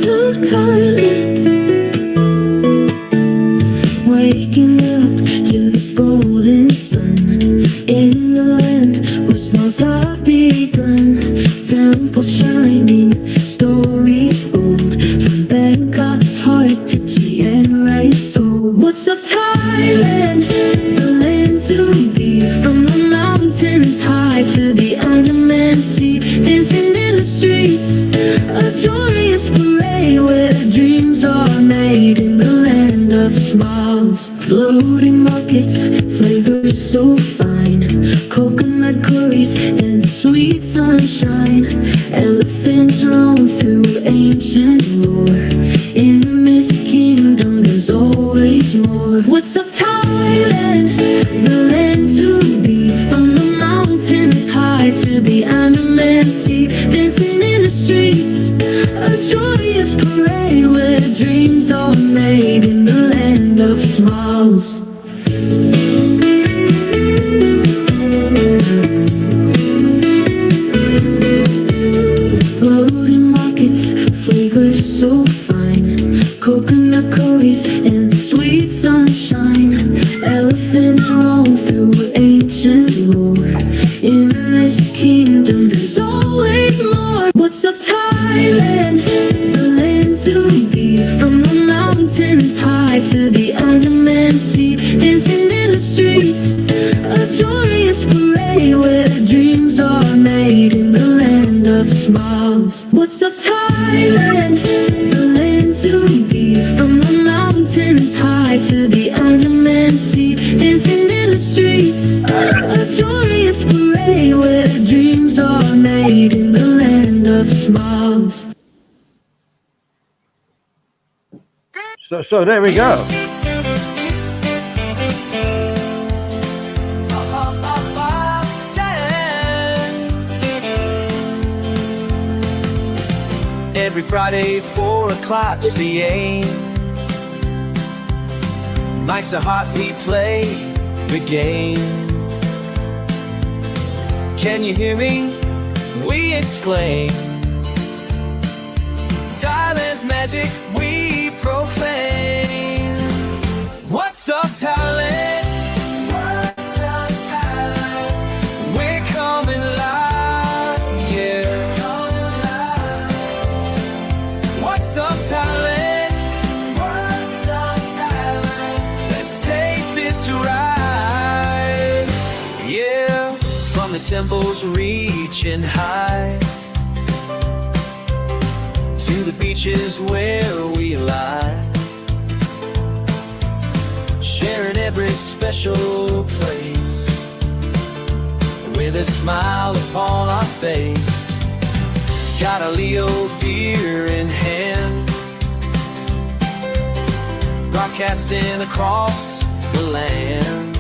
of Thailand, waking up to the golden sun in the land where smiles have begun. Temple shining, stories old, from Bangkok heart to Chiang Rai soul. What's up Thailand, the land to be, from the mountains high to the Andaman Sea, dancing in the streets, a joyous parade where dreams are made in the land of smiles. Floating markets, flavors so fine, coconut curries and sweet sunshine. Elephants roam through ancient lore, in this kingdom there's always more. What's up Thailand, the land to be, from the mountains high to the Andaman Sea, dancing in the streets, a joyous parade where dreams are made in the land of smiles. Floating markets, flavors so fine, coconut curries and sweet sunshine. Elephants roam through ancient lore, in this kingdom there's always more. What's up Thailand, the land to be, from the mountains high to the Andaman Sea, dancing in the streets, a joyous parade where dreams are made in the land of smiles. What's up Thailand, the land to be, from the mountains high to the Andaman Sea, dancing in the streets, a joyous parade where dreams are made in the land of smiles. So there we go. Every Friday, 4 o'clock's the aim. Mike's a heartbeat, play the game. Can you hear me? We exclaim. Thailand's magic we proclaim. What's up Thailand? What's up Thailand? We're coming live, yeah. What's up Thailand? What's up Thailand? Let's take this ride, yeah. From the temples reaching high to the beaches where we lie, sharing every special place with a smile upon our face. Got a Leo deer in hand, broadcasting across the land,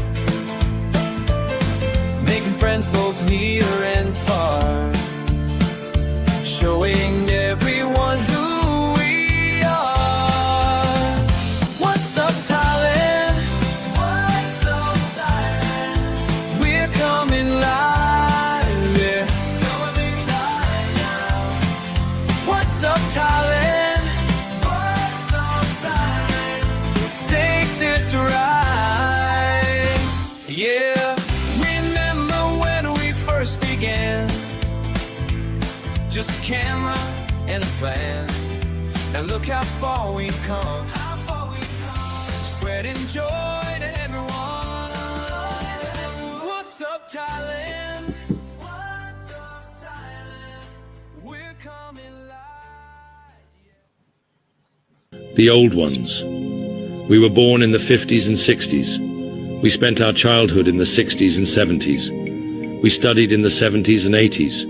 making friends both near and far, showing everyone who we are. What's up Thailand? What's up Thailand? We're coming live, yeah. Coming live now. What's up Thailand? What's up Thailand? Let's take this ride, yeah. Remember when we first began, just a camera and a plan, and look how far we've come, spreading joy to everyone. What's up Thailand? What's up Thailand? We're coming live. The old ones. We were born in the 50s and 60s. We spent our childhood in the 60s and 70s. We studied in the 70s and 80s.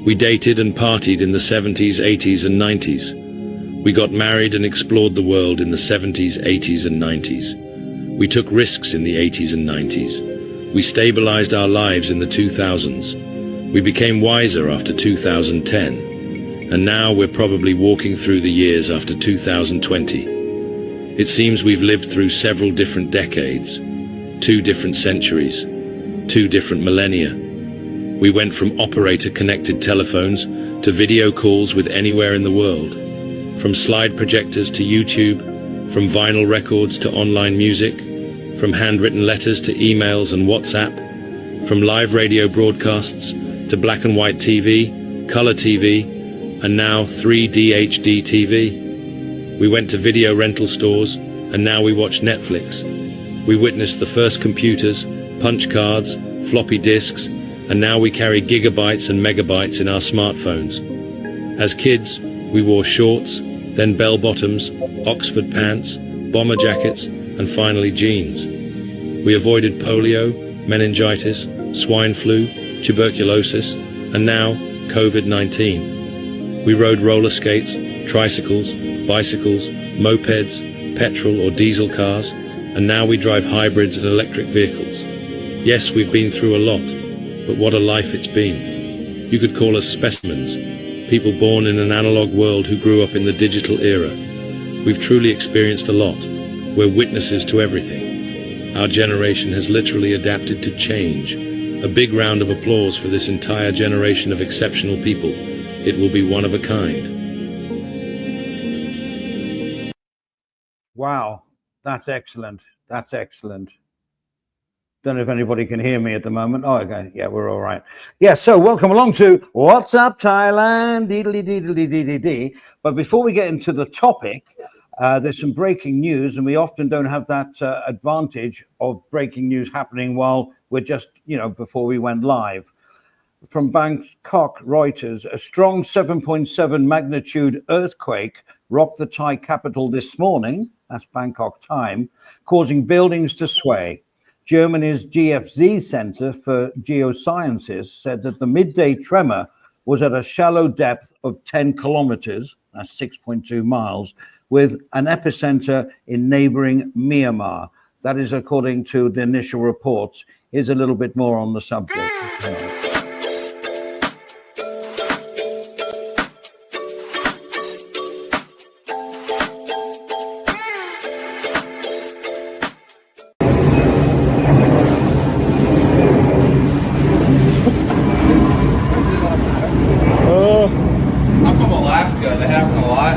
We dated and partied in the 70s, 80s and 90s. We got married and explored the world in the 70s, 80s and 90s. We took risks in the 80s and 90s. We stabilized our lives in the 2000s. We became wiser after 2010. And now we're probably walking through the years after 2020. It seems we've lived through several different decades, 2 different centuries, 2 different millennia. We went from operator-connected telephones to video calls with anywhere in the world, from slide projectors to YouTube, from vinyl records to online music, from handwritten letters to emails and WhatsApp, from live radio broadcasts to black and white TV, color TV, and now 3D HD TV. We went to video rental stores, and now we watch Netflix. We witnessed the first computers, punch cards, floppy disks, and now we carry gigabytes and megabytes in our smartphones. As kids, we wore shorts, then bell-bottoms, Oxford pants, bomber jackets, and finally jeans. We avoided polio, meningitis, swine flu, tuberculosis, and now COVID-19. We rode roller skates, tricycles, bicycles, mopeds, petrol or diesel cars, and now we drive hybrids and electric vehicles. Yes, we've been through a lot, but what a life it's been. You could call us specimens, people born in an analog world who grew up in the digital era. We've truly experienced a lot. We're witnesses to everything. Our generation has literally adapted to change. A big round of applause for this entire generation of exceptional people. It will be one of a kind. Wow, that's excellent. That's excellent. Don't know if anybody can hear me at the moment. Oh, okay. Yeah, we're all right. Yeah, so welcome along to What's Up, Thailand? Dee. But before we get into the topic, there's some breaking news, and we often don't have that advantage of breaking news happening while we're just, before we went live. From Bangkok, Reuters, a strong 7.7 magnitude earthquake rocked the Thai capital this morning, that's Bangkok time, causing buildings to sway. Germany's GFZ Center for Geosciences said that the midday tremor was at a shallow depth of 10 kilometers, that's 6.2 miles, with an epicenter in neighboring Myanmar. That is according to the initial reports. Here's a little bit more on the subject.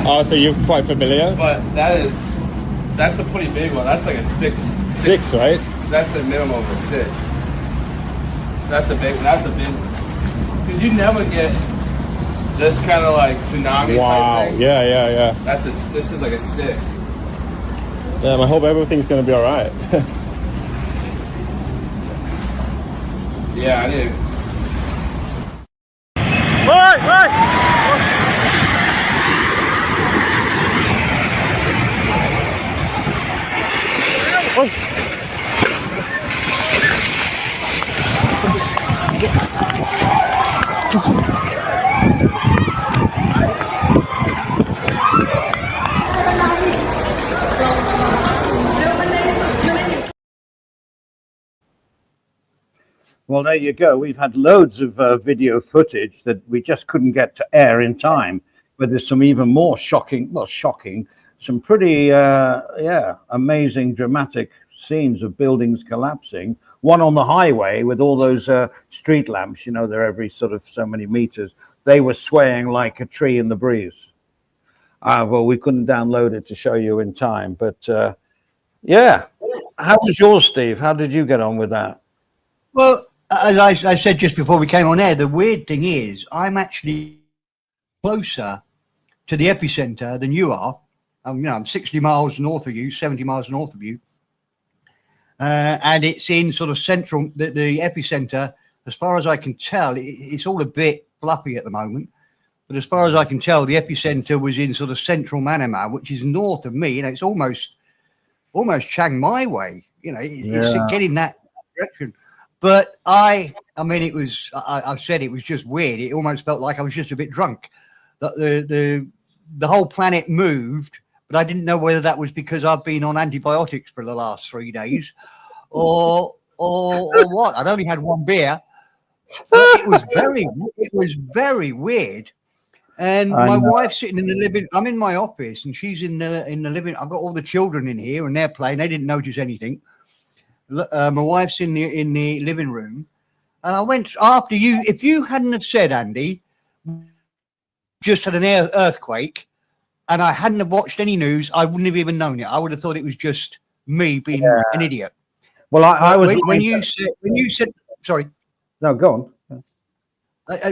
Oh, so you're quite familiar? But that's a pretty big one. That's like a six, right? That's a minimum of a 6. That's a big one. Because you never get this kind of like tsunami type thing. Yeah. This is like a 6. Yeah, I hope everything's gonna be all right. Yeah, I do. Right. Well, there you go. We've had loads of video footage that we just couldn't get to air in time, but there's some even more shocking, some pretty, amazing, dramatic scenes of buildings collapsing. One on the highway with all those street lamps, they're every sort of so many meters. They were swaying like a tree in the breeze. Well, we couldn't download it to show you in time, but yeah. How was yours, Steve? How did you get on with that? Well, as I said just before we came on air, the weird thing is I'm actually closer to the epicenter than you are. I'm 60 miles north of you, 70 miles north of you. And it's in sort of central, the epicenter, as far as I can tell, it's all a bit fluffy at the moment. But as far as I can tell, the epicenter was in sort of central Myanmar, which is north of me. It's almost Chiang Mai way, it's getting that direction. But I mean, it was, I've said it was just weird. It almost felt like I was just a bit drunk. The whole planet moved, but I didn't know whether that was because I've been on antibiotics for the last 3 days or what. I'd only had one beer, but it was very weird. And my wife's sitting in the living. I'm in my office, and she's in the living. I've got all the children in here, and they're playing. They didn't notice anything. My wife's in the living room, And I went after you. If you hadn't have said, Andy, just had an earthquake, and I hadn't have watched any news, I wouldn't have even known it. I would have thought it was just me being an idiot. Well, I was when you said sorry. No, go on.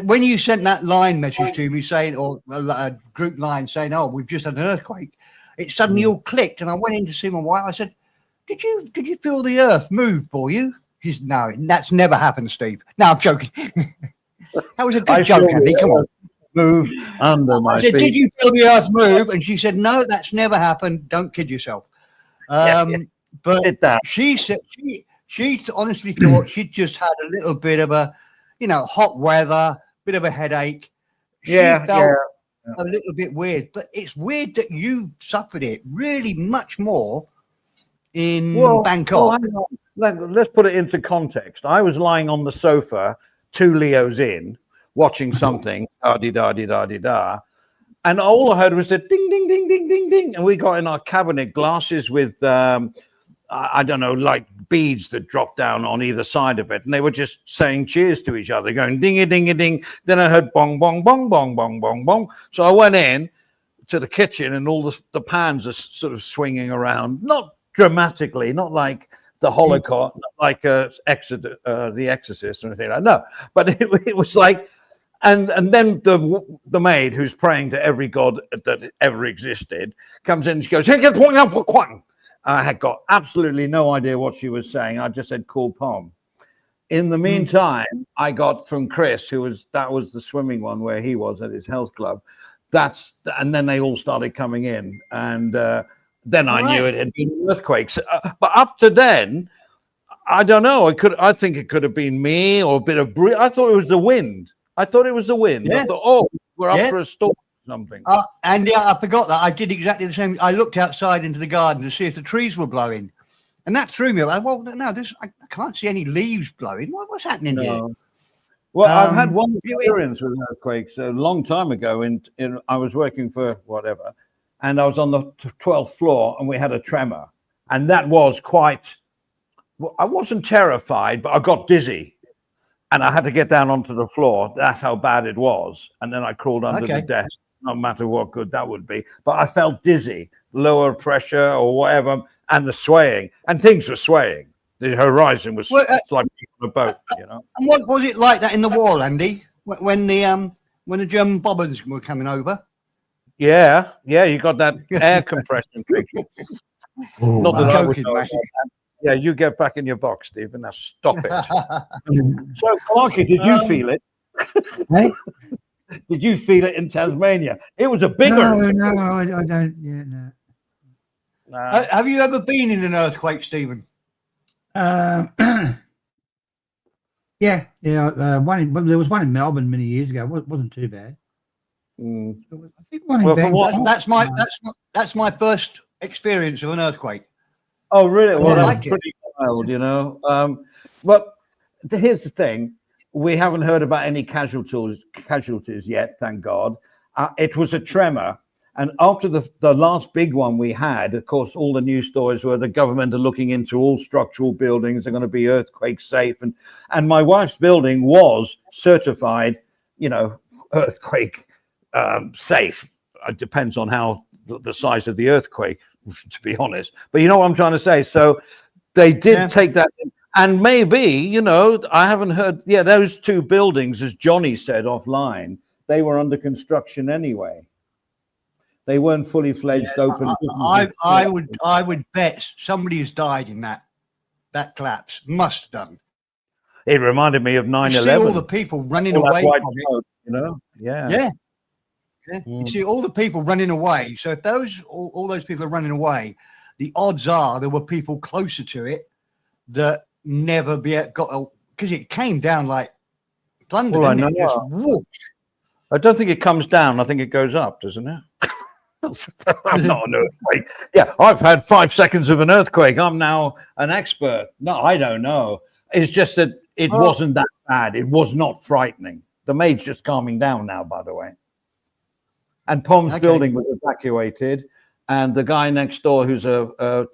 When you sent that line message to me saying, or a group line saying, "Oh, we've just had an earthquake," it suddenly all clicked, and I went in to see my wife. I said, "Did you feel the earth move for you?" She's no, that's never happened, Steve. No, I'm joking. That was a good joke, Andy. Come on. Moved under my feet. I said, feet. "Did you feel the earth move?" And she said, "No, that's never happened. Don't kid yourself." But she said she honestly thought she'd just had a little bit of a, hot weather, bit of a headache. She felt a little bit weird, but it's weird that you suffered it really much more in Bangkok. Well, let's put it into context. I was lying on the sofa, 2 Leos in, watching something, da-di-da-di-da-di-da, and all I heard was the ding, ding, ding, ding, ding, ding, and we got in our cabinet glasses with, I don't know, like beads that dropped down on either side of it, and they were just saying cheers to each other, going ding-a-ding-a-ding. Then I heard bong, bong, bong, bong, bong, bong, bong. So I went in to the kitchen, and all the pans are sort of swinging around, not dramatically, not like the Holocaust, not like The Exorcist or anything like that. No, but it was like, and then the maid who's praying to every god that ever existed comes in and she goes, I had got absolutely no idea what she was saying. I just said, cool palm. In the meantime, I got from Chris, that was the swimming one where he was at his health club. And then they all started coming in, and then I knew it had been an earthquake. But up to then, I don't know. I think it could have been me or a bit of breeze. I thought it was the wind. Yeah. I thought, we're up for a storm or something. And I forgot that. I did exactly the same. I looked outside into the garden to see if the trees were blowing, and that threw me. I can't see any leaves blowing. What's happening here? Well, I've had one experience with earthquakes a long time ago. I was working for whatever, and I was on the 12th floor, and we had a tremor, and that was quite. Well, I wasn't terrified, but I got dizzy, and I had to get down onto the floor. That's how bad it was, and then I crawled under the desk. No matter what good that would be, but I felt dizzy, lower pressure or whatever, and the swaying, and things were swaying. The horizon was like on a boat, And what was it like that in the war, Andy? When the German bombers were coming over? Yeah, you got that air compression. Not that I would know. Yeah, you get back in your box, Stephen. Now stop it. So, Clarky, did you feel it? Hey? Did you feel it in Tasmania? It was a bigger. No, I don't. Yeah, no. Have you ever been in an earthquake, Stephen? Yeah. There was one in Melbourne many years ago. It wasn't too bad. I think one in Bangkok. That's my first experience of an earthquake. Oh, really? Well, that's pretty wild, But here's the thing: we haven't heard about any casualties yet, thank God. It was a tremor. And after the last big one we had, of course, all the news stories were the government are looking into all structural buildings. They're going to be earthquake safe. And my wife's building was certified, earthquake safe. It depends on how the size of the earthquake, to be honest. But you know what I'm trying to say? So they did take that. And maybe, I haven't heard. Yeah, those 2 buildings, as Johnny said offline, they were under construction anyway. They weren't fully fledged open. I would bet somebody has died in that collapse. Must have done. It reminded me of 9/11. You see all the people running away from it. Yeah. You see all the people running away. So if all those people are running away, the odds are there were people closer to it that never got, because it came down like thunder. Well, didn't it? I don't think it comes down. I think it goes up, doesn't it? I'm not an earthquake. Yeah, I've had 5 seconds of an earthquake. I'm now an expert. No, I don't know. It's just that it wasn't that bad. It was not frightening. The maid's just calming down now, by the way. And Pom's building was evacuated, and the guy next door who's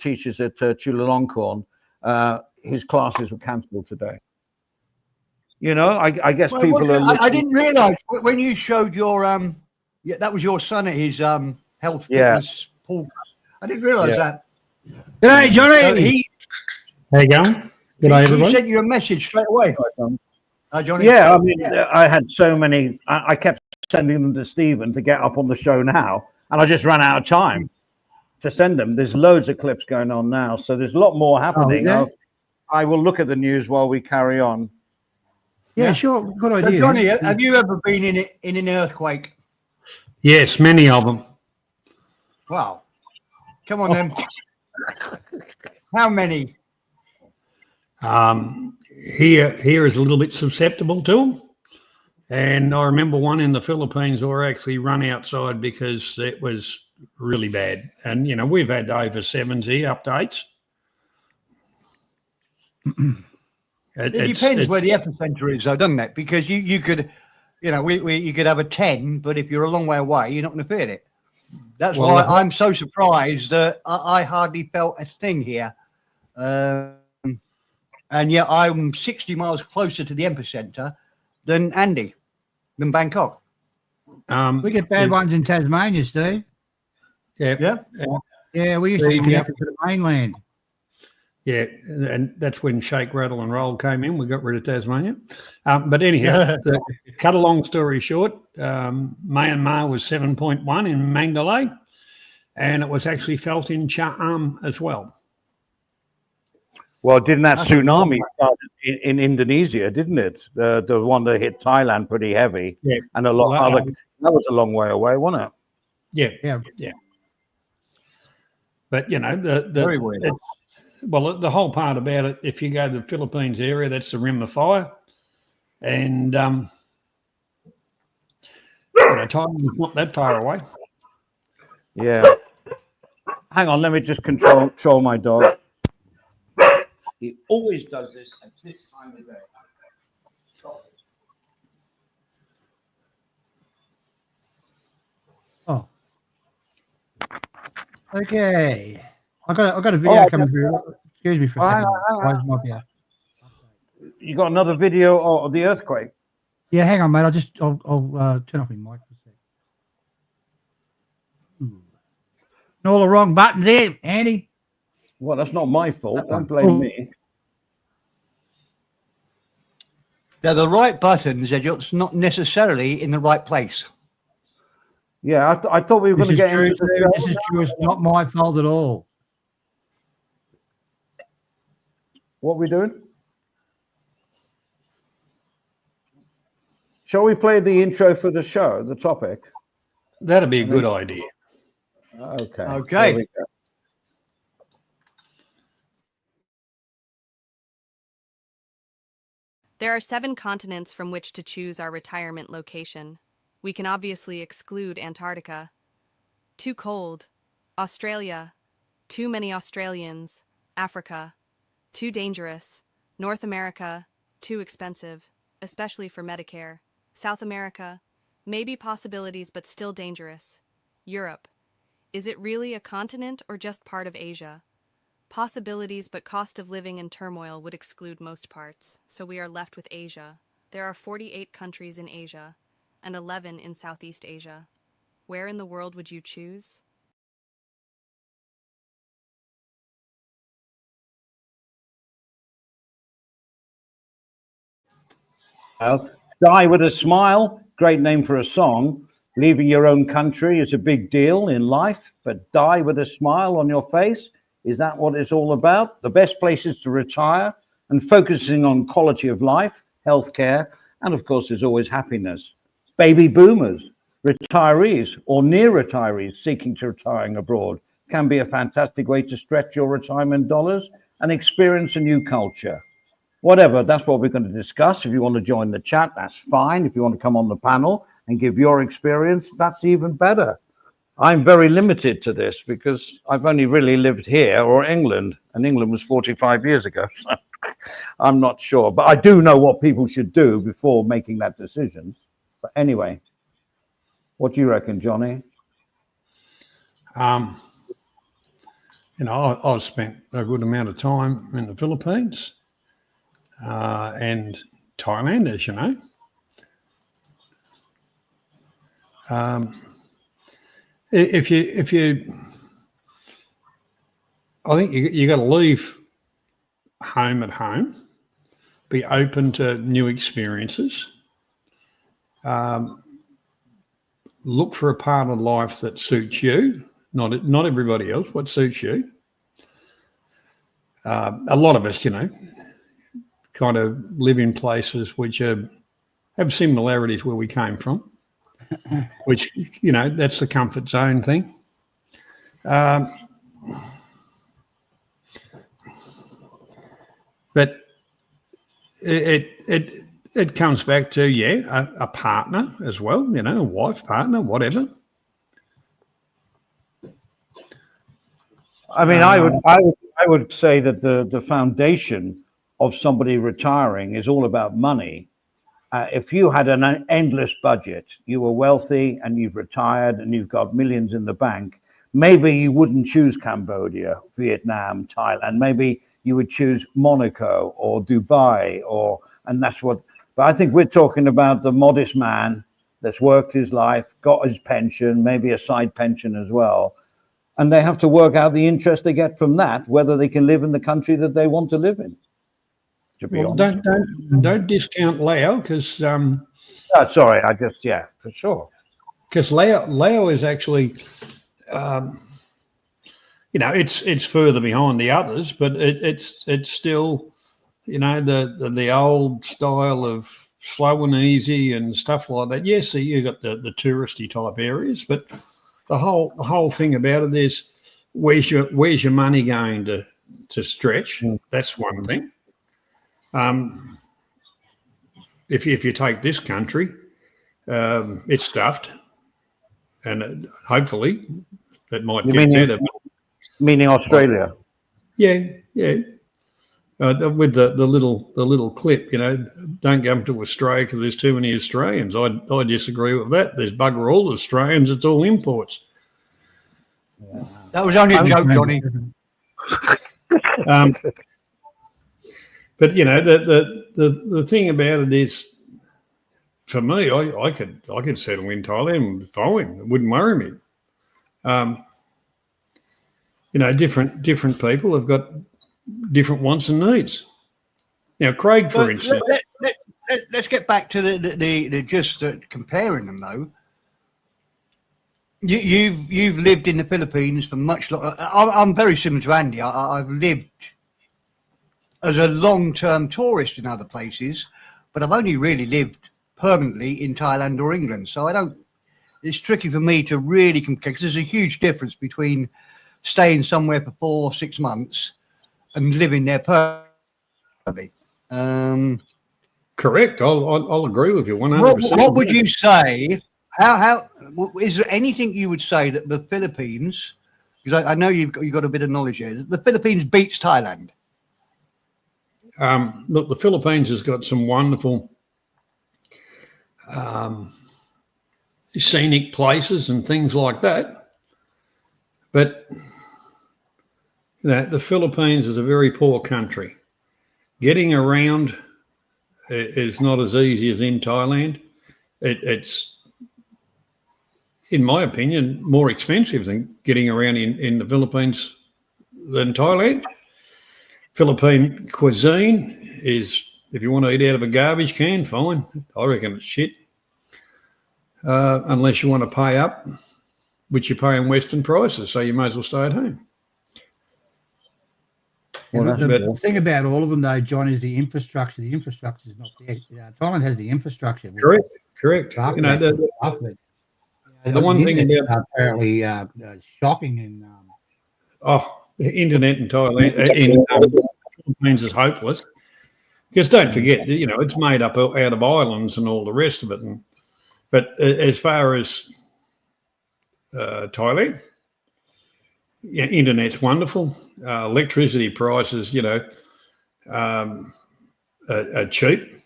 teaches at Chulalongkorn, his classes were cancelled today. You know, I guess Well, people are. I didn't realise when you showed your yeah, that was your son at his health Yeah. fitness pool. I didn't realise Yeah. that. G'day, Johnny. So he How you going? Good day, he everybody. sent you a message straight away. Hi, Johnny. Yeah, I mean, I had so many. I kept sending them to Stephen to get up on the show now, and I just ran out of time to send them. There's loads of clips going on now, so there's a lot more happening. yeah? I will look at the news while we carry on. Yeah, sure. Good So, idea. Johnny, have you ever been in an earthquake? Yes, many of them. Wow. Come on then. How many? Here is a little bit susceptible to them. And I remember one in the Philippines where I actually run outside because it was really bad. And, you know, we've had over 7s here, updates. It depends where the epicenter is, though, doesn't it? Because you could, you know, you could have a 10, but if you're a long way away, you're not going to feel it. That's why I'm so surprised that I hardly felt a thing here. And yet I'm 60 miles closer to the epicenter than Andy, than Bangkok. We get bad ones in Tasmania, Steve. Yeah. Yeah, we used to be connected to the mainland. Yeah, and that's when Shake, Rattle and Roll came in. We got rid of Tasmania. But anyhow, cut a long story short, Myanmar was 7.1 in Mandalay, and it was actually felt in Cha'am as well. Well, didn't that tsunami start in Indonesia, didn't it? The one that hit Thailand pretty heavy, and a lot other. That was a long way away, wasn't it? Yeah. But you know, Very weird. Well, the whole part about it, if you go to the Philippines area, that's the rim of fire. And, you know, Thailand's not that far away. Yeah. Hang on, let me just control my dog. He always does this at this time of day. Oh. Okay. I got a video coming through. Excuse me for a second. Might be out. You got another video of the earthquake? Yeah, hang on, mate. I'll turn off my mic for a second. All the wrong buttons here, Andy. Well, that's not my fault. Don't blame me. They're the right buttons. They're just not necessarily in the right place. Yeah, I thought we were going to get into the This is true. It's not my fault at all. What are we doing? Shall we play the intro for the show, the topic? That'd be a good idea. Okay. Okay. There we go. There are 7 continents from which to choose our retirement location. We can obviously exclude Antarctica. Too cold. Australia. Too many Australians. Africa. Too dangerous. North America. Too expensive, especially for Medicare. South America. Maybe possibilities but still dangerous. Europe. Is it really a continent or just part of Asia? Possibilities but cost of living and turmoil would exclude most parts, so we are left with Asia. There are 48 countries in Asia and 11 in Southeast Asia. Where in the world would you choose? Die with a Smile, great name for a song. Leaving your own country is a big deal in life, but die with a smile on your face, is that what it's all about? The best places to retire and focusing on quality of life, healthcare, and of course, there's always happiness. Baby boomers, retirees, or near retirees seeking to retiring abroad can be a fantastic way to stretch your retirement dollars and experience a new culture. Whatever, that's what we're going to discuss. If you want to join the chat, that's fine. If you want to come on the panel and give your experience, that's even better. I'm very limited to this because I've only really lived here or England, and England was 45 years ago. So I'm not sure, but I do know what people should do before making that decision. But anyway, what do you reckon, Johnny? You know, I've spent a good amount of time in the Philippines. And Thailand, as you know. If you, I think you got to leave home at home, be open to new experiences, look for a part of life that suits you, not everybody else, what suits you. A lot of us, kind of live in places which have similarities where we came from, which, that's the comfort zone thing. But it comes back to, a partner as well, a wife, partner, whatever. I mean, I would say that the foundation of somebody retiring is all about money. If you had an endless budget, you were wealthy and you've retired and you've got millions in the bank, maybe you wouldn't choose Cambodia, Vietnam, Thailand. Maybe you would choose Monaco or Dubai, but I think we're talking about the modest man that's worked his life, got his pension, maybe a side pension as well. And they have to work out the interest they get from that, whether they can live in the country that they want to live in. To be honest. Don't discount Lao because sorry, for sure. Because Lao is actually, it's further behind the others, but it's still, the old style of slow and easy and stuff like that. Yes, you got the touristy type areas, but the whole thing about it is where's your money going to stretch? That's one thing. If you take this country, it's stuffed, and hopefully it might get better. Meaning Australia? Yeah. With the little clip, don't come to Australia because there's too many Australians. I disagree with that. There's bugger all Australians. It's all imports. That was only a joke, Johnny. But the thing about it is, for me, I could settle in Thailand fine. It wouldn't worry me. Different people have got different wants and needs. Now, Craig, for instance. Let's get back to the just comparing them though. You've lived in the Philippines for much longer. I'm very similar to Andy. I've lived as a long-term tourist in other places, but I've only really lived permanently in Thailand or England. So it's tricky for me to really compare because there's a huge difference between staying somewhere for 4 or 6 months and living there permanently. Correct. I'll agree with you 100%. What would you say? How is there anything you would say that the Philippines? Because I know you've got a bit of knowledge here. The Philippines beats Thailand. Look, the Philippines has got some wonderful scenic places and things like that. But the Philippines is a very poor country. Getting around is not as easy as in Thailand. It's, in my opinion, more expensive than getting around in the Philippines than Thailand. Philippine cuisine is, if you want to eat out of a garbage can, fine. I reckon it's shit. Unless you want to pay up, which you pay in Western prices, so you may as well stay at home. Well, the thing about all of them, though, John, is the infrastructure. The infrastructure is not there. Thailand has the infrastructure. Correct. The one thing about apparently shocking and the internet in Thailand in Philippines is hopeless. Because don't forget, it's made up out of islands and all the rest of it. But as far as Thailand, internet's wonderful. Electricity prices, are cheap.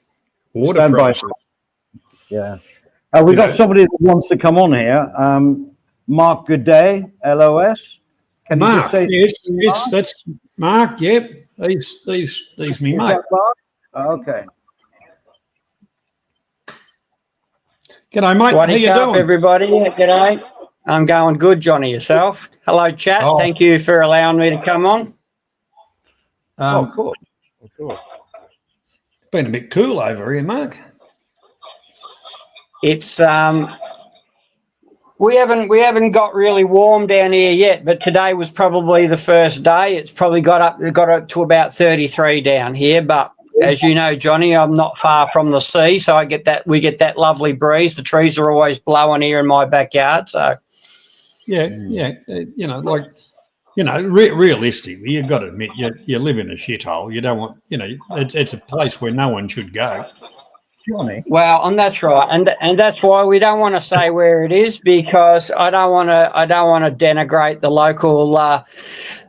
Water prices. Yeah. We got somebody that wants to come on here. Mark, good day, LOS. Can Mark, you just say yes, that's Mark. Yep, he's me mate. Mark? Okay. G'day, mate. How Swaddy you Cup, doing? everybody. G'day. I'm going good, Johnny. Yourself? Hello, chat. Oh. Thank you for allowing me to come on. Oh, cool. Cool. Been a bit cool over here, Mark. It's we haven't got really warm down here yet, but today was probably the first day. It's probably got up to about 33 down here. But as you know, Johnny, I'm not far from the sea, so we get that lovely breeze. The trees are always blowing here in my backyard. So Yeah. Realistically, you've got to admit you live in a shithole. You don't want, it's a place where no one should go. Johnny. Well, and that's right, and that's why we don't want to say where it is, because I don't want to denigrate the local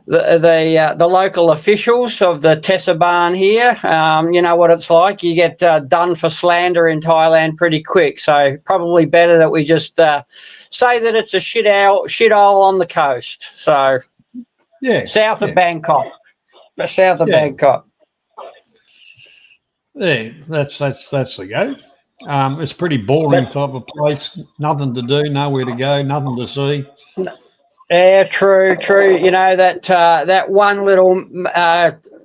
the local officials of the Tessa barn here. You know what it's like. You get done for slander in Thailand pretty quick. So probably better that we just say that it's a shithole on the coast. So south of Bangkok, south of Bangkok. Yeah, that's the go. It's a pretty boring type of place. Nothing to do, nowhere to go, nothing to see. Yeah, true. You know that one little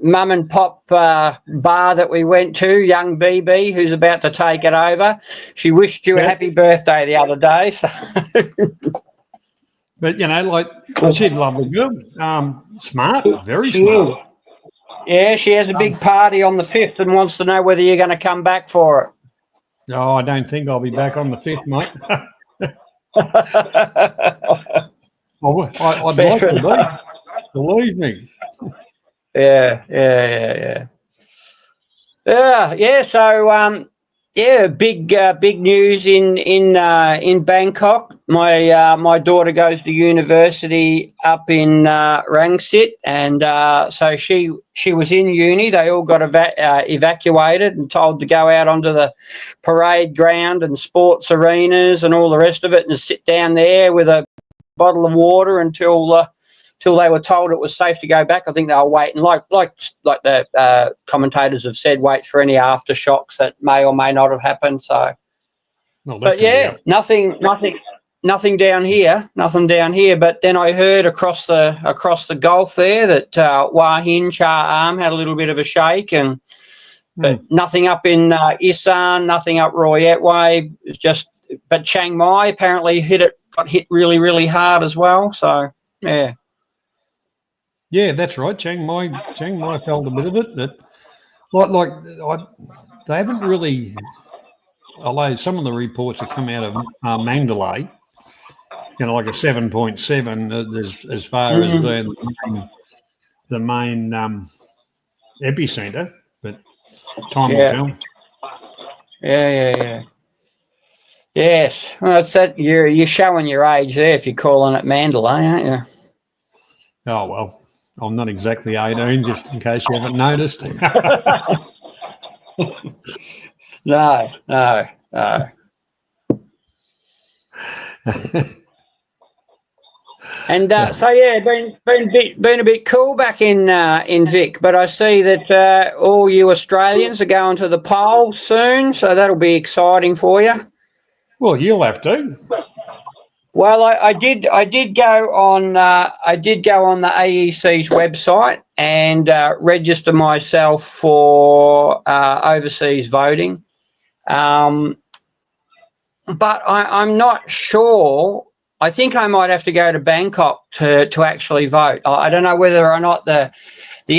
mum and pop bar that we went to, young BB, who's about to take it over. She wished you a happy birthday the other day. So. But she's a lovely girl. Smart, very smart. Yeah, she has a big party on the 5th and wants to know whether you're going to come back for it. No, I don't think I'll be back on the 5th, mate. I'd like to be. Believe me. Yeah. So big news in Bangkok. My daughter goes to university up in Rangsit, and so she was in uni. They all got evacuated and told to go out onto the parade ground and sports arenas and all the rest of it, and sit down there with a bottle of water until they were told it was safe to go back. I think they were waiting, like the commentators have said, wait for any aftershocks that may or may not have happened. So, but yeah, nothing down here. But then I heard across the Gulf there that Hua Hin, Cha Am had a little bit of a shake, but nothing up in Isan, nothing up Royet Way. But Chiang Mai apparently got hit really, really hard as well. So yeah. Yeah, that's right. Chiang Mai felt a bit of it, but they haven't really. Although some of the reports have come out of Mandalay, like a 7.7 as far as being the main epicenter, but time will tell. Yeah. Yes, well, it's that you're showing your age there if you're calling it Mandalay, aren't you? Oh well. I'm not exactly 18, just in case you haven't noticed. No. And so yeah, been a bit cool back in Vic, but I see that all you Australians are going to the pole soon, so that'll be exciting for you. Well, you'll have to. Well, I did go on the AEC's website and register myself for overseas voting, but I'm not sure. I think I might have to go to Bangkok to actually vote. I don't know whether or not the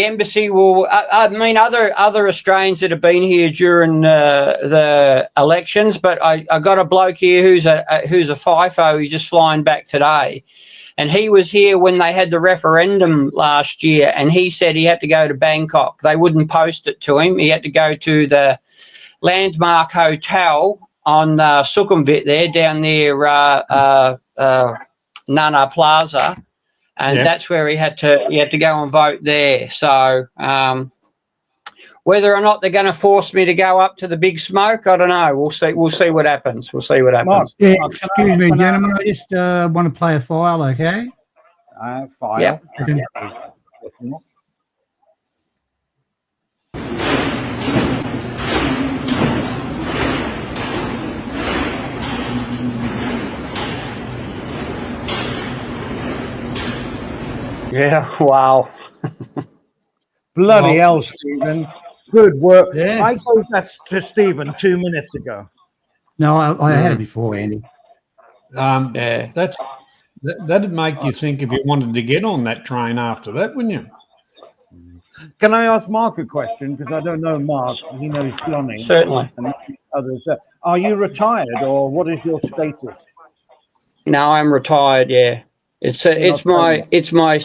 embassy will. I mean, other Australians that have been here during the elections, but I got a bloke here who's a FIFO. He's just flying back today, and he was here when they had the referendum last year, and he said he had to go to Bangkok. They wouldn't post it to him. He had to go to the Landmark Hotel on Sukhumvit there, down near Nana Plaza. And that's where he had to go and vote there. So whether or not they're going to force me to go up to the big smoke, I don't know. We'll see what happens. Yeah, excuse me, gentlemen. I just want to play a file, okay? File. Yep. Yeah. Wow. Bloody Well- hell, Stephen. Good work. Yeah. I gave that to Stephen 2 minutes ago. No, I had it before, Andy. Yeah. That'd make you think if you wanted to get on that train after that, wouldn't you? Can I ask Mark a question? Because I don't know Mark. He knows Johnny Certainly. and others. Are you retired or what is your status? No, I'm retired. Yeah. It's You're not my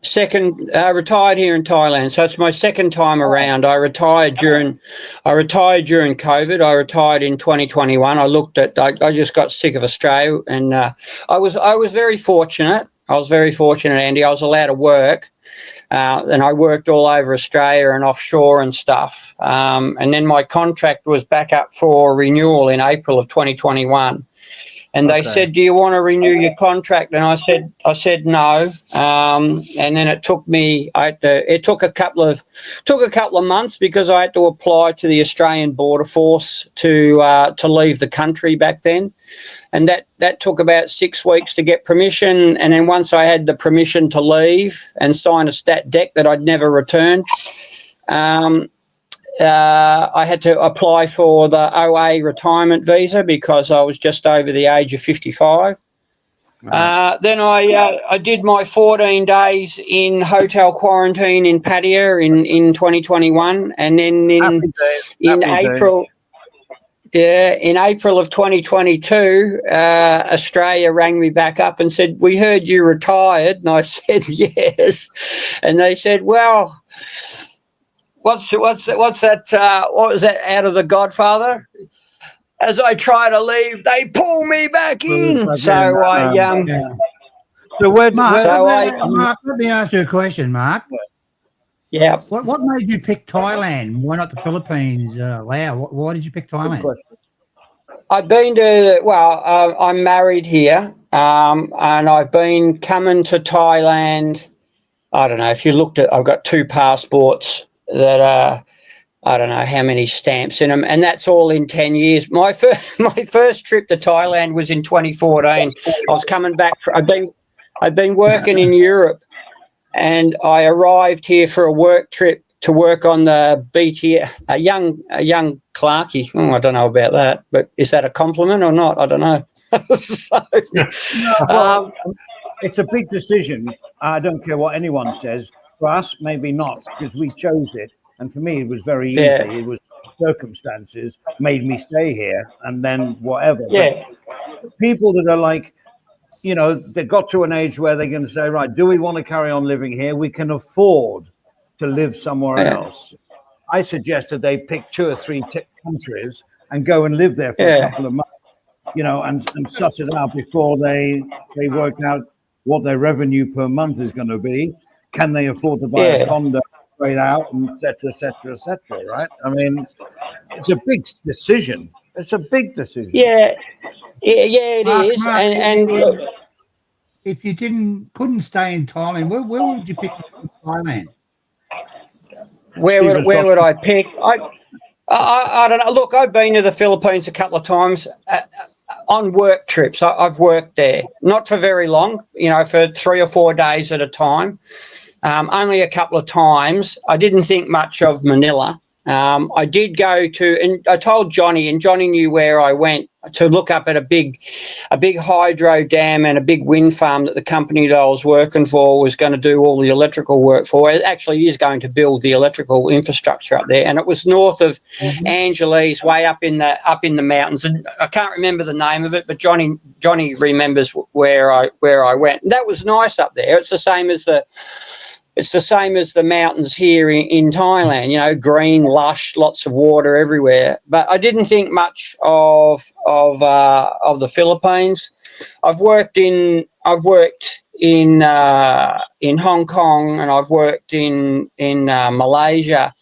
second retired here in Thailand. So it's my second time around. I retired during COVID. I retired in 2021. I just got sick of Australia, and I was very fortunate. I was very fortunate, Andy. I was allowed to work, and I worked all over Australia and offshore and stuff. And then my contract was back up for renewal in April of 2021. And they said, "Do you want to renew your contract?" And I said no. And then it took me. It took a couple of months because I had to apply to the Australian Border Force to leave the country back then, and that took about 6 weeks to get permission. And then once I had the permission to leave and sign a stat dec that I'd never return. I had to apply for the OA retirement visa because I was just over the age of 55. Then I did my 14 days in hotel quarantine in Pattaya in 2021, and then in April. Yeah, in April of 2022, Australia rang me back up and said, "We heard you retired," and I said yes, and they said, "Well." What's that? What was that out of The Godfather? As I try to leave, they pull me back in. So Mark, let me ask you a question, Mark. Yeah. What made you pick Thailand? Why not the Philippines, Laos? Why did you pick Thailand? I've been to. I'm married here, and I've been coming to Thailand. I don't know if you looked at. I've got 2 passports that are, I don't know how many stamps in them, and that's all in 10 years. My first trip to Thailand was in 2014. I was coming back. I've been working in Europe, and I arrived here for a work trip to work on the BT. A young Clarkie. I don't know about that, but is that a compliment or not? I don't know. It's a big decision. I don't care what anyone says. For us, maybe not, because we chose it. And for me, it was very easy. Yeah. It was circumstances made me stay here, and then whatever. Yeah. But people that are like, they got to an age where they're going to say, right, do we want to carry on living here? We can afford to live somewhere else. I suggested they pick 2 or 3 countries and go and live there for a couple of months, and suss it out before they work out what their revenue per month is going to be. Can they afford to buy a condo straight out, and et cetera, right? I mean, it's a big decision. It's a big decision. Yeah, it is. Mark, And look, if you couldn't stay in Thailand, where would you pick Thailand? where would I pick? I don't know. Look, I've been to the Philippines a couple of times on work trips. I've worked there, not for very long, for 3 or 4 days at a time. Only a couple of times. I didn't think much of Manila. I did go to, and I told Johnny, and Johnny knew where I went to look up at a big hydro dam and a big wind farm that the company that I was working for was going to do all the electrical work for. It actually is going to build the electrical infrastructure up there, and it was north of Angeles, way up in the mountains. And I can't remember the name of it, but Johnny remembers where I went. And that was nice up there. It's the same as the mountains here in Thailand, green, lush, lots of water everywhere. But I didn't think much of the Philippines. I've worked in Hong Kong, and I've worked in Malaysia.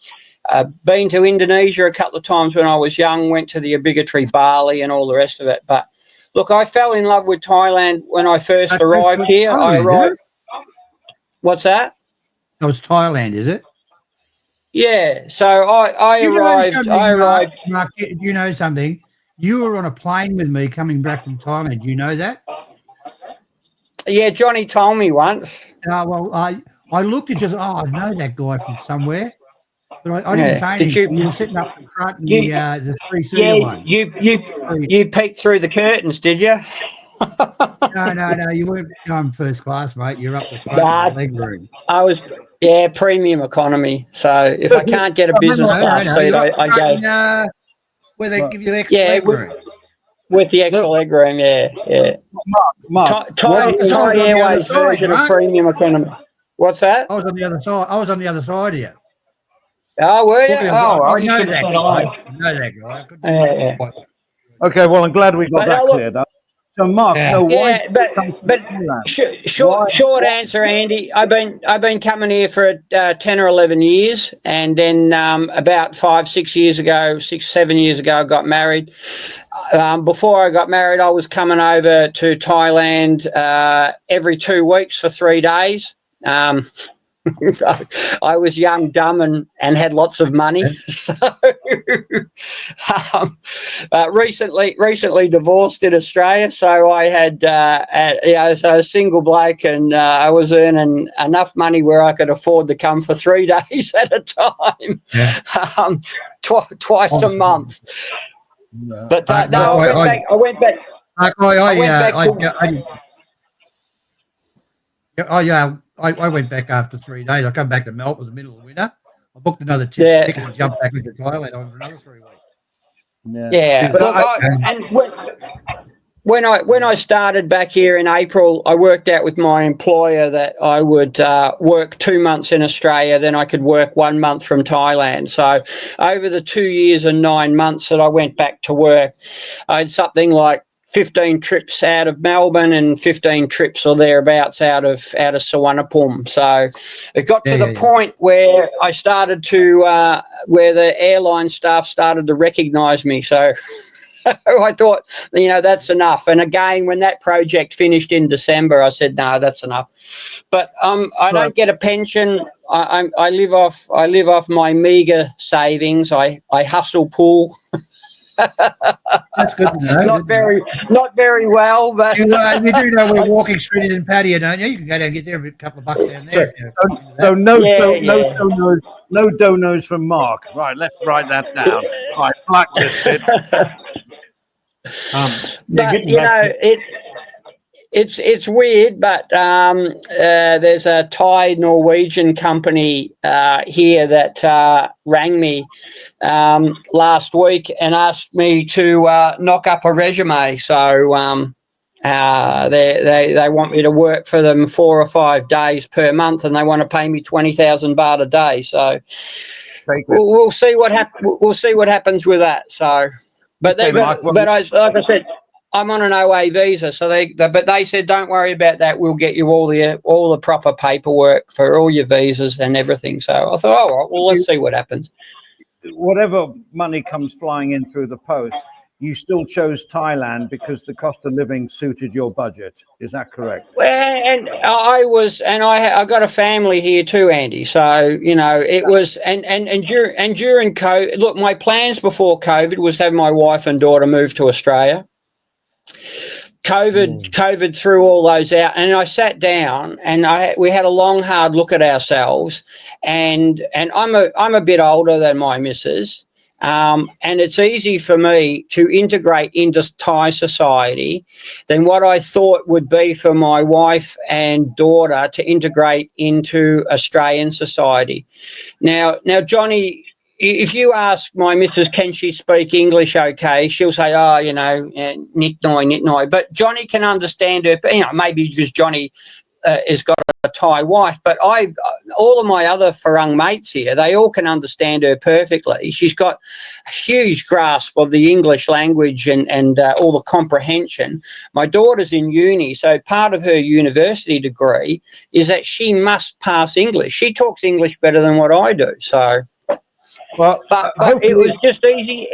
Been to Indonesia a couple of times when I was young. Went to the obligatory Bali and all the rest of it. But look, I fell in love with Thailand when I first arrived here. What's that? That was Thailand, is it? Yeah. So I arrived. Mark, do you know something? You were on a plane with me coming back from Thailand. Do you know that? Yeah, Johnny told me once. Well, I looked and just, I know that guy from somewhere, but I didn't Yeah. say Did anything. you? You were sitting up in front in You the three-seater yeah, one. you peeked through the curtains, did you? No, you weren't going first class, mate. You're up the front in Nah, the leg room. I was, yeah, premium economy. So if I can't get a business class No, seat, you're up I the front go. where they give you the extra Yeah, leg room. with the extra Look, leg room. Yeah, yeah. Mark, Thai Because I was on the other Airways side, version of Mark. premium economy. What's that? I was on the other side. I was on the other side of you. Oh, were you? Talking Oh, about, I well, you know should have that said guy. hi. I know that guy. I couldn't Yeah. okay, well, I'm glad we got But that look, cleared up. So, Mark, Yeah. no, why yeah, did you come to but Thailand? short answer, Andy. I've been coming here for 10 or 11 years, and then about 5, 6 years ago, 6, 7 years ago, I got married. Before I got married, I was coming over to Thailand every 2 weeks for 3 days. I was young, dumb, and had lots of money. So, recently divorced in Australia. So I had, so a single bloke, and I was earning enough money where I could afford to come for 3 days at a time, twice a month. But no, I went back. I went back after 3 days. I come back to Melbourne in the middle of winter. I booked another ticket and jumped back into Thailand for another 3 weeks. Yeah. Look, when I started back here in April, I worked out with my employer that I would work 2 months in Australia, then I could work 1 month from Thailand. So over the 2 years and 9 months that I went back to work, I had something like 15 trips out of Melbourne and 15 trips or thereabouts out of Suvarnabhumi. So it got to the point where I started to where the airline staff started to recognise me. So I thought, that's enough. And again, when that project finished in December, I said, no, that's enough. But I don't get a pension. I live off my meagre savings. I hustle pool. That's good to know. Not very well, but you do know we're walking street in patio, don't you? You can go down and get there a couple of bucks down there. So no donos from Mark. Right, let's write that down. Right, blacklist it. But it's weird, but there's a Thai Norwegian company here that rang me last week and asked me to knock up a resume. So they want me to work for them 4 or 5 days per month, and they want to pay me 20,000 baht a day. So we'll see what happens with that. So, like I said, I'm on an OA visa, so they said don't worry about that. We'll get you all the proper paperwork for all your visas and everything. So I thought, all right, well, let's see what happens. Whatever money comes flying in through the post, you still chose Thailand because the cost of living suited your budget. Is that correct? Well, and I got a family here too, Andy. So it was and during COVID. Look, my plans before COVID was have my wife and daughter move to Australia. COVID threw all those out, and I sat down and we had a long, hard look at ourselves. And I'm a bit older than my missus, and it's easy for me to integrate into Thai society than what I thought would be for my wife and daughter to integrate into Australian society. Now, Johnny, if you ask my missus, can she speak English okay, she'll say, nit noi. But Johnny can understand her, maybe because Johnny has got a Thai wife, but all of my other Farang mates here, they all can understand her perfectly. She's got a huge grasp of the English language and all the comprehension. My daughter's in uni, so part of her university degree is that she must pass English. She talks English better than what I do, so... But it was just easy.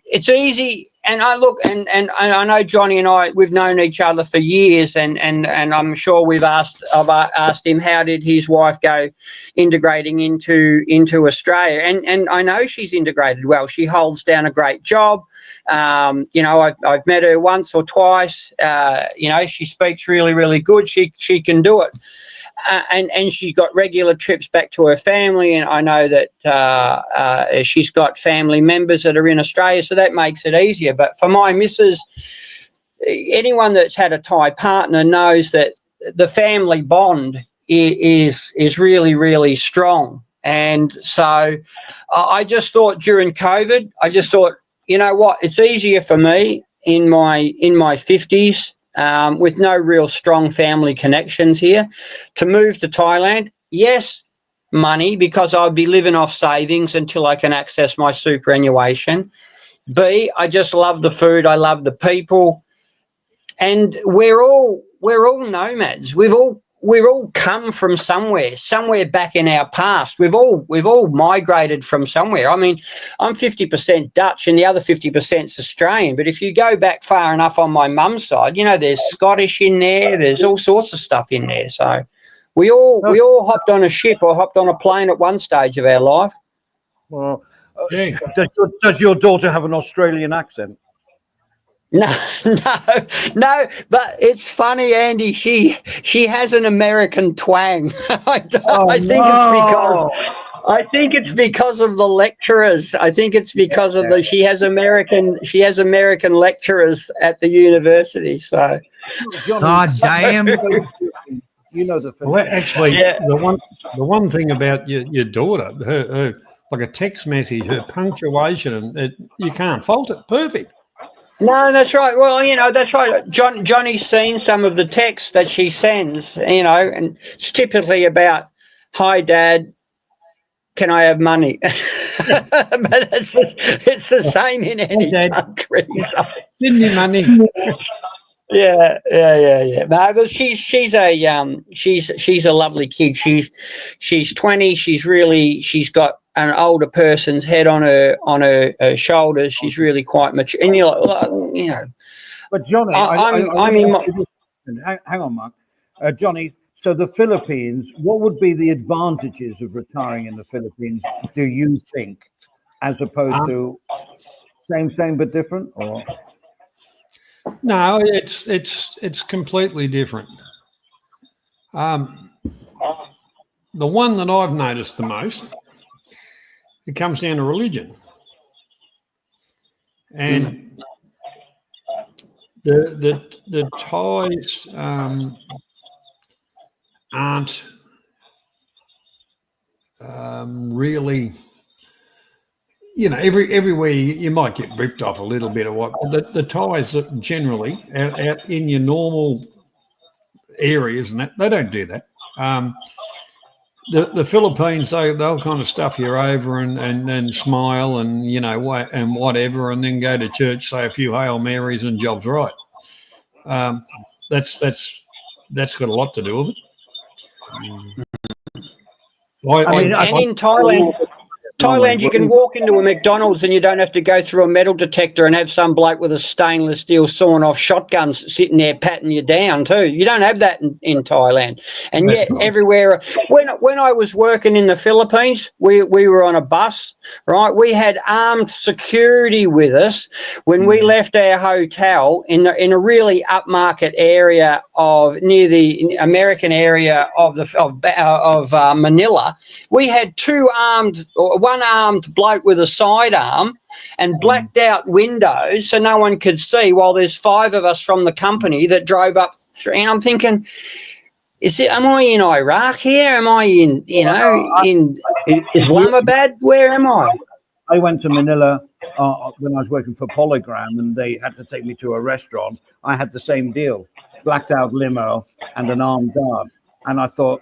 It's easy I look, and I know Johnny and we've known each other for years, and I'm sure I've asked him how did his wife go integrating into Australia, and I know she's integrated well. She holds down a great job. I've met her once or twice. She speaks really, really good. She can do it. And she's got regular trips back to her family, and I know that she's got family members that are in Australia, so that makes it easier. But for my missus, anyone that's had a Thai partner knows that the family bond is really, really strong. And so I just thought during COVID, you know what, it's easier for me in my 50s. With no real strong family connections here, to move to Thailand. Yes, money, because I'll be living off savings until I can access my superannuation. B, I just love the food. I love the people, and we're all nomads. We've all come from somewhere back in our past. We've all migrated from somewhere. I mean, I'm 50% Dutch and the other 50% is Australian. But if you go back far enough on my mum's side, there's Scottish in there. There's all sorts of stuff in there. So we all hopped on a ship or hopped on a plane at one stage of our life. Well, does your daughter have an Australian accent? No, but it's funny, Andy. She has an American twang. I think it's because of the lecturers. I think it's because of she has American lecturers at the university. So, God damn. You know the film. Well, actually, the one thing about your daughter, her like a text message, her punctuation, you can't fault it. Perfect. No, that's right. Well, that's right. Johnny's seen some of the texts that she sends, and it's typically about, "Hi, Dad, can I have money?" But it's the same in any country. So. Didn't money? Yeah. No, but she's a lovely kid. She's 20. She's got an older person's head on her shoulders. She's really quite mature. And But Johnny, hang on, Mark. Johnny, so the Philippines, what would be the advantages of retiring in the Philippines, do you think, as opposed to same but different, or? No, it's completely different. The one that I've noticed the most, it comes down to religion, and the Thais aren't really. Everywhere you might get ripped off a little bit or what. But the Thais generally out in your normal areas and that, they don't do that. The Philippines, they'll kind of stuff you over and smile and and whatever, and then go to church, say a few Hail Marys, and job's right. That's got a lot to do with it. And in Thailand, you can walk into a McDonald's and you don't have to go through a metal detector and have some bloke with a stainless steel sawn off shotgun sitting there patting you down too. You don't have that in Thailand. And yet everywhere, when I was working in the Philippines, we were on a bus, right? We had armed security with us when we left our hotel in a really upmarket area near the American area of Manila. We had one armed bloke with a sidearm and blacked out windows so no one could see, while there's 5 of us from the company that drove up. And I'm thinking, am I in Iraq here? Am I in Islamabad? Where am I? I went to Manila when I was working for Polygram, and they had to take me to a restaurant. I had the same deal, blacked out limo and an armed guard. And I thought,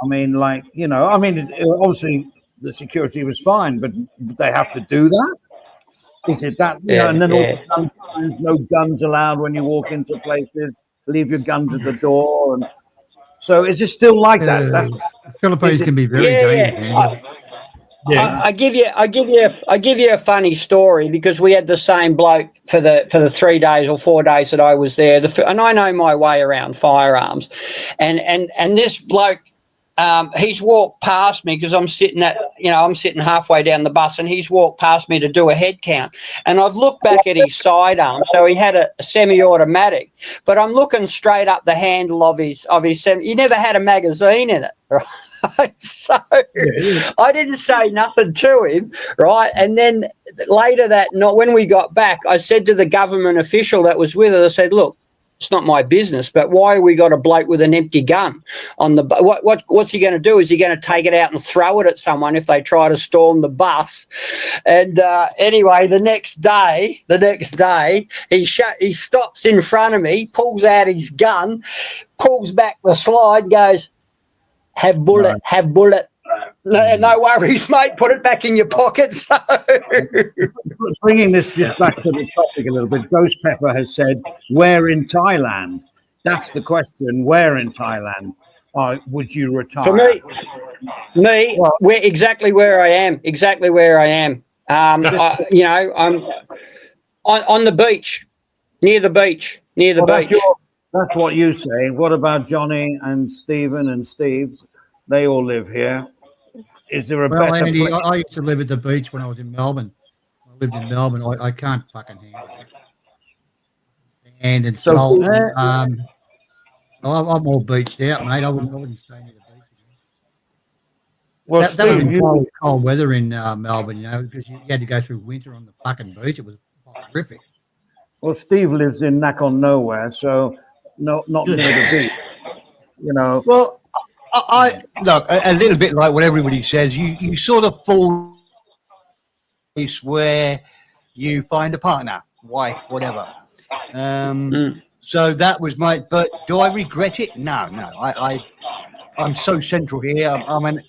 obviously the security was fine, but they have to do that? Is it that? And then sometimes no guns allowed when you walk into places. Leave your guns at the door. And so is it still like that? Philippines can be very dangerous. Yeah. I give you a funny story because we had the same bloke for the 3 days or 4 days that I was there, and I know my way around firearms, and this bloke. He's walked past me because I'm sitting halfway down the bus, and he's walked past me to do a head count. And I've looked back at his sidearm, so he had a semi-automatic, but I'm looking straight up the handle of his semi. He never had a magazine in it, right? So I didn't say nothing to him, right? And then later that night, when we got back, I said to the government official that was with us, I said, "Look, it's not my business, but why we got a bloke with an empty gun on the what's he going to do? Is he going to take it out and throw it at someone if they try to storm the bus?" And anyway, the next day, he stops in front of me, pulls out his gun, pulls back the slide, goes, "Have bullet, have bullet." No worries, mate. Put it back in your pocket. So. Bringing this just back to the topic a little bit, Ghost Pepper has said, "Where in Thailand?" That's the question. Where in Thailand would you retire? For me, Well, exactly where I am. Exactly where I am. I'm on the beach, near the beach. That's what you say. What about Johnny and Stephen and Steve? They all live here. Is there a better Andy, place? I used to live at the beach when I was in Melbourne. I lived in Melbourne. I can't fucking handle it. Sand and salt. I'm all beached out, mate. I wouldn't stay near the beach. Well, That was Steve, cold weather in Melbourne, because you had to go through winter on the fucking beach. It was horrific. Well, Steve lives in Nakhon Nowhere, so not near the beach. Well, I look a little bit like what everybody says. You sort of fall place where you find a partner, wife, whatever. So that was but do I regret it? No. I'm so central here. I'm an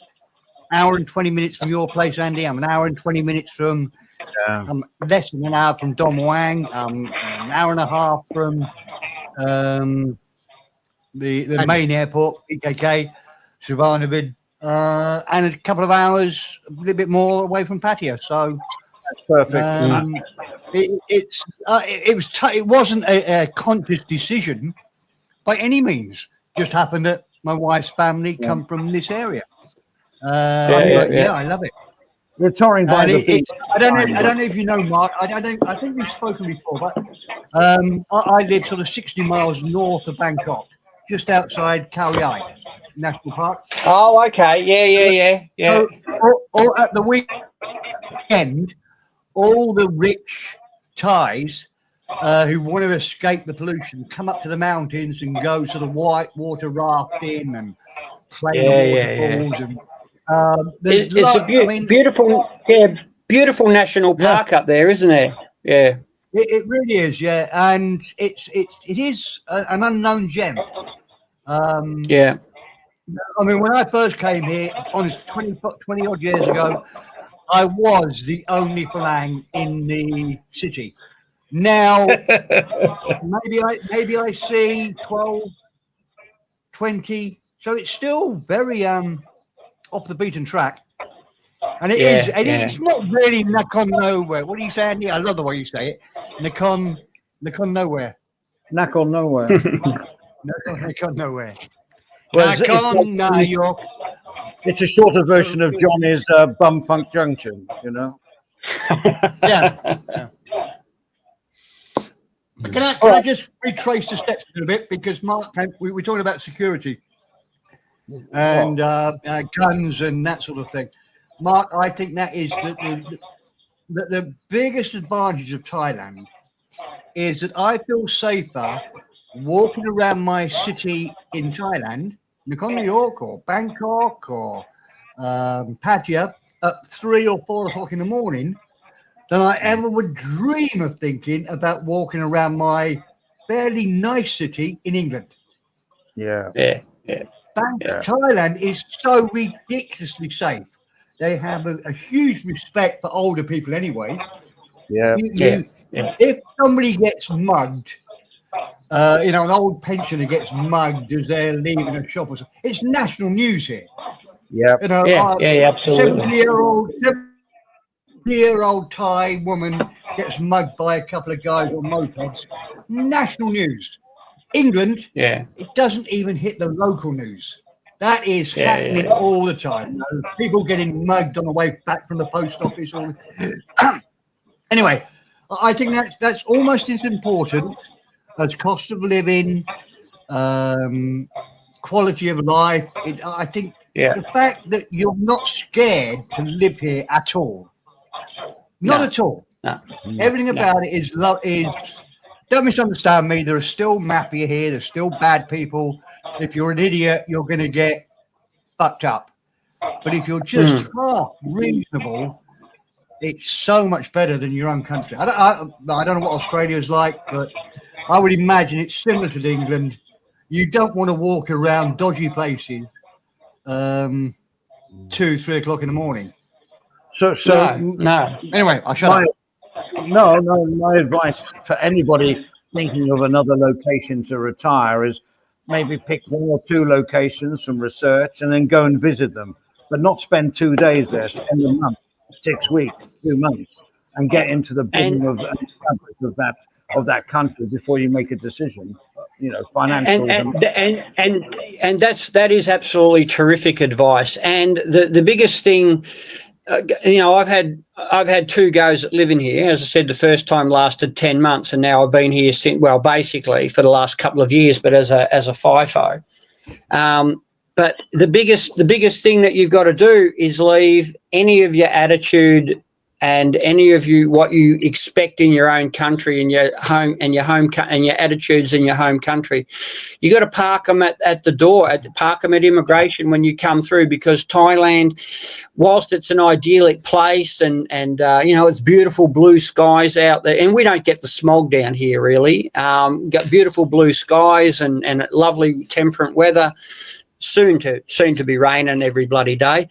hour and 20 minutes from your place, Andy. I'm an hour and 20 minutes from. I'm less than an hour from Dom Wang. I'm an hour and a half from the main airport, PKK. Savannahvid, and a couple of hours, a little bit more away from Pattaya. So that's perfect. It wasn't a conscious decision by any means. Just happened that my wife's family come from this area. I love it. Retiring by the beach. I don't know if you know, Mark. I think we've spoken before, but I live sort of 60 miles north of Bangkok, just outside Khao Yai National Park. Oh, okay. Yeah. Or at the weekend, all the rich Thais who want to escape the pollution come up to the mountains and go to the white water rafting and play the waterfalls. And it's a beautiful national park up there, isn't it? Yeah. It really is, yeah, and it is an unknown gem. I mean, when I first came here, honest, 20 odd years ago, I was the only Falang in the city. Now, maybe I see 12, 20. So it's still very off the beaten track. And it's not really Nakhon Nowhere. What do you say, Andy? I love the way you say it. Nakhon Nowhere. Nakhon Nowhere. Nakhon Nowhere. Well, it's a shorter version of Johnny's Bumfunk Junction, Yeah. Can I just retrace the steps a little bit, because Mark, we were talking about security and guns and that sort of thing. Mark, I think that is the biggest advantage of Thailand is that I feel safer walking around my city in Thailand, Nakhon York or Bangkok or Pattaya at 3 or 4 o'clock in the morning than I ever would dream of thinking about walking around my fairly nice city in England. Thailand is so ridiculously safe. They have a huge respect for older people anyway. If somebody gets mugged, an old pensioner gets mugged as they're leaving a shop or something, it's national news here. Yeah. You know, absolutely. 70-year-old Thai woman gets mugged by a couple of guys on mopeds. National news. England, Yeah. it doesn't even hit the local news. That is happening all the time. You know, people getting mugged on the way back from the post office. Anyway, I think that's almost as important as cost of living, quality of life. I think the fact that you're not scared to live here at all. Not at all. No. Everything about it is don't misunderstand me. There are still mafia here. There's still bad people. If you're an idiot, you're going to get fucked up. But if you're just half reasonable, it's so much better than your own country. I don't know what Australia's like, but I would imagine it's similar to England. You don't want to walk around dodgy places 2-3 o'clock in the morning. So no. Anyway, I shut up. No, my advice for anybody thinking of another location to retire is maybe pick 1 or 2 locations from research and then go and visit them, but not spend 2 days there, spend a month, 6 weeks, 2 months, and get into the beginning of that country before you make a decision. You know, financial and that is absolutely terrific advice. And the biggest thing, you know, I've had 2 goes at living here. As I said, the first time lasted 10 months, and now I've been here since, well, basically for the last couple of years, but as a FIFO. But the biggest thing that you've got to do is leave any of your attitude and any of what you expect in your own country and your home and your attitudes in your home country. You got to park them at the door, park them at immigration when you come through, because Thailand, whilst it's an idyllic place and you know, it's beautiful blue skies out there, and we don't get the smog down here really. Got beautiful blue skies and lovely temperate weather. Soon to be raining every bloody day.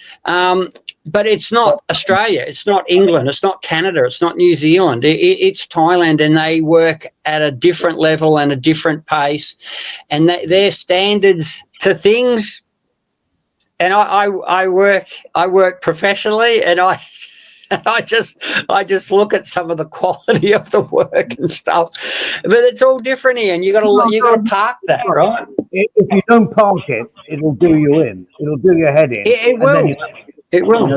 But it's not Australia, it's not England, it's not Canada, it's not New Zealand. It's Thailand, and they work at a different level and a different pace, and their standards to things. And I work professionally, and I just look at some of the quality of the work and stuff. But it's all different here, and you got to park that, right? If you don't park it, it'll do you in. It'll do your head in. It will. It will.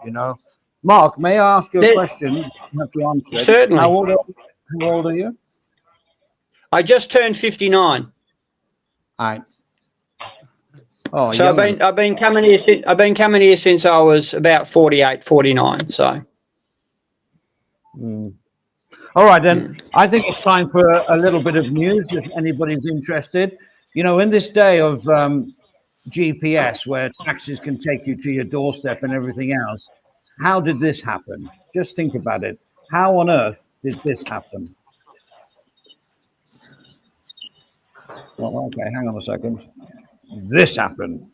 You know, Mark, may I ask you a question? You have to answer it. Certainly. How old are you? I just turned 59. All right. Oh, so I've been coming here since I was about 48, 49. So. All right, then. I think it's time for a little bit of news, if anybody's interested. You know, in this day of GPS, where taxis can take you to your doorstep and everything else, how did this happen? Just think about it. How on earth did this happen? Well, okay, hang on a second. This happened.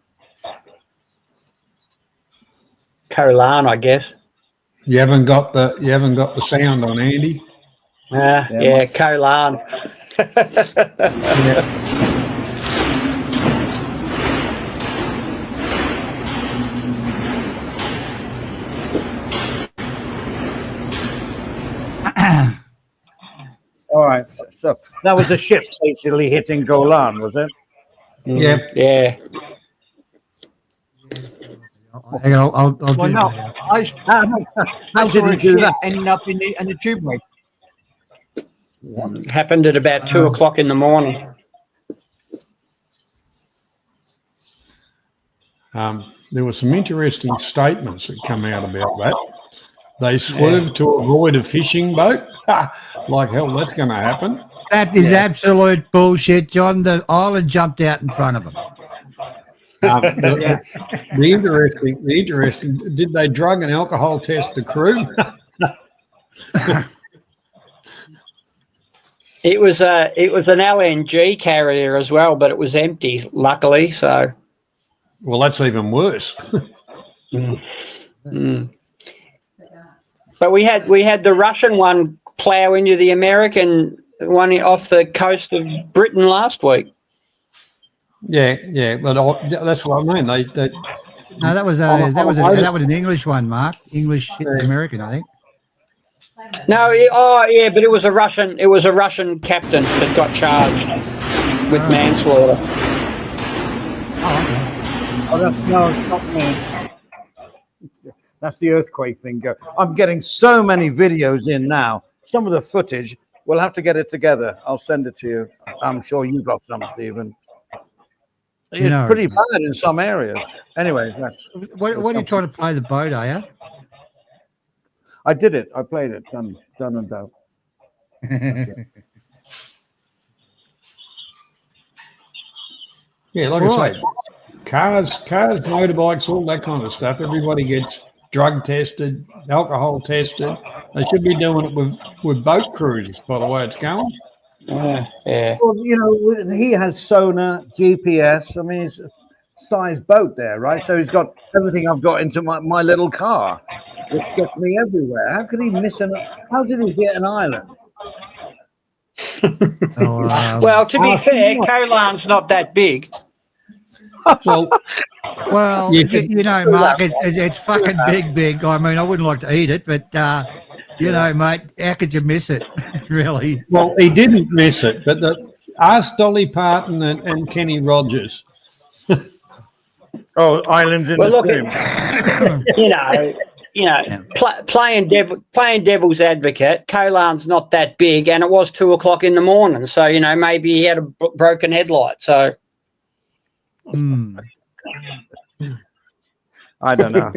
Kolan, I guess. You haven't got the sound on, Andy. Yeah, Kolan. All right, so that was a ship basically hitting Golan, was it? Yeah. I'll do Well, no, that. How did he do that? Ending up in the tubeway. Happened at about 2 o'clock in the morning. There were some interesting statements that come out about that. They swerved to avoid a fishing boat. Like hell, that's going to happen. That is absolute bullshit, John. The island jumped out in front of them. The interesting. Did they drug and alcohol test the crew? It was an LNG carrier as well, but it was empty, luckily. So, well, that's even worse. But we had the Russian one plough into the American one off the coast of Britain last week. Yeah, but that's what I mean. No, that was an English one, Mark. English American, I think. No, but it was a Russian. It was a Russian captain that got charged with manslaughter. Oh, it's not me. That's the earthquake thing. I'm getting so many videos in now. Some of the footage, we'll have to get it together. I'll send it to you. I'm sure you got some, Stephen. It's pretty bad in some areas. Anyway, what are you trying to play the boat, are you? I did it. I played it. Done and done. Yeah, like I say, cars, motorbikes, all that kind of stuff. Everybody gets drug tested, alcohol tested. They should be doing it with boat cruises, by the way it's going. Yeah. Well, he has sonar, GPS. I mean, it's a size boat there, right? So he's got everything I've got into my little car, which gets me everywhere. How could he miss how did he hit an island? Well, to be fair, Colan's not that big. Well, Mark, it's fucking big. I mean, I wouldn't like to eat it, but mate, how could you miss it? Really? Well, he didn't miss it, but ask Dolly Parton and Kenny Rogers. Islands in the stream. Playing devil's advocate. Colan's not that big, and it was 2:00 in the morning, so maybe he had a broken headlight. So. I don't know.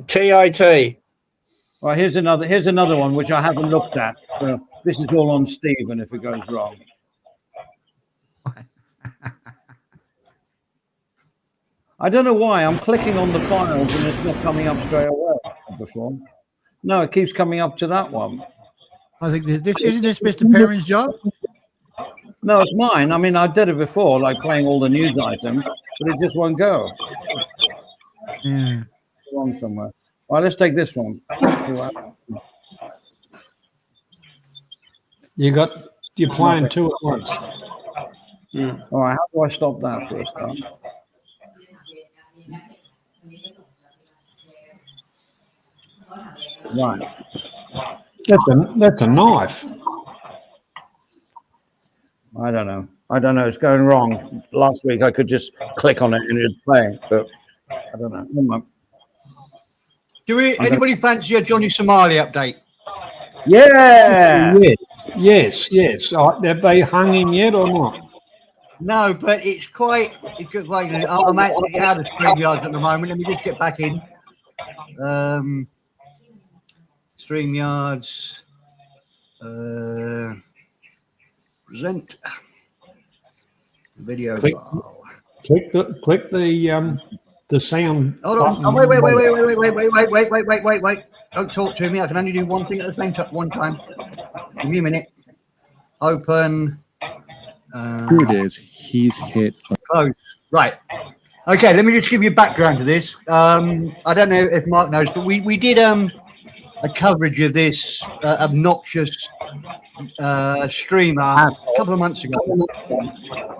TIT. Well, here's another one which I haven't looked at. This is all on Stephen if it goes wrong. I don't know why I'm clicking on the files and it's not coming up straight away. Before, no, it keeps coming up to that one. I think isn't this Mr. Perrin's job? No, it's mine. I mean, I did it before, like playing all the news items, but it just won't go. Yeah. It's wrong somewhere. Well, let's take this one. You're playing two at once. All right, how do I stop that for a start? Right. That's a knife. I don't know. It's going wrong. Last week I could just click on it and it'd play, but I don't know. Never mind. Anybody fancy a Johnny Somali update? Yeah. Yes. Have they hung him yet or not? No, but it's quite. I'm actually out of StreamYards at the moment. Let me just get back in. StreamYards. Present video file. Click the sound. Hold on. Oh, wait. Don't talk to me. I can only do one thing at the same time. One time. Give me a minute. Open. Here it is. He's hit. Close. Right. Okay. Let me just give you background to this. I don't know if Mark knows, but we did a coverage of this obnoxious streamer a couple of months ago,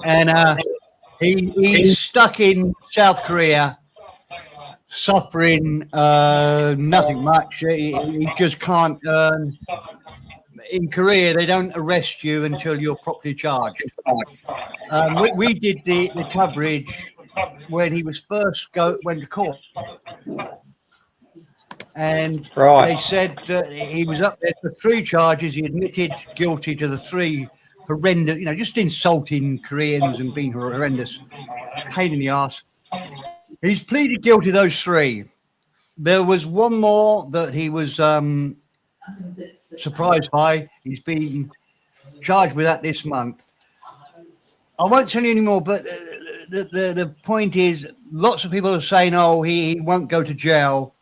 and he's stuck in South Korea, suffering nothing much. He just can't. In Korea, they don't arrest you until you're properly charged. We did the coverage when he was first went to court. And they said that he was up there for 3 charges. He admitted guilty to the 3 horrendous, just insulting Koreans and being horrendous, pain in the ass. He's pleaded guilty to those 3. There was one more that he was surprised by. He's been charged with that this month. I won't tell you anymore, but the point is, lots of people are saying, "Oh, he won't go to jail."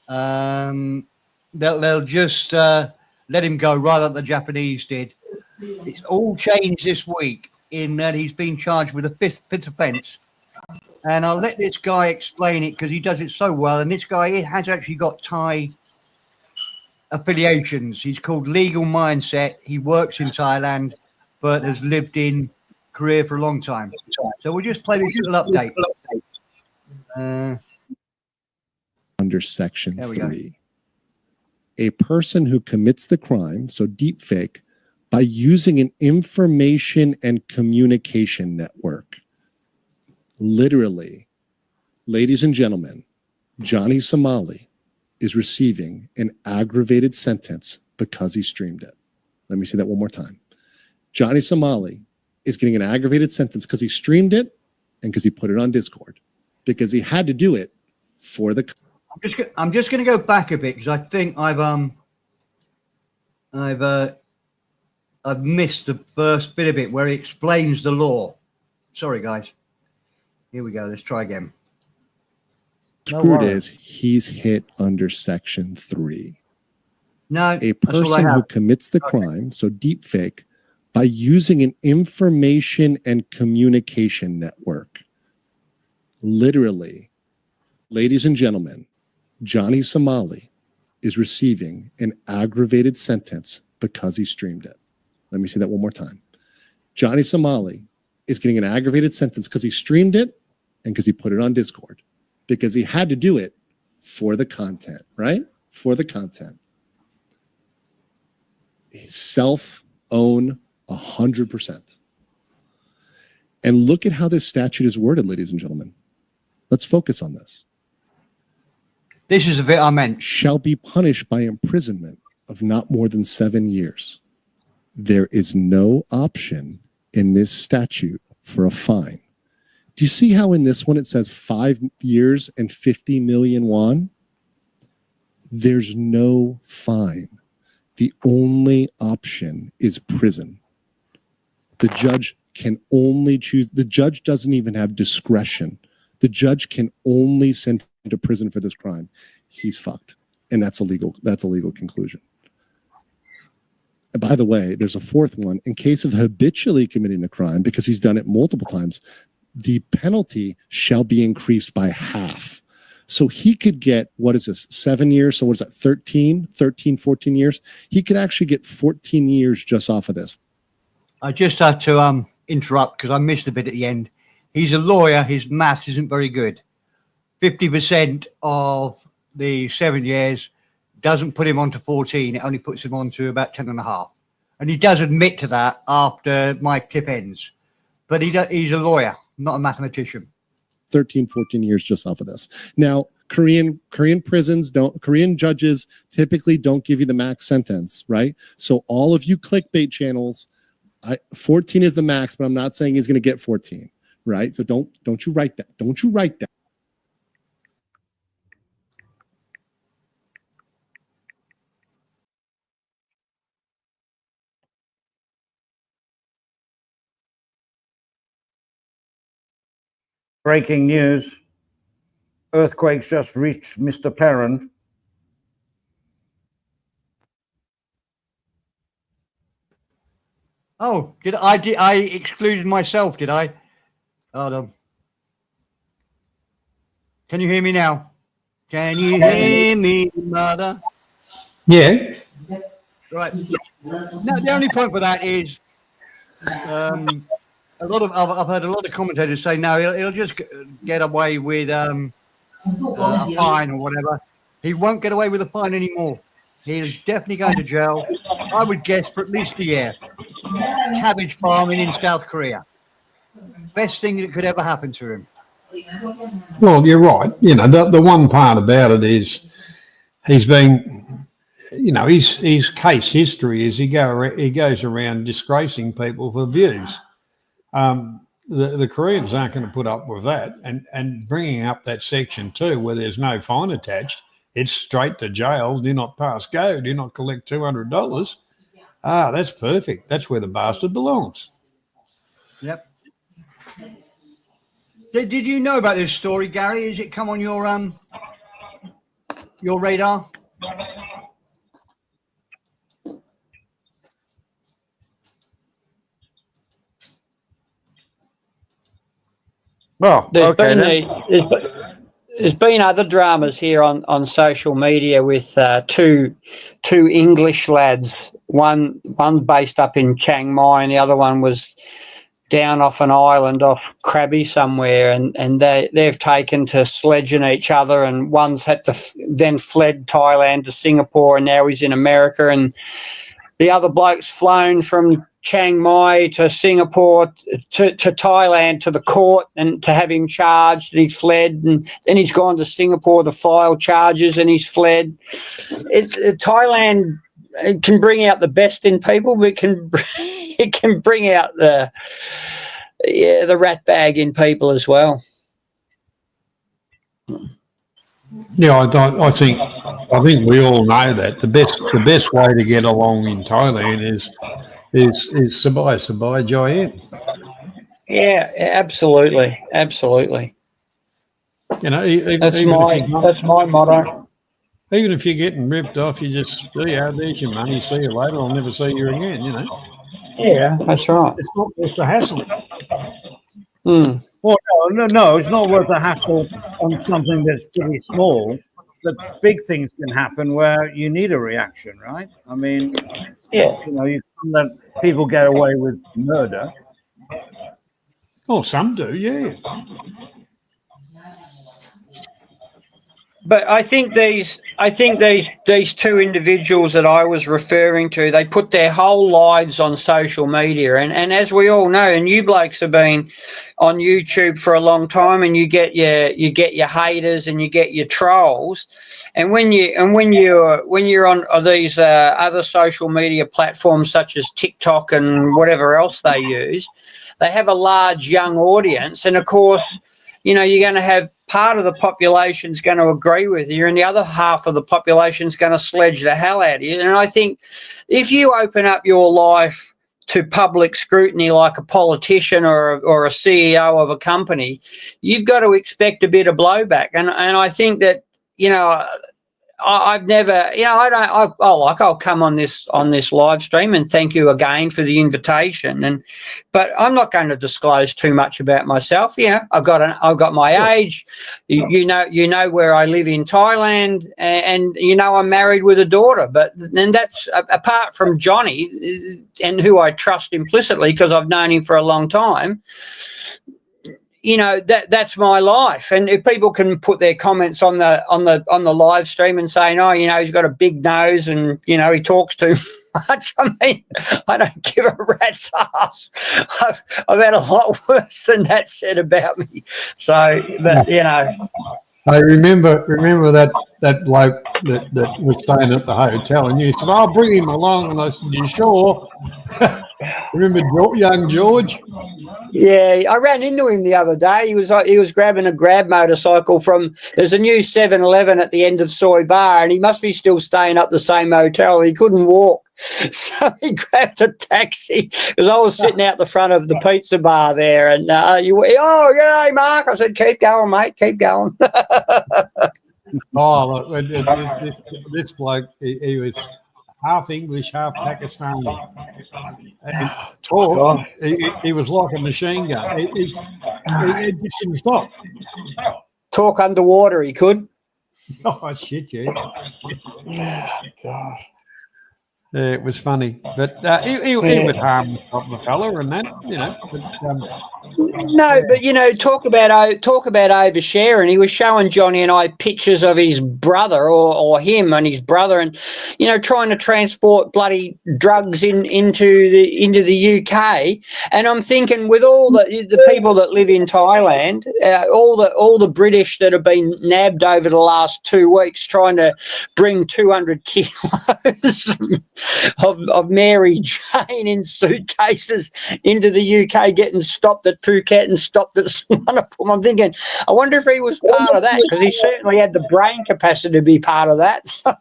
They'll just let him go rather than the Japanese did. It's all changed this week in that he's been charged with a fifth offence, and I'll let this guy explain it because he does it so well. And this guy has actually got Thai affiliations. He's called Legal Mindset. He works in Thailand, but has lived in Korea for a long time. So we'll just play this little update. Under Section There we go. 3. A person who commits the crime, so deepfake, by using an information and communication network. Literally, ladies and gentlemen, Johnny Somali is receiving an aggravated sentence because he streamed it. Let me say that one more time. Johnny Somali is getting an aggravated sentence because he streamed it and because he put it on Discord, because he had to do it for the. I'm just going to go back a bit because I think I've missed the first bit of it where he explains the law. Sorry, guys. Here we go. Let's try again. Screw it is, he's hit under Section 3. No, a person who commits the crime, so deepfake, by using an information and communication network. Literally, ladies and gentlemen, Johnny Somali is receiving an aggravated sentence because he streamed it. Let me say that one more time. Johnny Somali is getting an aggravated sentence because he streamed it and because he put it on Discord, because he had to do it for the content, right? For the content. Self-own 100%. And look at how this statute is worded, ladies and gentlemen. Let's focus on this. This is the bit I meant. Shall be punished by imprisonment of not more than 7 years. There is no option in this statute for a fine. Do you see how in this one it says 5 years and 50 million won? There's no fine. The only option is prison. The judge can only choose. The judge doesn't even have discretion. The judge can only send him to prison for this crime. He's fucked. And that's a legal conclusion. And by the way, there's a fourth one. In case of habitually committing the crime, because he's done it multiple times, the penalty shall be increased by half. So he could get, what is this, 7 years? So what is that, 14 years? He could actually get 14 years just off of this. I just had to interrupt because I missed a bit at the end. He's a lawyer. His maths isn't very good. 50% of the 7 years doesn't put him on to 14. It only puts him on to about 10 and a half. And he does admit to that after my clip ends. But he's a lawyer, not a mathematician. 13, 14 years just off of this. Now, Korean judges typically don't give you the max sentence, right? So all of you clickbait channels, 14 is the max, but I'm not saying he's going to get 14, right? So don't you write that. Don't you write that. Breaking news. Earthquakes just reached Mr. Perrin. Oh, I excluded myself, did I? Hold on. Can you hear me now? Can you hear me, mother? Yeah. Right. No, the only point for that is I've heard a lot of commentators say no, he'll just get away with a fine or whatever. He won't get away with a fine anymore. He's definitely going to jail. I would guess for at least a year. Cabbage farming in South Korea. Best thing that could ever happen to him. Well, you're right. You know, the one part about it is he's been, you know, his case history is he goes around disgracing people for views. The Koreans aren't going to put up with that, and bringing up that section 2 where there's no fine attached, it's straight to jail. Do not pass go. Do not collect $200. That's perfect. That's where the bastard belongs. Yep. Did you know about this story, Gary? Has it come on your radar? Well, there's been other dramas here on social media with two English lads. One based up in Chiang Mai, and the other one was down off an island off Krabi somewhere, and they've taken to sledging each other, and one's had to then fled Thailand to Singapore, and now he's in America, and the other bloke's flown from Chiang Mai to Singapore to Thailand to the court and to have him charged, and he fled, and then he's gone to Singapore to file charges, and he's fled. Thailand, it can bring out the best in people, but it can bring out the rat bag in people as well. Yeah, I think we all know that the best way to get along in Thailand is Sabai Jayan. Yeah, absolutely. You know, that's my motto. Even if you're getting ripped off, you just there's your money. See you later. I'll never see you again. You know. Yeah, that's right. It's not worth the hassle. Well, no, it's not worth the hassle on something that's pretty small. But big things can happen where you need a reaction, right? I mean, you can't let people get away with murder. Oh, some do, yeah. But I think these two individuals that I was referring to, they put their whole lives on social media, and as we all know, and you blokes have been on YouTube for a long time, and you get your haters and you get your trolls, and when you're on these other social media platforms such as TikTok and whatever else they use, they have a large young audience, and of course, you know, you're going to have part of the population's going to agree with you, and the other half of the population's going to sledge the hell out of you. And I think if you open up your life to public scrutiny like a politician or a CEO of a company, you've got to expect a bit of blowback. And I think that, you know, I've never, you know, I'll come on this live stream, and thank you again for the invitation. But I'm not going to disclose too much about myself. Yeah, I've got my age. You know where I live in Thailand, and you know I'm married with a daughter. But then that's apart from Johnny, and who I trust implicitly because I've known him for a long time. You know, that's my life. And if people can put their comments on the live stream and saying, oh, you know, he's got a big nose and, you know, he talks too much. I mean, I don't give a rat's ass. I've had a lot worse than that said about me. So, but, you know. I remember that bloke that was staying at the hotel, and you said, I'll bring him along. And I said, you sure? Remember young George? Yeah, I ran into him the other day. He was grabbing a grab motorcycle from, there's a new 7-Eleven at the end of Soy Bar, and he must be still staying up the same hotel. He couldn't walk. So he grabbed a taxi because I was sitting out the front of the pizza bar there, and g'day, Mark. I said, keep going, mate, keep going. Oh, look, this bloke, he was half English, half Pakistani. And talk, he was like a machine gun. He just didn't stop. Talk underwater, he could. Oh, shit, yeah. God. Yeah, it was funny, but he would harm the fella and that, you know. No, but you know, talk about oversharing. He was showing Johnny and I pictures of his brother or him and his brother, and you know, trying to transport bloody drugs into the UK. And I'm thinking, with all the people that live in Thailand, all the British that have been nabbed over the last 2 weeks trying to bring 200 kilos of Mary Jane in suitcases into the UK, getting stopped at Phuket and stopped at Swanepoel. I'm thinking, I wonder if he was part of that, because he certainly had the brain capacity to be part of that. So.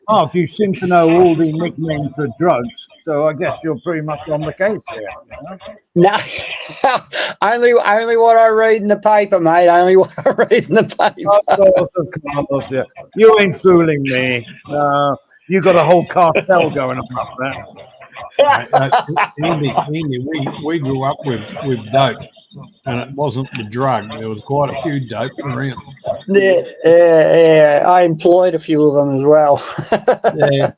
Mark, you seem to know all the nicknames for drugs, so I guess you're pretty much on the case here. You know? No, only what I read in the paper, mate. Only what I read in the paper. Of course, yeah. You ain't fooling me. You got a whole cartel going on up there. Andy, we grew up with dope, and it wasn't the drug. There was quite a few dopes around. Yeah. I employed a few of them as well. Yeah.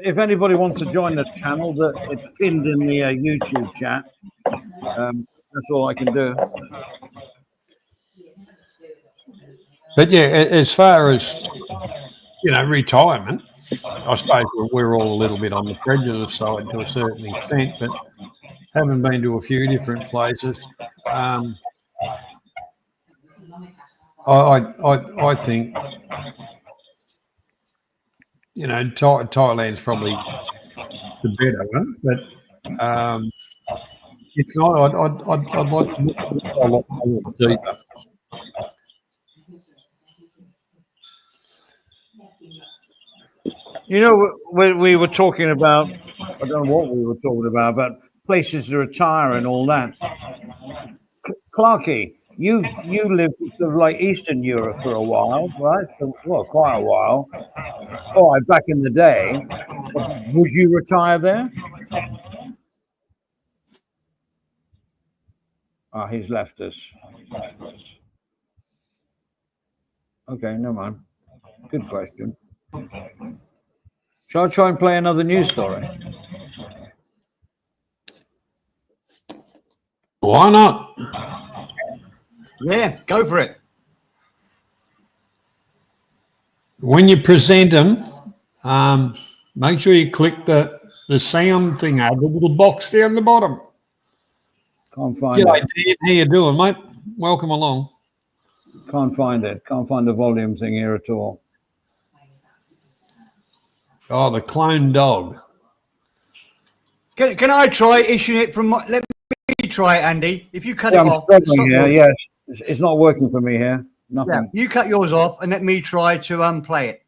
if anybody wants to join the channel, that it's pinned in the YouTube chat. That's all I can do. But yeah, as far as retirement, I suppose we're all a little bit on the prejudice side to a certain extent, but having been to a few different places, I think Thailand's probably the better one, but if not, I'd like to look a lot more deeper. You know, we were talking about, I don't know what we were talking about places to retire and all that. Clarky, you lived sort of like Eastern Europe for a while, right? Well, quite a while. All right, back in the day. Would you retire there? Oh, he's left us. Okay, never mind. Good question. Shall I try and play another news story? Why not? Yeah, go for it. When you present them, make sure you click the sound thing over the little box down the bottom. Can't find G'day, it. Dan. How you doing, mate? Welcome along. Can't find it. Can't find the volume thing here at all. Oh, the clone dog. Can I try issuing it from my... Let me try it, Andy. If you cut Yeah, it I'm off... struggling here. Yes, it's not working for me here. Nothing. Yeah, you cut yours off and let me try to play it.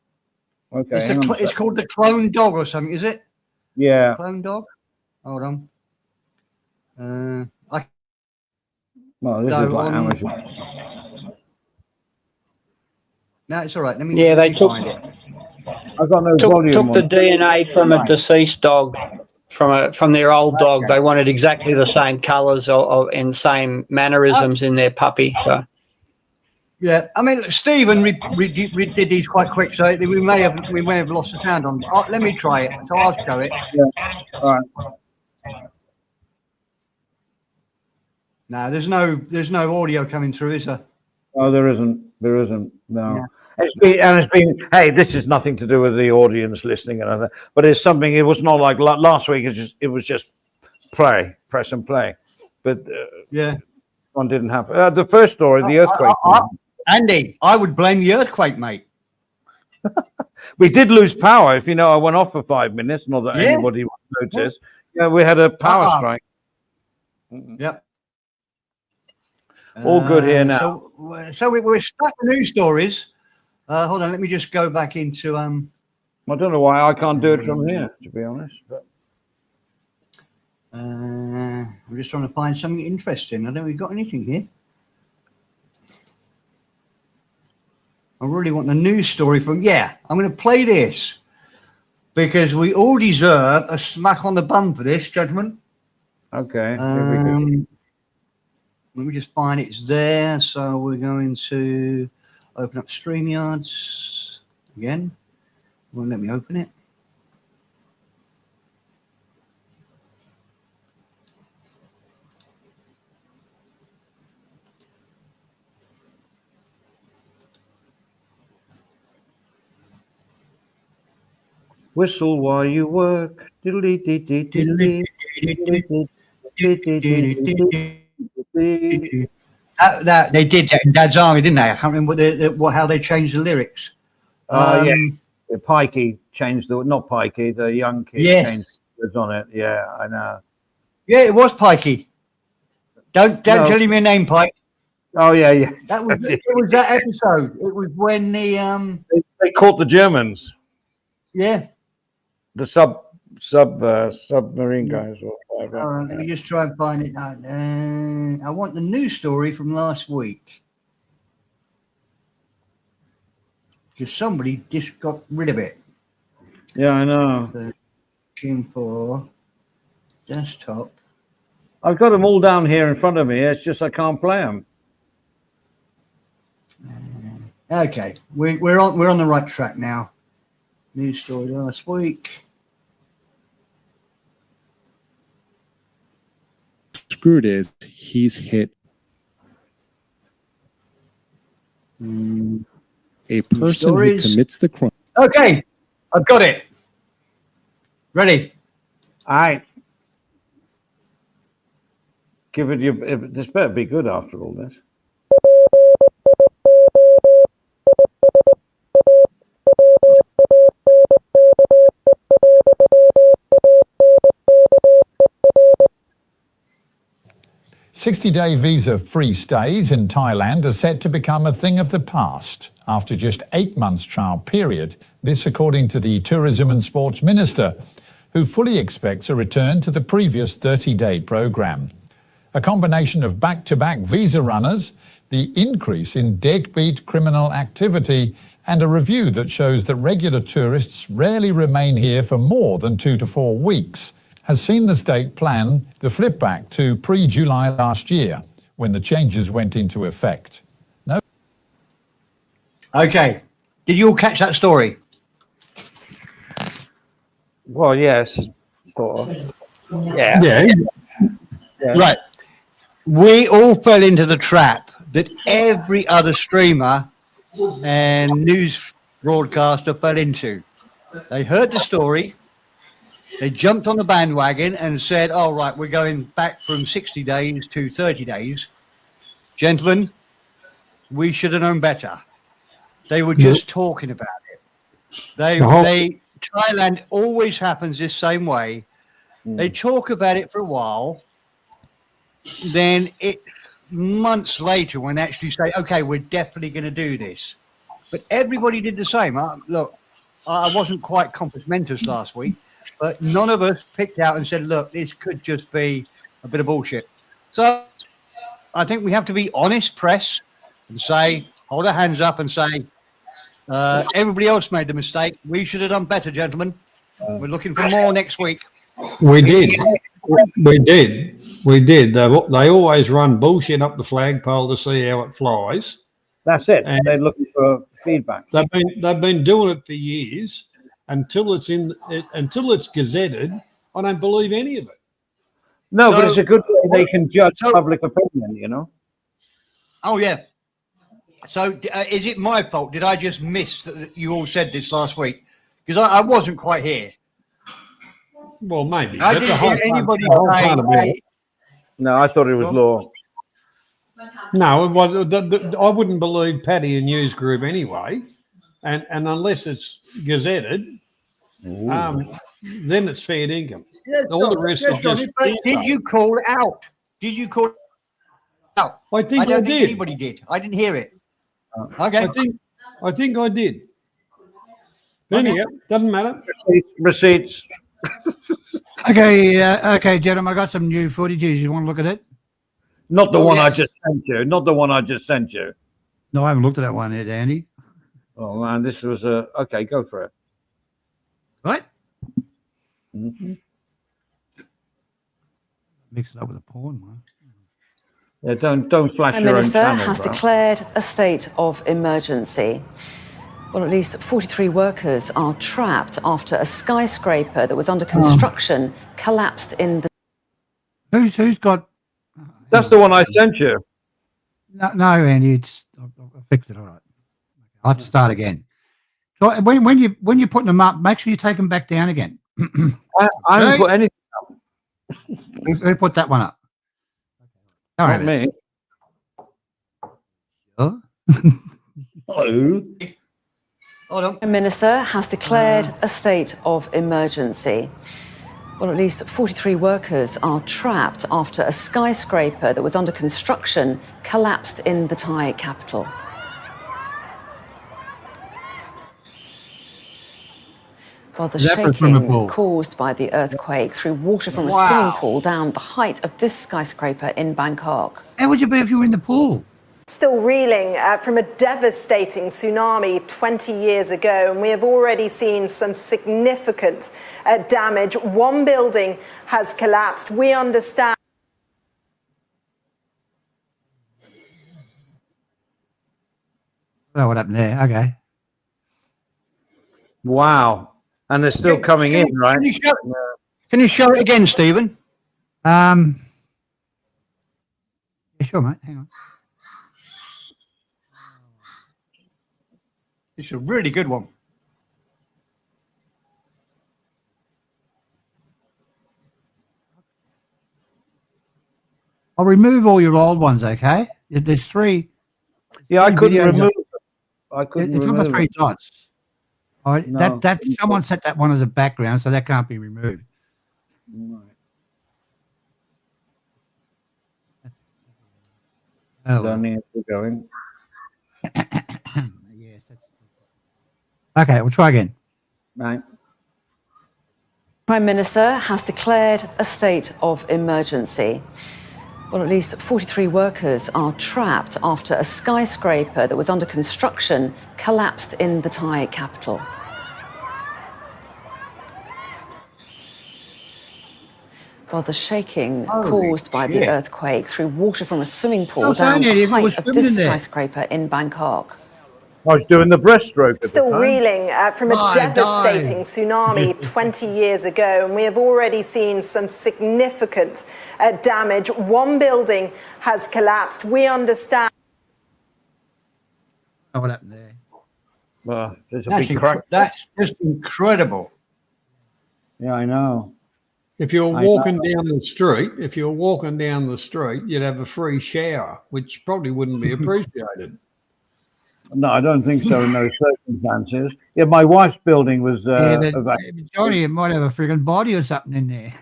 Okay. It's called the clone dog or something, is it? Yeah. Clone dog? Hold on. Well, this is like amateur. No, it's all right. Let me they find it. I've got no volume. Took the DNA from a deceased dog, from their old dog. They wanted exactly the same colours and same mannerisms in their puppy. So. Yeah, I mean, Stephen did these quite quick, so we may have lost the sound on. Let me try it. So I'll show it. Yeah. All right. No, there's no audio coming through, is there? Oh, there isn't. There isn't. No. Yeah. It's been. Hey, this is nothing to do with the audience listening and other, but it's something. It was not like last week. It was just press and play. But yeah, one didn't happen. The first story, the earthquake. Andy, I would blame the earthquake, mate. We did lose power. If you know, I went off for 5 minutes. Not that anybody would notice. Yeah, we had a power strike. Yep. All good here now. So we're stuck with news stories. Hold on, let me just go back into. I don't know why I can't do it from here, to be honest. But I'm just trying to find something interesting. I don't think we've got anything here. I really want the news story from. Yeah, I'm going to play this because we all deserve a smack on the bum for this, gentlemen. Okay. Let me just find it's there. So we're going to open up StreamYards again. Won't let me open it. Whistle while you work. That they did that in Dad's Army, didn't they? I can't remember how they changed the lyrics. Yeah, Pikey changed not Pikey, the young kid changed the words on it. Yeah, I know. Yeah, it was Pikey. Don't tell him your name, Pike. Oh yeah. That was it. Was that episode? It was when the they caught the Germans. Yeah. The submarine guys or whatever. All right, let me just try and find it. I want the news story from last week because somebody just got rid of it. Yeah, I know. So, looking for desktop. I've got them all down here in front of me. It's just I can't play them. Okay, we're on the right track now. News story last week. screwed is he's hit a person who commits the crime. Okay, I've got it. Ready? All right. Give it your. This better be good after all this. "60-day visa-free stays in Thailand are set to become a thing of the past after just 8 months trial period. This according to the Tourism and Sports Minister, who fully expects a return to the previous 30-day program. A combination of back-to-back visa runners, the increase in deadbeat criminal activity, and a review that shows that regular tourists rarely remain here for more than 2 to 4 weeks, has seen the state plan the flip back to pre-July last year, when the changes went into effect. No. Okay. Did you all catch that story? Well, yes, sort of. Yeah. Yeah. Right. We all fell into the trap that every other streamer and news broadcaster fell into. They heard the story, they jumped on the bandwagon and said, all right, we're going back from 60 days to 30 days. Gentlemen, we should have known better. They were just talking about it. Thailand always happens this same way. They talk about it for a while. Then it's months later when they actually say, okay, we're definitely going to do this. But everybody did the same. Look, I wasn't quite compos mentis last week, but none of us picked out and said, look, this could just be a bit of bullshit. So I think we have to be honest press and say, hold our hands up and say, everybody else made the mistake. We should have done better, gentlemen. We're looking for more next week. We did. We did. We did. They always run bullshit up the flagpole to see how it flies. That's it. And they're looking for feedback. They've been doing it for years until it's gazetted. I don't believe any of it. No, but it's a good way they can judge public opinion, you know. Oh yeah. So is it my fault? Did I just miss that you all said this last week? Because I wasn't quite here. Well, maybe. I didn't hear anybody say. No, I thought it was law. No, I wouldn't believe Paddy and News Group anyway, and unless it's gazetted, then it's fair income. Yes, all the rest is Johnny, just. but did you call it out? Did you call it out? I think I don't think did. anybody did. I didn't hear it. Okay. I think I did. Anyhow, doesn't matter. Receipts. Okay, gentlemen, I got some new footage. You want to look at it? Not the one I just sent you. Not the one I just sent you. No, I haven't looked at that one yet, Andy. Oh man, this was okay. Go for it. Right? Mm-hmm. Mix it up with a porn one. Yeah, don't flash Prime your Minister own channel, has bro. declared a state of emergency. Well, at least 43 workers are trapped after a skyscraper that was under construction collapsed in the... Who's got... That's the one I sent you. No, Andy, I fixed it. All right. I'll have to start again. So when you're putting them up, make sure you take them back down again. I haven't put anything up. Who put that one up? Not me. Oh? Hello. The Prime Minister has declared a state of emergency. Well, at least 43 workers are trapped after a skyscraper that was under construction collapsed in the Thai capital. Well, the shaking caused by the earthquake threw water from a swimming pool down the height of this skyscraper in Bangkok. How would you be if you were in the pool? Still reeling from a devastating tsunami 20 years ago, and we have already seen some significant damage. One building has collapsed. We understand. Oh, what happened there? Okay. Wow. And they're still coming in, right? Can you show it again, Stephen? Yeah, sure, mate. Hang on. It's a really good one. I'll remove all your old ones, okay? There's three. Yeah, I couldn't videos remove up. it. I couldn't It's on the remove three it. dots. All right, No. that someone set that one as a background, so that can't be removed. Right. Oh, Don't need to go in. yes. Okay, we'll try again. Right. Prime Minister has declared a state of emergency. Well, at least 43 workers are trapped after a skyscraper that was under construction collapsed in the Thai capital. Well, the shaking caused by the earthquake threw water from a swimming pool down the height of this skyscraper in Bangkok. I was doing the breaststroke at the Still time. reeling from a devastating tsunami 20 years ago, and we have already seen some significant damage. One building has collapsed. We understand. Oh, what happened there? Well, there's a That's big crack. That's just incredible. Yeah, I know. If you're walking down the street, you'd have a free shower, which probably wouldn't be appreciated. No, I don't think so in those circumstances. Yeah, my wife's building was Johnny, it might have a friggin' body or something in there.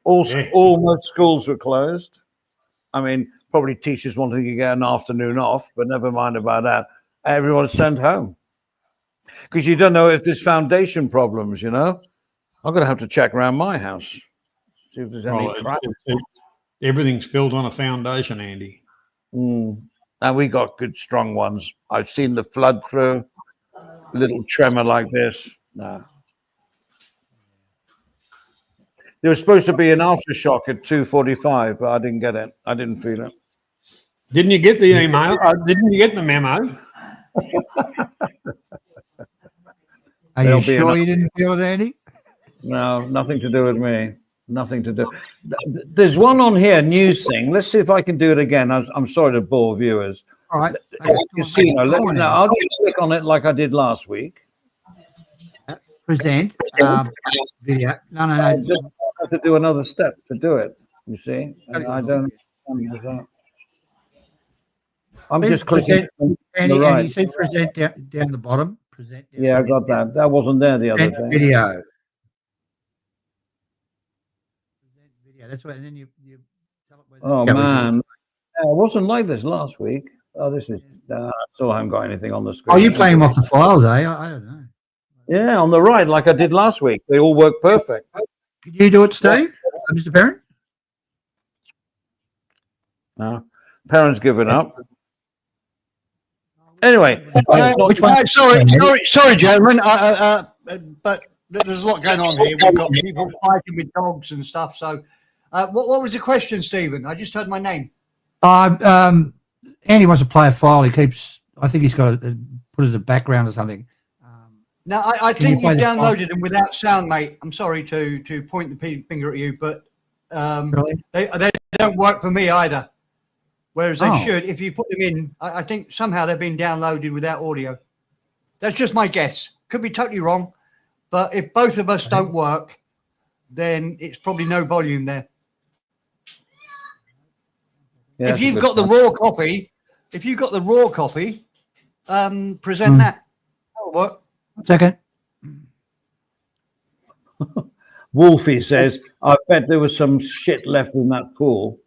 all most schools were closed. I mean, probably teachers wanted to get an afternoon off, but never mind about that. Everyone sent home because you don't know if there's foundation problems. You know, I'm going to have to check around my house, see if there's any cracks. Everything's built on a foundation, Andy. And we got good strong ones. I've seen the flood through, little tremor like this. No. There was supposed to be an aftershock at 2:45, but I didn't get it. I didn't feel it. Didn't you get the email? Didn't you get the memo? Are you sure you didn't feel it, Andy? No, nothing to do with me. Nothing to do. There's one on here, news thing. Let's see if I can do it again. I'm sorry to bore viewers. All right. Casino. I'll just click on it like I did last week. Present video. No. I just have to do another step to do it. You see, and I don't. I'm just clicking. Andy, Right. Andy, see present down the bottom. Present. Yeah, I got that. That wasn't there the other day. Video. Yeah, that's what. And then you tell it whether. Oh man, it wasn't like this last week. Oh, this is. I still haven't got anything on the screen. Oh, you're playing them off the files, eh? I don't know. Yeah, on the right, like I did last week. They all work perfect. Can you do it, Steve? Mr. Parent? No, parents given up. Anyway, sorry, gentlemen. But there's a lot going on here. We've got people fighting with dogs and stuff. So, what was the question, Stephen? I just heard my name. Andy wants to play a file. He keeps. I think he's got to put as a background or something. No, I think you've downloaded them without sound, mate. I'm sorry to point the finger at you, but they don't work for me either. Whereas they should, if you put them in. I think somehow they've been downloaded without audio. That's just my guess. Could be totally wrong, but if both of us don't work, then it's probably no volume there. Yeah, if you've got the raw copy, present that. That'll work. 1 second. Wolfie says, I bet there was some shit left in that pool.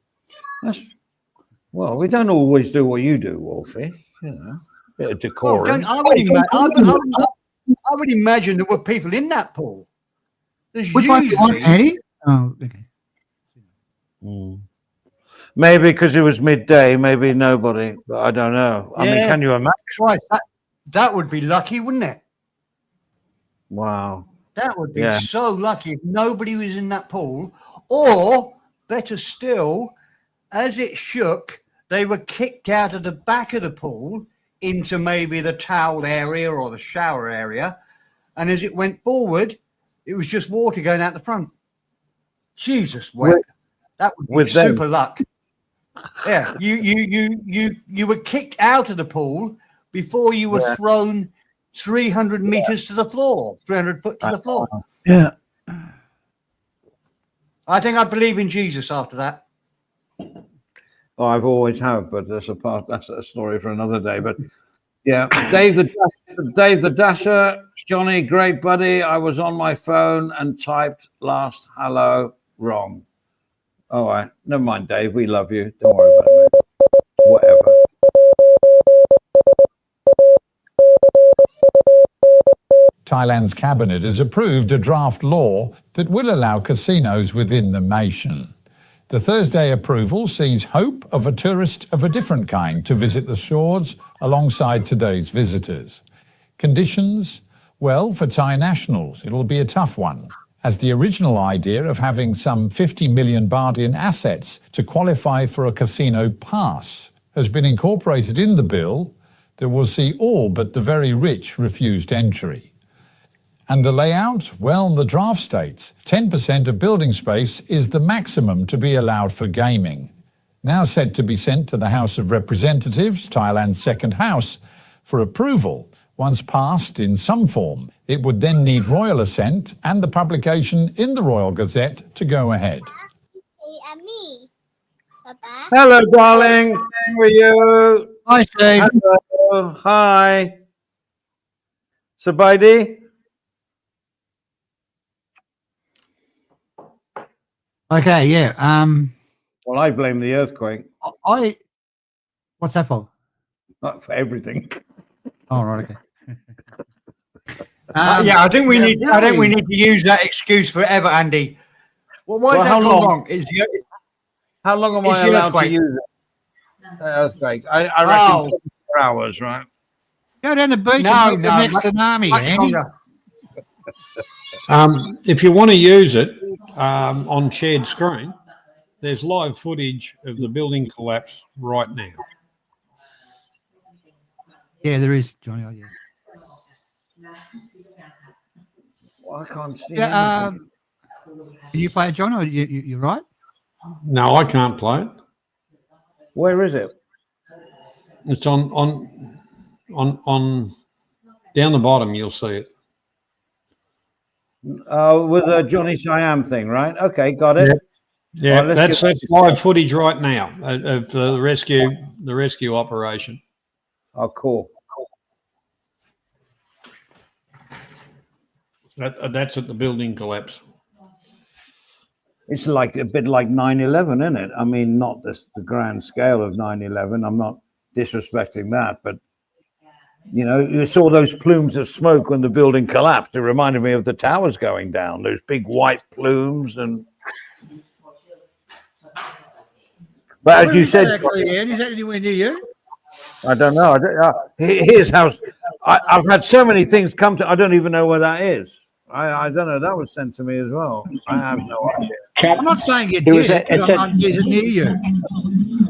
Well, we don't always do what you do, Wolfie. You know, bit of decorum. I would imagine there were people in that pool. Which one do you want, Andy? Oh, okay. Maybe because it was midday, maybe nobody, but I don't know. I mean, can you imagine? Right. That would be lucky, wouldn't it? Wow. That would be so lucky if nobody was in that pool. Or, better still, as it shook, they were kicked out of the back of the pool into maybe the towel area or the shower area. And as it went forward, it was just water going out the front. Jesus, wet. That would be With them. super luck. Yeah, you were kicked out of the pool before you were thrown 300 meters to the floor, 300 foot to the floor. Yeah. I think I believe in Jesus after that. Oh, I've always have, but that's a story for another day. But yeah, Dave the Dasher, Johnny, great buddy. I was on my phone and typed last hello wrong. All right, never mind, Dave. We love you. Don't worry about it, mate. Whatever. Thailand's cabinet has approved a draft law that will allow casinos within the nation. The Thursday approval sees hope of a tourist of a different kind to visit the shores alongside today's visitors. Conditions? Well, for Thai nationals, it'll be a tough one, as the original idea of having some 50 million baht in assets to qualify for a casino pass has been incorporated in the bill that will see all but the very rich refused entry. And the layout? Well, the draft states 10% of building space is the maximum to be allowed for gaming. Now set to be sent to the House of Representatives, Thailand's second house, for approval. Once passed in some form, it would then need royal assent and the publication in the Royal Gazette to go ahead. Hello, darling. How are you? Hi, Steve. Hello. Hi. Sabaidi? Okay, yeah. Well, I blame the earthquake. What's that for? Not for everything. Oh, right, okay. Yeah, I think we need to use that excuse forever, Andy. Well, why has that gone wrong? How long am I allowed to use it? Earthquake. I reckon 24 hours, right? Go down the beach and the next tsunami, Andy. If you want to use it on shared screen, there's live footage of the building collapse right now. Yeah, there is, Johnny. Oh, yeah. Well, I can't see. Yeah, can you play it, John, or you're right? No, I can't play it. Where is it? It's on down the bottom. You'll see it. With the Johnny Siam thing, right? Okay, got it. Yeah, Right, that's live footage right now of the rescue operation. Oh, cool. That's at the building collapse. It's like a bit like 9/11, isn't it? I mean, not the grand scale of 9/11. I'm not disrespecting that, but you know, you saw those plumes of smoke when the building collapsed. It reminded me of the towers going down. Those big white plumes, and but as you said, is that anywhere near you? I don't know. Here's how I've had so many things come to. I don't even know where that is. I don't know. That was sent to me as well. I have no idea. I'm not saying you did. Is it near you?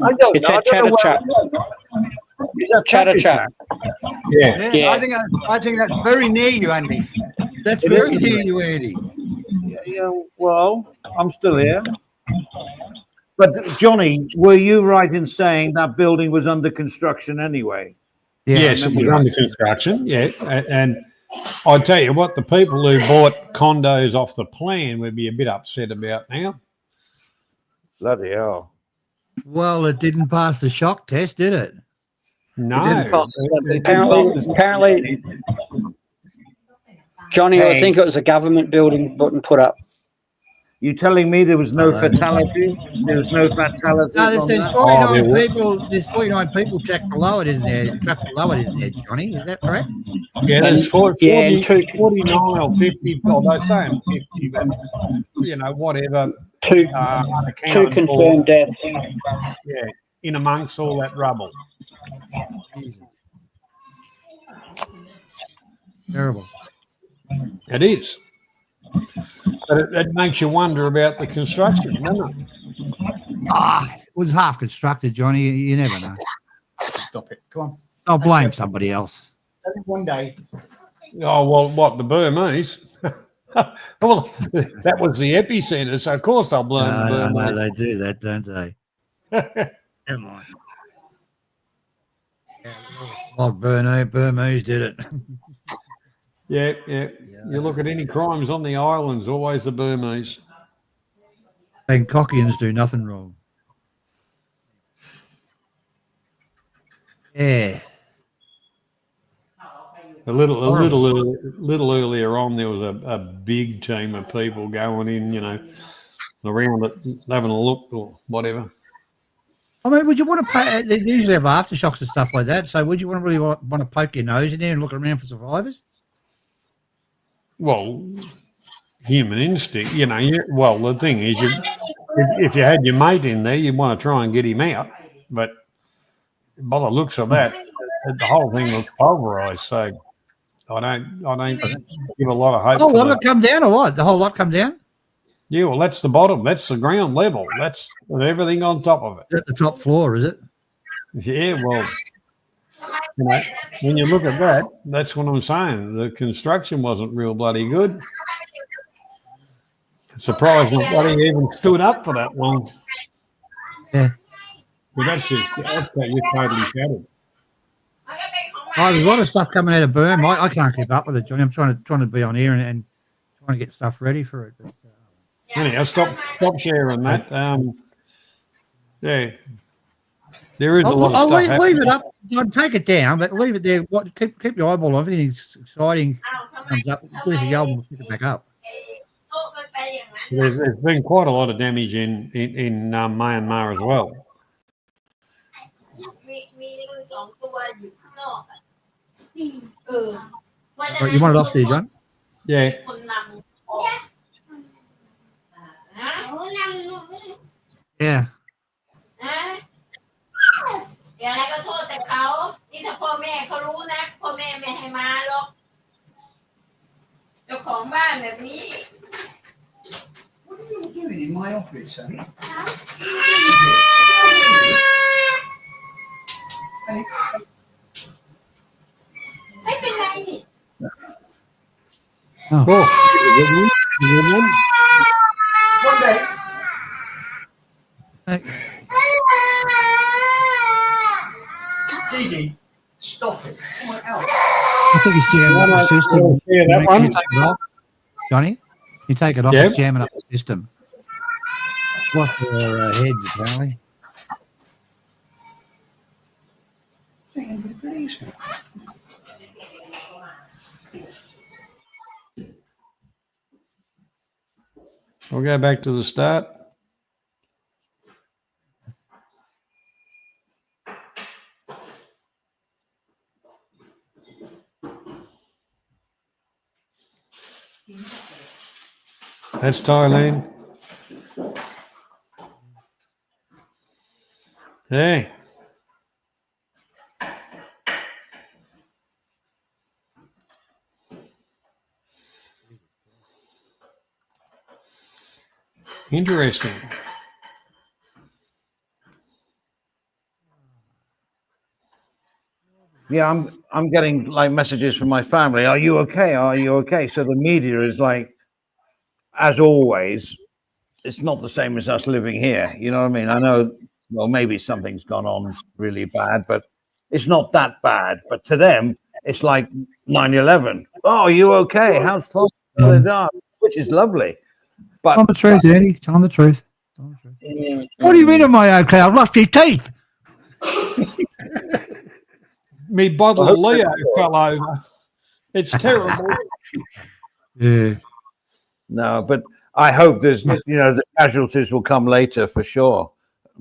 I don't know. Is that chatter chat? Yeah. I think that's very near you, Andy. That's very near you, Andy. Yeah. Well, I'm still here. But Johnny, were you right in saying that building was under construction anyway? Yeah, yes, it was under construction. Yeah, and I tell you what, the people who bought condos off the plan would be a bit upset about now. Bloody hell! Well, it didn't pass the shock test, did it? No. Apparently, Johnny, I think it was a government building put up. You telling me there was no fatalities? There was no fatalities. No, there's 49 people. There's 49 people trapped below it, isn't there? Johnny. Is that correct? Yeah, there's 49 or 50. Well, they're saying 50, but you know, whatever. Two confirmed deaths. Yeah, in amongst all that rubble. Terrible. It is. But it makes you wonder about the construction, doesn't it? It was half constructed, Johnny. You never know. Stop it. Come on. I'll blame somebody else. One day. Oh, well, what, the Burmese? Well, that was the epicenter, so of course they'll blame the No, Burmese. they do that, don't they? Come on. Well, Burmese did it. Yeah. You look at any crimes on the islands, always the Burmese. Bangkokians do nothing wrong. Yeah. A little earlier on, there was a big team of people going in, around it, having a look or whatever. I mean, would you want to they usually have aftershocks and stuff like that. So would you really want to poke your nose in there and look around for survivors? Well, human instinct, well, the thing is, if you had your mate in there, you'd want to try and get him out. But by the looks of that, the whole thing was pulverised. So I don't give a lot of hope. Oh, lot of it come down or what? The whole lot come down? Yeah, well, that's the bottom. That's the ground level. That's everything on top of it. At the top floor, is it? Yeah, well, when you look at that, that's what I'm saying. The construction wasn't real bloody good. Surprised nobody even stood up for that long. Yeah. Well, that's you're totally shattered. Oh, there's a lot of stuff coming out of Burma. I can't keep up with it, Johnny. I'm trying to be on here and trying to get stuff ready for it. But, anyhow, stop sharing that. Yeah, there is a lot of stuff. Leave it up. Don't take it down, but leave it there. Keep your eyeball on. If anything exciting comes up, please the album will pick it back up. There's been quite a lot of damage in Myanmar as well. Right, you want it off there, John? Yeah. Yeah. เดี๋ยวอะไรก็โทษแต่เขานี่ถ้าพ่อแม่เขารู้นะพ่อแม่ไม่ให้มาหรอกเจ้าของบ้านแบบนี้ What are you doing in my office, son? Hey. ไม่เป็นไรนี่ Oh. One day. Dee Dee, stop it. Come on out. I think it's jamming up the system. Yeah, that Can one. you take it off, Johnny? You take it off. Yeah. It's jamming up the system. Lost their heads apparently. We'll go back to the start. That's Thailand. Hey. Interesting. Yeah, I'm getting like messages from my family. Are you okay? Are you okay? So the media is like, as always, it's not the same as us living here. You know what I mean? I know, well, maybe something's gone on really bad, but it's not that bad. But to them, it's like 9/11. Oh, are you okay? How's Tom? Which is lovely. But Tell the truth, Eddie. Tell the truth. What do you mean, am I okay? I've lost your teeth. Me bottle of Leo fell over. It's terrible. Yeah. No, but I hope there's, the casualties will come later for sure.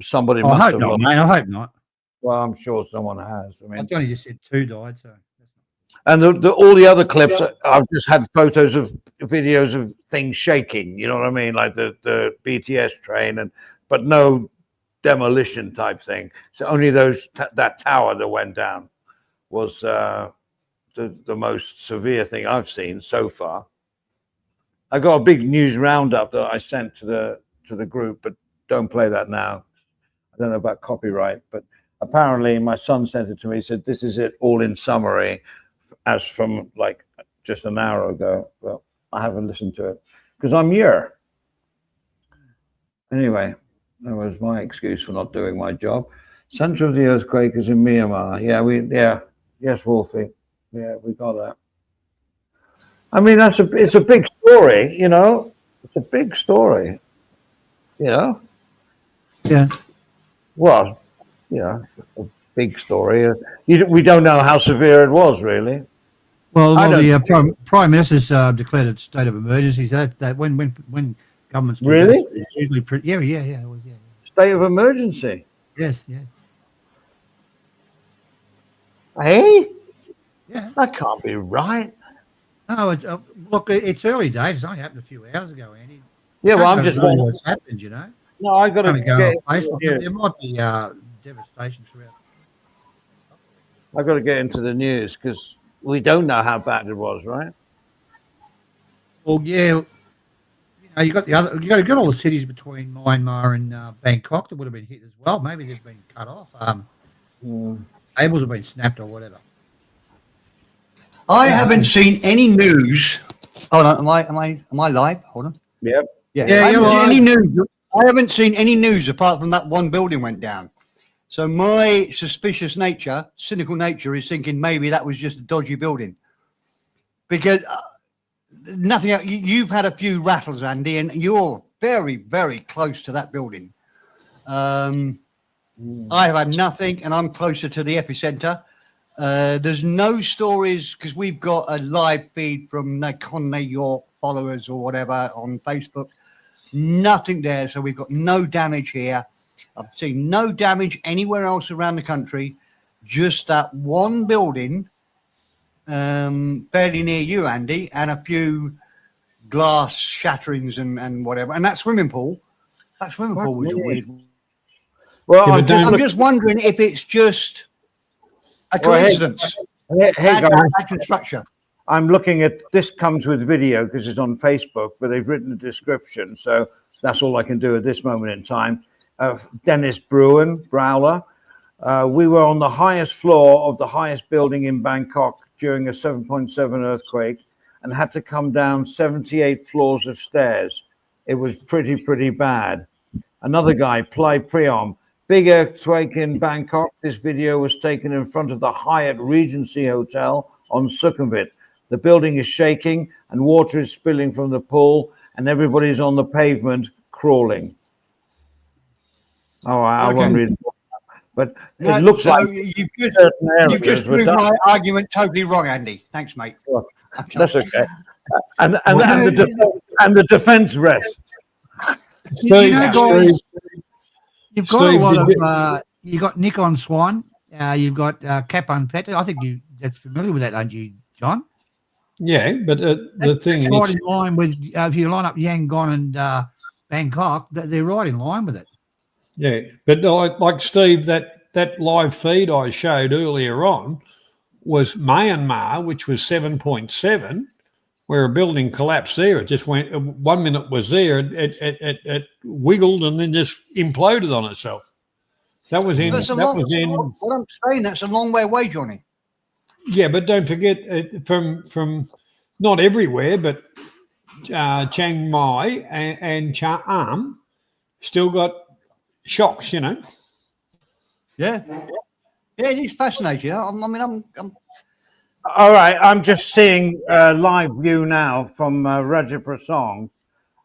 Somebody I must hope have not, lost. mate. I hope not. Well, I'm sure someone has. I mean, Johnny just said 2 died, so. and all the other clips, I've just had photos of videos of things shaking. You know what I mean, like the BTS train, but no demolition type thing. So only that tower that went down was the most severe thing I've seen so far. I got a big news roundup that I sent to the group, but don't play that now. I don't know about copyright, but apparently my son sent it to me. He said, this is it all in summary as from like just an hour ago. Well, I haven't listened to it because I'm here. Anyway, that was my excuse for not doing my job. Center of the earthquake is in Myanmar. Yes, Wolfie. Yeah, we got that. I mean, it's a big story, you know. It's a big story, you know. Yeah. Well, a big story. We don't know how severe it was, really. Well, the Prime Minister's declared a state of emergency. So that when governments do Really? that, it's usually pretty. Yeah, it was, yeah. State of emergency. Yes. Hey? Yeah. That can't be right. No, look, it's early days. It's only happened a few hours ago, Andy. Yeah, well, I'm just wondering what's happened. You know. No, I got to go get. on Facebook. There might be devastation throughout. I got to get into the news because we don't know how bad it was, right? Well, yeah. You got you got all the cities between Myanmar and Bangkok that would have been hit as well. Maybe they've been cut off. Cables have been snapped or whatever. I haven't seen any news. Hold on, am I live? Hold on. Yep. I haven't seen any news apart from that one building went down. So my suspicious nature, cynical nature, is thinking maybe that was just a dodgy building, because nothing else. You've had a few rattles, Andy, and you're very, very close to that building. I have had nothing, and I'm closer to the epicenter. There's no stories because we've got a live feed from Conne York followers or whatever on Facebook. Nothing there, so we've got no damage here. I've seen no damage anywhere else around the country. Just that one building, fairly near you, Andy, and a few glass shatterings and whatever. And that swimming pool was a weird. Well, I'm just wondering if it's just a coincidence. Hey, guys. Structure. I'm looking at this. Comes with video because it's on Facebook, but they've written a description, so that's all I can do at this moment in time. Dennis Browler. We were on the highest floor of the highest building in Bangkok during a 7.7 earthquake and had to come down 78 floors of stairs. It was pretty bad. Another guy, Plai Priom. Big earthquake in Bangkok. This video was taken in front of the Hyatt Regency Hotel on Sukhumvit. The building is shaking and water is spilling from the pool and everybody's on the pavement crawling. Oh, I won't read it. But it looks like you've just proved my argument totally wrong, Andy. Thanks, mate. Well, that's okay. And the defense rests. You know, guys, you've got a lot of you got Nick on Swan, you've got Cap Unpet. I think that's familiar with that, aren't you, John? Yeah, but the thing is, right in line with if you line up Yangon and Bangkok, they're right in line with it. Yeah, but like Steve, that live feed I showed earlier on was Myanmar, which was 7.7, where a building collapsed there. It just went. 1 minute was there, it wiggled and then just imploded on itself. That was in. What I'm saying, that's a long way away, Johnny. Yeah, but don't forget from not everywhere, but Chiang Mai and Cha Am still got shocks, you know. Yeah, it is fascinating. I'm all right. I'm just seeing live view now from Rajaprasong,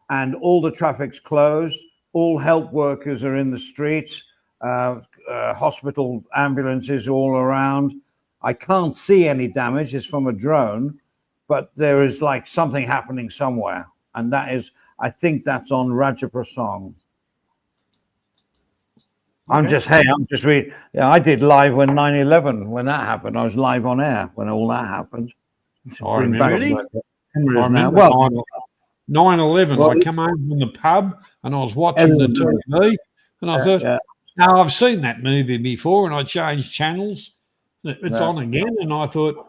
and all the traffic's closed. All help workers are in the street. Hospital ambulances all around. I can't see any damage. It's from a drone, but there is like something happening somewhere, and I think that's on Rajaprasong. I'm just reading. Yeah, I did live when 9/11, when that happened. I was live on air when all that happened. I remember. Really? Well, 9/11. I come home from the pub and I was watching the TV, and I thought, "No, I've seen that movie before," and I changed channels. It's on again, and I thought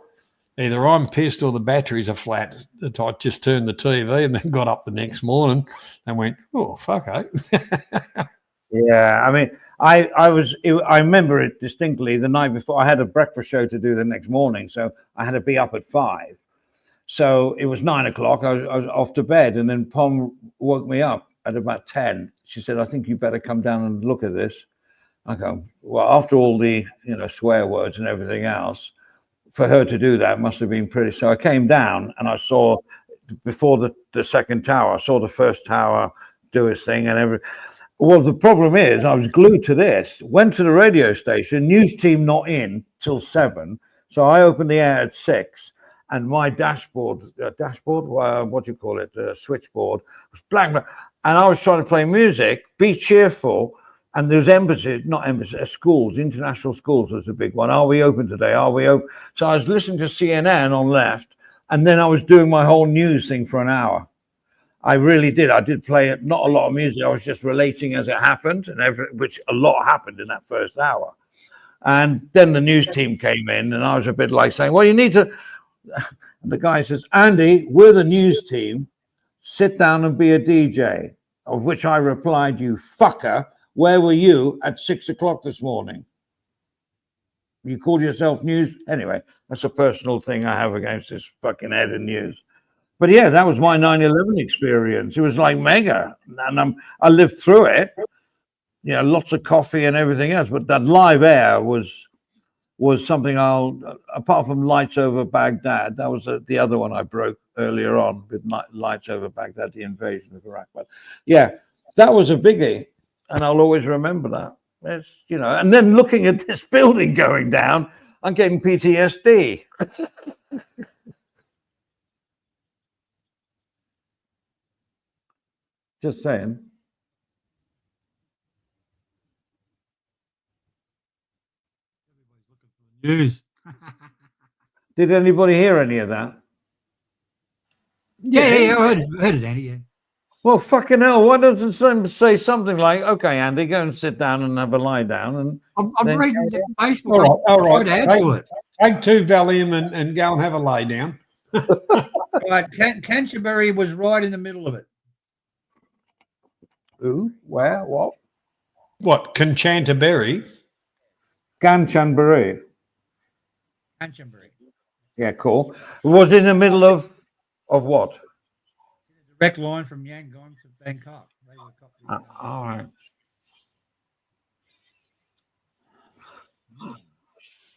either I'm pissed or the batteries are flat. I just turned the TV and then got up the next morning and went, "Oh, fuck, eh?" Yeah, I mean, I remember it distinctly. The night before, I had a breakfast show to do the next morning, so I had to be up at 5. So it was 9 o'clock. I was off to bed, and then Pom woke me up at about 10. She said, "I think you better come down and look at this." I go, well, after all the swear words and everything else, for her to do that must have been pretty. So I came down and I saw before the second tower, I saw the first tower do its thing and well, the problem is I was glued to this, went to the radio station, news team not in till 7. So I opened the air at 6 and my dashboard, what do you call it? Switchboard was blank. And I was trying to play music, be cheerful. And there's schools, international schools was a big one. Are we open today? Are we open? So I was listening to CNN on left, and then I was doing my whole news thing for an hour. I really did. I did play not a lot of music. I was just relating as it happened, which a lot happened in that first hour. And then the news team came in, and I was a bit like saying, well, you need to. And the guy says, Andy, we're the news team. Sit down and be a DJ. Of which I replied, you fucker. Where were you at 6 o'clock this morning? You called yourself news? Anyway, that's a personal thing I have against this fucking head of news. But yeah, that was my 9/11 experience. It was like mega. And I lived through it. Lots of coffee and everything else. But that live air was something apart from Lights Over Baghdad, that was the other one I broke earlier on with Lights Over Baghdad, the invasion of Iraq. But yeah, that was a biggie. And I'll always remember that. It's, and then looking at this building going down, I'm getting PTSD. Just saying. News. Did anybody hear any of that? Yeah, I heard it, Andy. Yeah. Well, fucking hell, why doesn't someone say something like, okay, Andy, go and sit down and have a lie down? And I'm reading the Facebook. All right. Take 2 Valium and go and have a lay down. Right, Canterbury was right in the middle of it. Who? Where? What? What? Canterbury? Canterbury. Canterbury. Yeah, cool. Was in the middle of what? Direct line from Yangon to Bangkok. All right.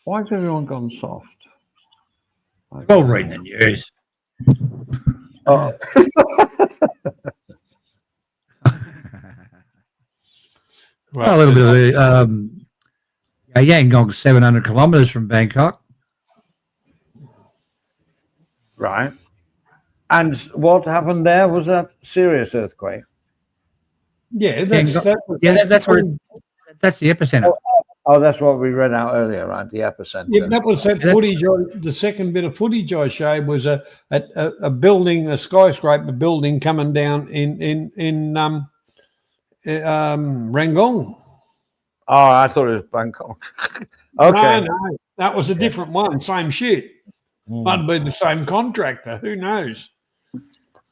Why has everyone gone soft? We're all reading the news. Oh. A little bit of Yangon's 700 kilometres from Bangkok. Right. And what happened there? Was that serious earthquake? Yeah, that's the epicenter. Oh, that's what we read out earlier, right? The epicenter. Yeah, that was that footage. The second bit of footage I showed was a building, a skyscraper building coming down in Rangoon. Oh, I thought it was Bangkok. Okay. No, that was a different one. Same shit. Might be the same contractor. Who knows?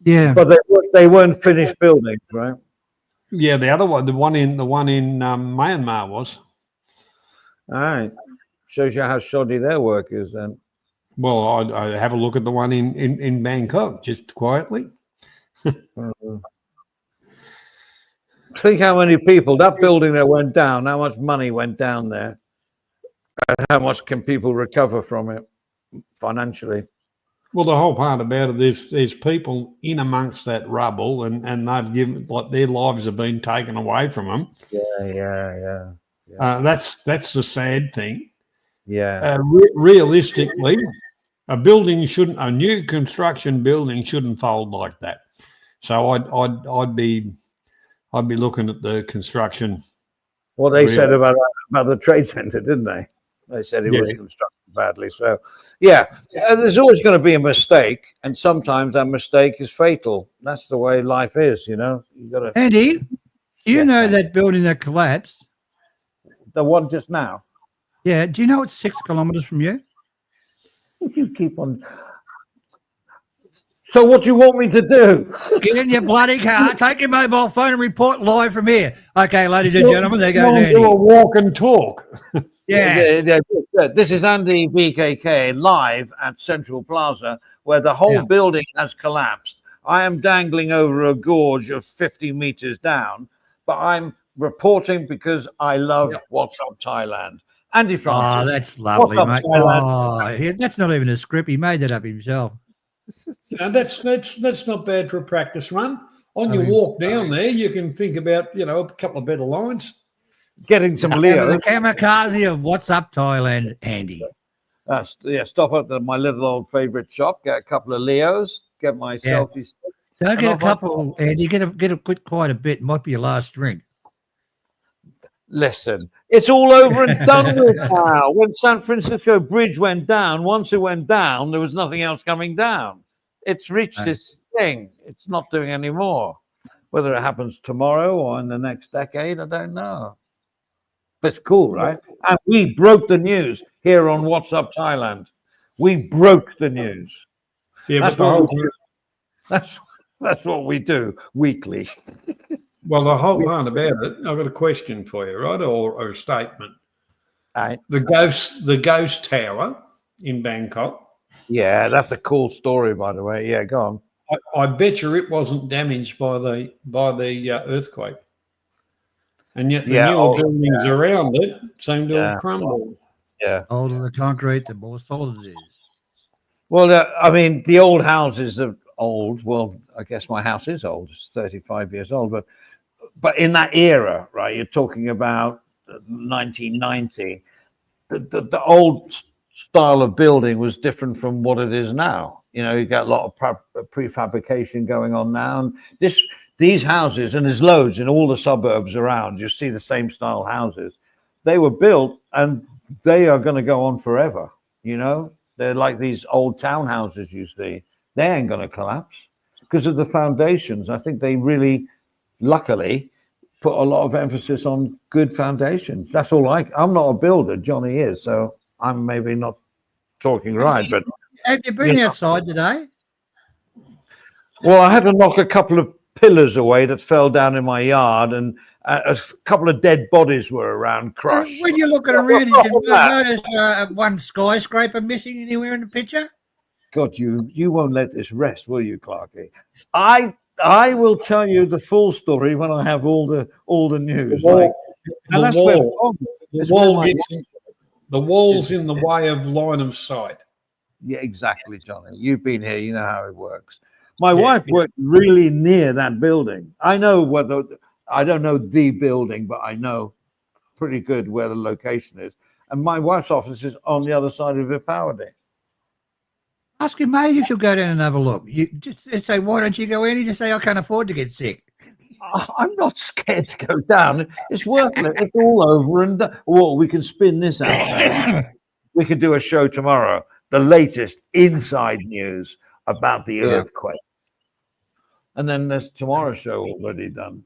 Yeah, but they weren't finished buildings, right? Yeah, the other one, the one in Myanmar was. All right, shows you how shoddy their work is then. Well, I have a look at the one in Bangkok, just quietly. Think how many people, that building that went down, how much money went down there, and how much can people recover from it financially? Well, the whole part about it is there's people in amongst that rubble, and they've given, like, their lives have been taken away from them. Yeah. That's the sad thing. Yeah. Realistically, a new construction building shouldn't fold like that. So I'd be looking at the construction. Well, they said about the Trade Center, didn't they? They said it was constructed badly. So, yeah, there's always going to be a mistake, and sometimes that mistake is fatal. That's the way life is, you know. You got to. Andy, do you know that building that collapsed? The one just now. Yeah. Do you know it's 6 kilometers from you? You keep on. So what do you want me to do? Get in your bloody car, take your mobile phone and report live from here. Okay, ladies and gentlemen, there goes Andy. Do a walk and talk. This is Andy BKK live at Central Plaza, where the whole building has collapsed. I am dangling over a gorge of 50 meters down, but I'm reporting because I love What's Up Thailand. Andy Francis. Oh, that's lovely, What's Up mate. Thailand? Oh, that's not even a script. He made that up himself. No, that's not bad for a practice run. On your walk down there, you can think about a couple of better lines. Getting some Leo. The kamikaze of What's Up Thailand, Andy. Stop at my little old favorite shop, get a couple of Leos, get my selfie stick. Don't get a couple, Andy. Get quite a bit. Might be your last drink. Listen, it's all over and done with now. When San Francisco Bridge went down, once it went down, there was nothing else coming down. It's reached its thing. It's not doing any more. Whether it happens tomorrow or in the next decade, I don't know. But it's cool, right? And we broke the news here on What's Up Thailand. We broke the news. Yeah, that's what we do weekly. Well, the whole part about it, I've got a question for you, right, or a statement. Right. The ghost tower in Bangkok. Yeah, that's a cool story, by the way. Yeah, go on. I bet you it wasn't damaged by the earthquake, and yet the newer buildings around it seem to have crumbled. Yeah, older the concrete, the more solid it is. Well, I mean, the old houses are old. Well, I guess my house is old. It's 35 years old, but in that era, right? You're talking about 1990. The old style of building was different from what it is now. You got a lot of prefabrication going on now. And these houses, and there's loads in all the suburbs around, you see the same style houses. They were built and they are going to go on forever. They're like these old townhouses you see. They ain't going to collapse because of the foundations. I think they really, luckily, put a lot of emphasis on good foundations. That's all I'm not a builder. Johnny is, so I'm maybe not talking right. But have you been outside today? Well, I had to knock a couple of pillars away that fell down in my yard, and a couple of dead bodies were around, crushed. When you're looking around, you can notice one skyscraper missing anywhere in the picture. God, you won't let this rest, will you, Clarky? I will tell you the full story when I have all the news. The wall's in the way of line of sight. Yeah, exactly, Johnny. You've been here. You know how it works. My wife worked really near that building. I know I don't know the building, but I know pretty good where the location is. And my wife's office is on the other side of Vipavadi. Ask your mate if you'll go down and have a look. You just say, why don't you go in? You just say, I can't afford to get sick. I'm not scared to go down. It's worthless. It's all over and done. Well, we can spin this out. We could do a show tomorrow. The latest inside news about the earthquake. And then there's tomorrow's show already done.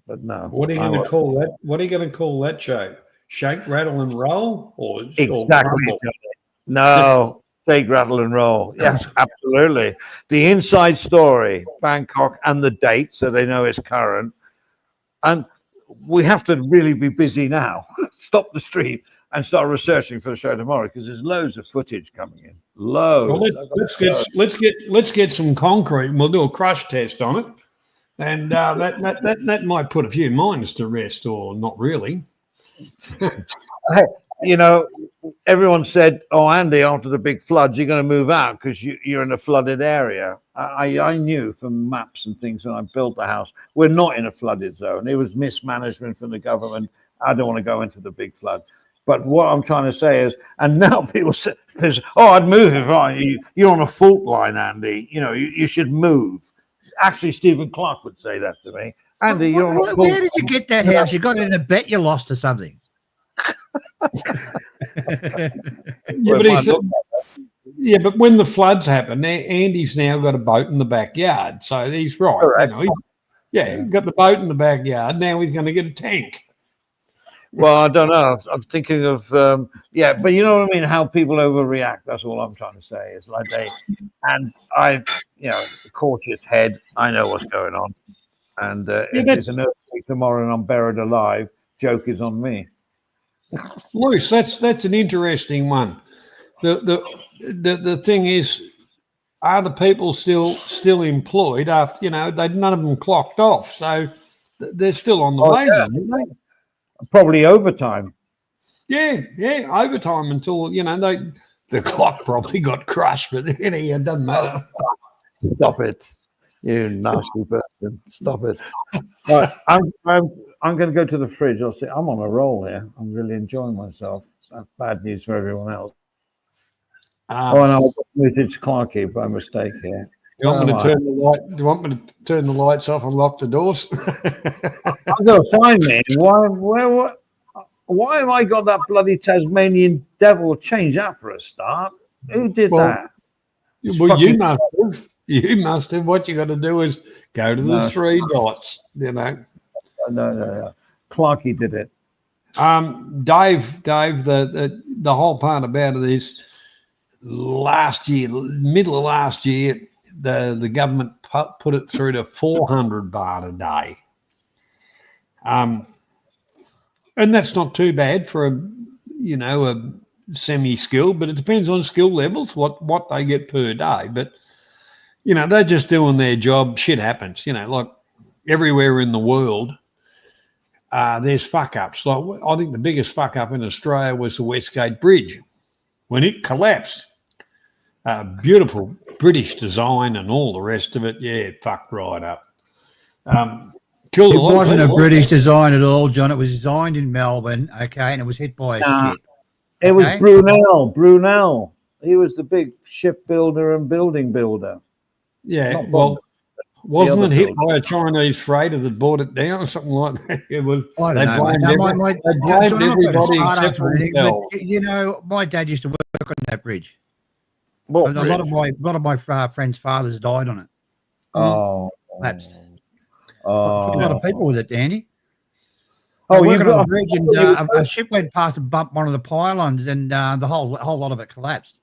But no. What are you going to call that? What are you going to call that show? Shake, rattle, and roll, or exactly? No. Shake, rattle, and roll. Yes, absolutely. The inside story, Bangkok, and the date, so they know it's current. And we have to really be busy now. Stop the stream and start researching for the show tomorrow because there's loads of footage coming in. Loads. Well, let's get some concrete, and we'll do a crush test on it, and that might put a few minds to rest, or not really. Everyone said, "Oh, Andy, after the big floods, you're going to move out because you're in a flooded area." I knew from maps and things when I built the house, we're not in a flooded zone. It was mismanagement from the government. I don't want to go into the big flood. But what I'm trying to say is, and now people say, "Oh, I'd move if you're on a fault line, Andy. You should move." Actually, Stephen Clark would say that to me. Andy, you're on a fault line. Where did you get that house? You got it in a bet you lost or something. But when the floods happen, Andy's now got a boat in the backyard, so he's right. He's got the boat in the backyard. Now he's going to get a tank. Well, I don't know. I'm thinking of but you know what I mean. How people overreact. That's all I'm trying to say. It's like cautious head. I know what's going on, and if there's an earthquake tomorrow and I'm buried alive, joke is on me. Luce, that's an interesting one. The thing is, are the people still employed after, none of them clocked off, so they're still on the wages, aren't they? Probably overtime. Yeah, overtime until, the clock probably got crushed, but it doesn't matter. Stop it, you nasty person. Stop it. Right, I'm going to go to the fridge. I'll see. I'm on a roll here. I'm really enjoying myself. That's bad news for everyone else. And I muted Clarky by mistake here. Do you want me to turn the lights off and lock the doors? I'm going to find me. Why have I got that bloody Tasmanian devil? Change that for a start. Who did that? Well, you must have. You must have. What you got to do is go to the three dots. No. Clarky did it. Dave. The whole part about it is last year, middle of last year, the government put it through to 400 baht a day. And that's not too bad for a semi-skill, but it depends on skill levels, what they get per day. But, they're just doing their job. Shit happens, like everywhere in the world, there's fuck-ups. Like, I think the biggest fuck-up in Australia was the Westgate Bridge. When it collapsed, beautiful British design and all the rest of it, it fucked right up. It wasn't a British design at all, John. It was designed in Melbourne, okay, and it was hit by a ship. It was Brunel. He was the big shipbuilder and building builder. Yeah, wasn't it hit by a Chinese freighter that brought it down or something like that? It was. I don't know. They blamed everybody except for themselves. My dad used to work on that bridge. A What lot of my friends' fathers died on it. Oh, collapsed. A lot of people with it, Danny. Oh, you got on a bridge, and a ship went past and bumped one of the pylons, and the whole lot of it collapsed.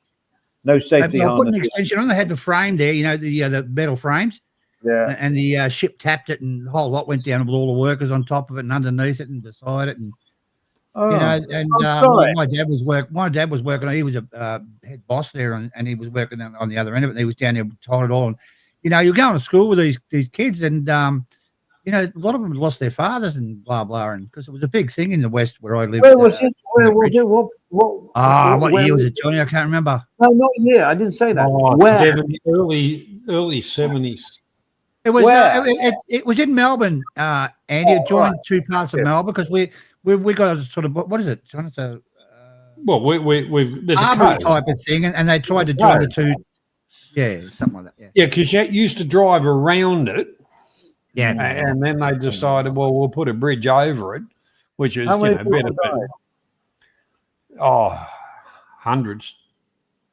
No safety. They put an extension on. They had the frame there, the metal frames. Yeah. And the ship tapped it, and the whole lot went down with all the workers on top of it and underneath it and beside it, and my dad was working. He was a head boss there, and he was working on the other end of it. And he was down there tied it all. And you're going to school with these kids, and a lot of them lost their fathers and blah blah, and because it was a big thing in the West where I lived. Where was it? Where was it? What year was it, Johnny? I can't remember. No, not year. I didn't say that. Where? Early 70s. It was it was in Melbourne, Andy. It joined two parts of Melbourne because we got a sort of, what is it, John? It's a there's a harbour type of thing, and they tried to join the two. Yeah, something like that. Yeah, because you used to drive around it. Yeah, and then they decided, well, we'll put a bridge over it, which is better. Hundreds.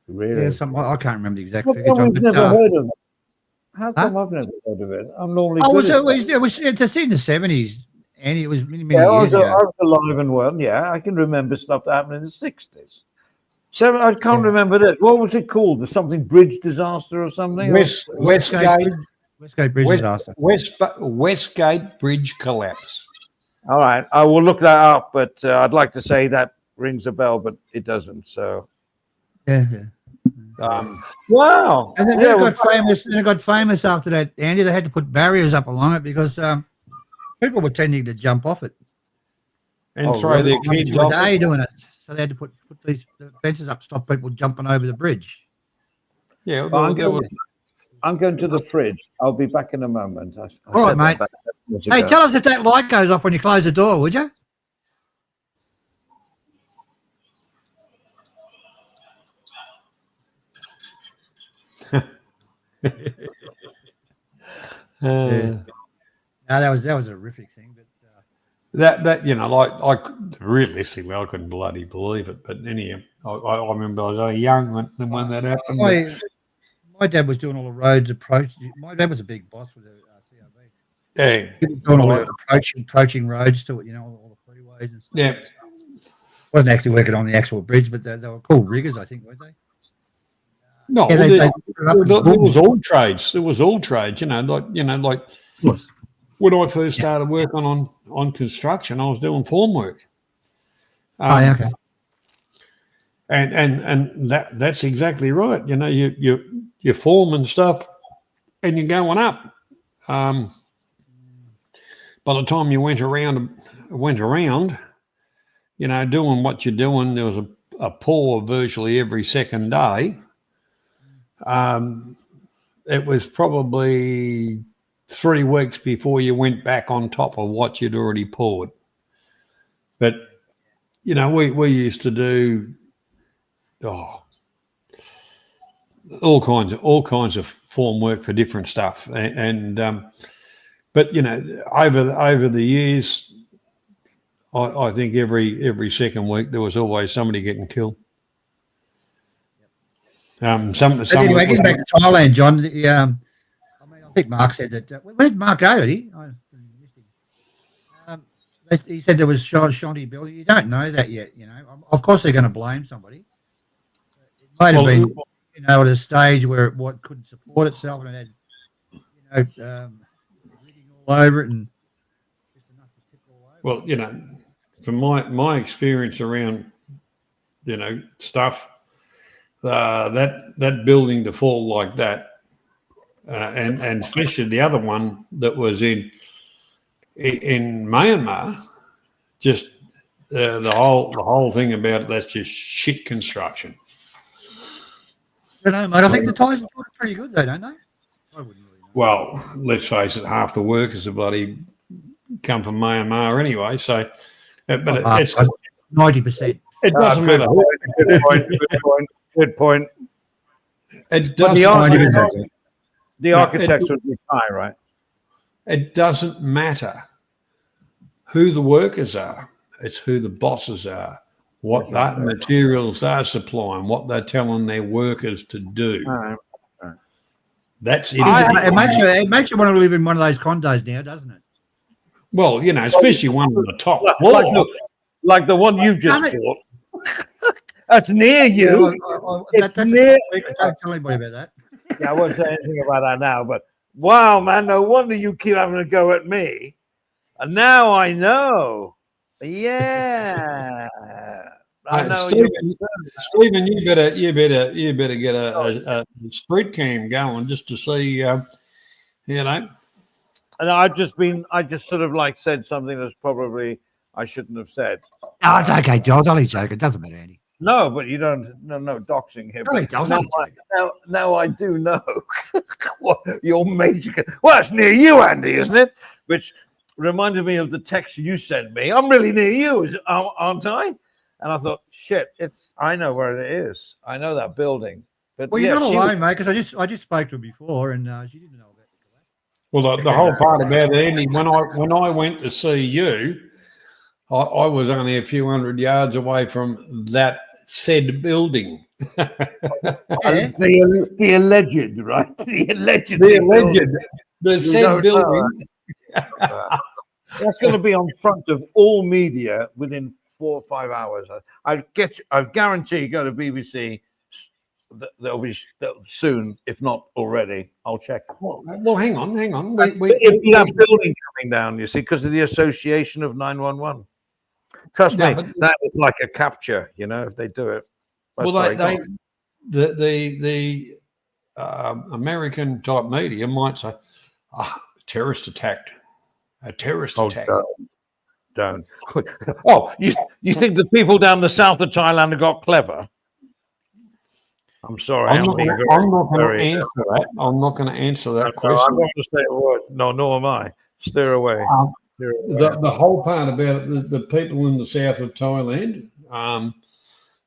Really? Yeah, something. I can't remember the exact figure. I've never heard of it. How come I've never heard of it? I'm normally. It's in the 70s, and it was many years ago. I was alive and well. Yeah, I can remember stuff that happened in the 60s. I can't remember that. What was it called? The something bridge disaster or something? Westgate Bridge disaster. Westgate Bridge collapse. All right, I will look that up, but I'd like to say that rings a bell, but it doesn't. So. Yeah. Wow. And then it got famous. And it got famous after that, Andy. They had to put barriers up along it because people were tending to jump off it and throw their kids off it. Doing it, so they had to put these fences up to stop people jumping over the bridge. Yeah, I'm going to the fridge. I'll be back in a moment. All right, mate. Hey, tell us if that light goes off when you close the door, would you? No, that was a horrific thing, but like realistically, I couldn't bloody believe it. But anyhow, I remember I was only young when that happened. My dad was doing all the roads approach. My dad was a big boss with the CRB. Yeah, he was doing all the approaching roads to it, all the freeways and stuff. Yeah, wasn't actually working on the actual bridge, but they were called riggers, I think, weren't they? No, yeah, there was all trades. There was all trades. Like when I first started working on construction, I was doing formwork. Okay. And that's exactly right. You know, you form and stuff, and you're going up. By the time you went around, you know, doing what you're doing, there was a pour virtually every second day. It was probably 3 weeks before you went back on top of what you'd already poured. But, you know, we used to do all kinds of form work for different stuff. But, you know, over the years, I think every second week there was always somebody getting killed. Anyway, getting back to Thailand, John. I think Mark said that. Where'd Mark go? He said there was shanty building. You don't know that yet, you know. Of course, they're going to blame somebody. It might have been, you know, at a stage where it couldn't support itself and it had, you know, rigging all over it and just enough to tip all over. Well, you know, from my experience around, you know, stuff, that building to fall like that, and especially the other one that was in Myanmar, just the whole thing about it, that's just shit construction. I don't know, mate. I think the Thais are pretty good, though, don't they? I wouldn't really know. Well, let's face it, half the workers are bloody come from Myanmar anyway. So, but it's 90%. It doesn't matter. Good point. It doesn't. The architects would be Thai, right? It doesn't matter who the workers are. It's who the bosses are, what that materials they're supplying, what they're telling their workers to do. All right. That's it. It makes you want to live in one of those condos now, doesn't it? Well, you know, especially one on the top floor. Like the one you just bought. That's near you. That's near. Don't tell anybody about that. Yeah, I won't say anything about that now, but wow, man, no wonder you keep having a go at me. And now I know. Yeah. I know. Stephen, you better get a street cam going just to see, you know. And I just sort of like said something that's probably I shouldn't have said. No, it's okay, Joe. I was only joking. It doesn't matter, Andy. No, but you don't. No doxing here. Now I do know what your major. Well, it's near you, Andy, isn't it? Which reminded me of the text you sent me. I'm really near you, aren't I? And I thought, shit, I know where it is. I know that building. But well, you're not alone, mate, because I just spoke to her before, and she didn't know about it. Well, the whole part about it, Andy, when I went to see you, I was only a few hundred yards away from that said building. The alleged, right? The alleged. The said building. That's going to be on front of all media within 4 or 5 hours. I guarantee you go to BBC. They'll be soon, if not already. I'll check. Well, hang on. That building coming down, you see, because of the association of 911. Trust me, that is like a capture. You know, if they do it. Well, the American type media might say, terrorist attacked. A terrorist attack. Don't. Oh, you think the people down the south of Thailand have got clever? I'm sorry. I'm not going to answer that. I'm not going to answer that question. I'm not going to say a word. No, nor am I. Steer away. The whole part about it, the people in the south of Thailand,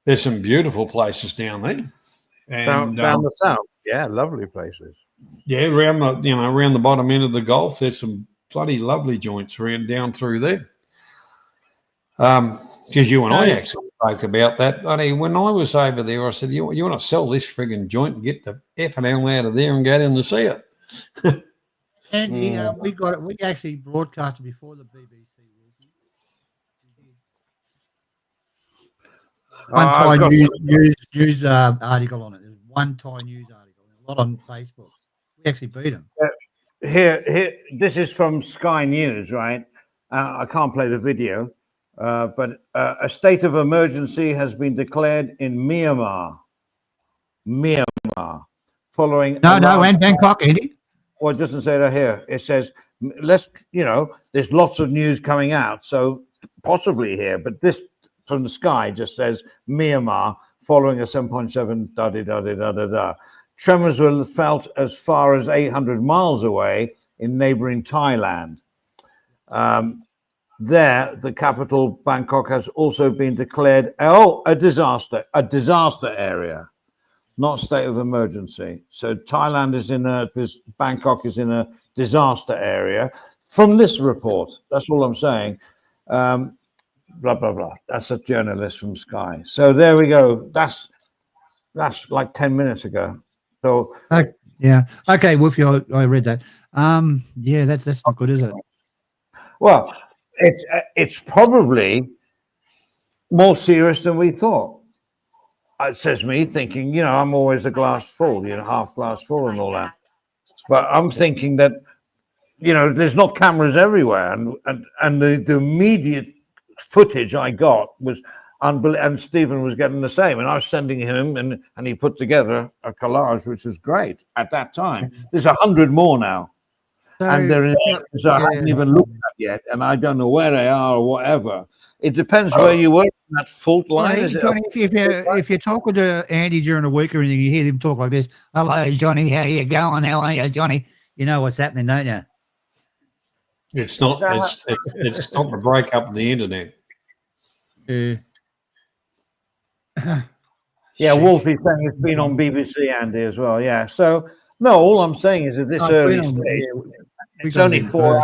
there's some beautiful places down there. And, down the south, yeah, lovely places. Yeah, around the bottom end of the Gulf, there's some bloody lovely joints down through there. Because you and I actually spoke about that. When I was over there, I said, you want to sell this frigging joint and get the effing hell out of there and go down to see it. Andy, we got it. We actually broadcasted before the BBC. One Thai news article on it. There's one Thai news article. A lot on Facebook. We actually beat them. Here. This is from Sky News, right? I can't play the video. But a state of emergency has been declared in Myanmar. Myanmar, following and Bangkok, Andy. Well, it doesn't say that here. It says there's lots of news coming out, so possibly here, but this from the sky just says Myanmar following a 7.7 da da da da da da. Tremors were felt as far as 800 miles away in neighboring Thailand. There, the capital, Bangkok, has also been declared a disaster area, not state of emergency. So Thailand is Bangkok is in a disaster area. From this report, that's all I'm saying. Blah blah blah. That's a journalist from Sky. So there we go. That's like 10 minutes ago. So yeah, okay, Wolfie, I read that. Yeah, that's not good, is it? Well, it's probably more serious than we thought. It says me thinking, I'm always a glass full, half glass full and all that. But I'm thinking that, there's not cameras everywhere, and the immediate footage I got was unbelievable, and Stephen was getting the same, and I was sending him, and he put together a collage, which is great at that time. There's 100 more now. And there is, I haven't even looked at yet, and I don't know where they are or whatever. It depends where you were in that fault line. Johnny, if you're talking to Andy during the week or anything, you hear him talk like this. Hello, Johnny. How you going? How are you, Johnny? You know what's happening, don't you? It's not. It's not the breakup of the internet. Yeah, Wolfie's saying it's been on BBC, Andy, as well. Yeah. So no, all I'm saying is that this early stage. It's only 5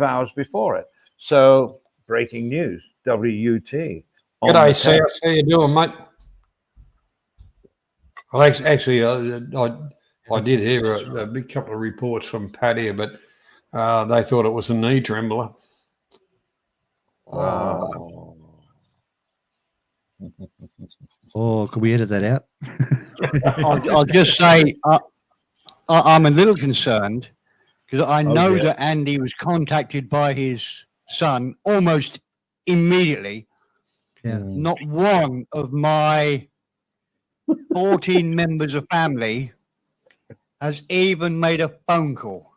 hours before it. So, breaking news, WUT. G'day, Sam. How you doing, mate? Well, actually, I did hear a big couple of reports from Pat here, but they thought it was a knee trembler. Oh, could we edit that out? I'll just say I'm a little concerned, because I know that Andy was contacted by his son almost immediately. Yeah. Not one of my 14 members of family has even made a phone call.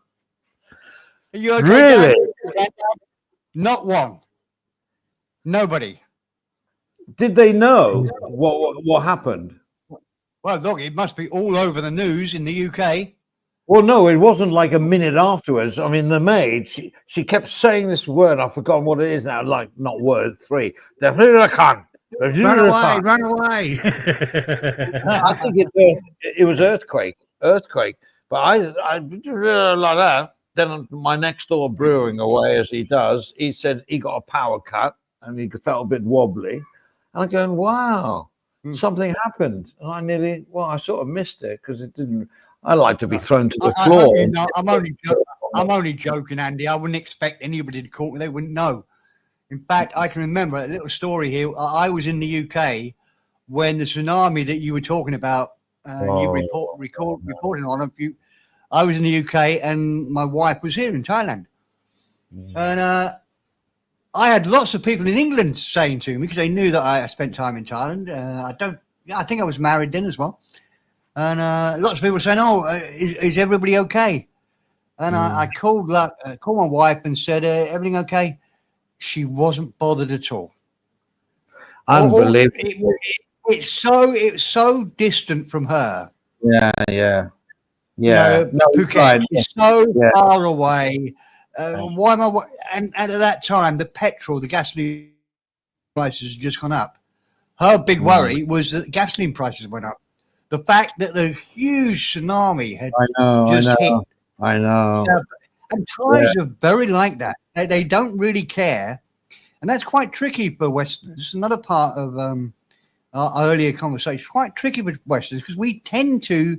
Are you okay, Really? Dad? Not one. Nobody. Did they know what happened? Well, look, it must be all over the news in the UK. Well, no, it wasn't like a minute afterwards. I mean, the maid, she kept saying this word. I've forgotten what it is now. Like, not word 3. Run away, run away. I think it was earthquake. But I like that. Then my next door brewing away, as he does, he said he got a power cut and he felt a bit wobbly. And I'm going, wow, something happened. And I sort of missed it because it didn't. I like to be thrown to the floor. I'm only joking, Andy. I wouldn't expect anybody to call me. They wouldn't know. In fact, I can remember a little story here. I was in the UK when the tsunami that you were talking about, you reporting on. I was in the UK and my wife was here in Thailand. And I had lots of people in England saying to me, because they knew that I spent time in Thailand. I think I was married then as well. And lots of people saying, "Oh, is everybody okay?" And I called my wife and said, "Everything okay?" She wasn't bothered at all. Unbelievable. It's so distant from her. Yeah. Phuket is so far away. Why am I? And at that time, the gasoline prices had just gone up. Her big worry was that gasoline prices went up. The fact that the huge tsunami had hit. I know. And Thais are very like that. They don't really care. And that's quite tricky for Westerners. Another part of our earlier conversation, quite tricky for Westerners because we tend to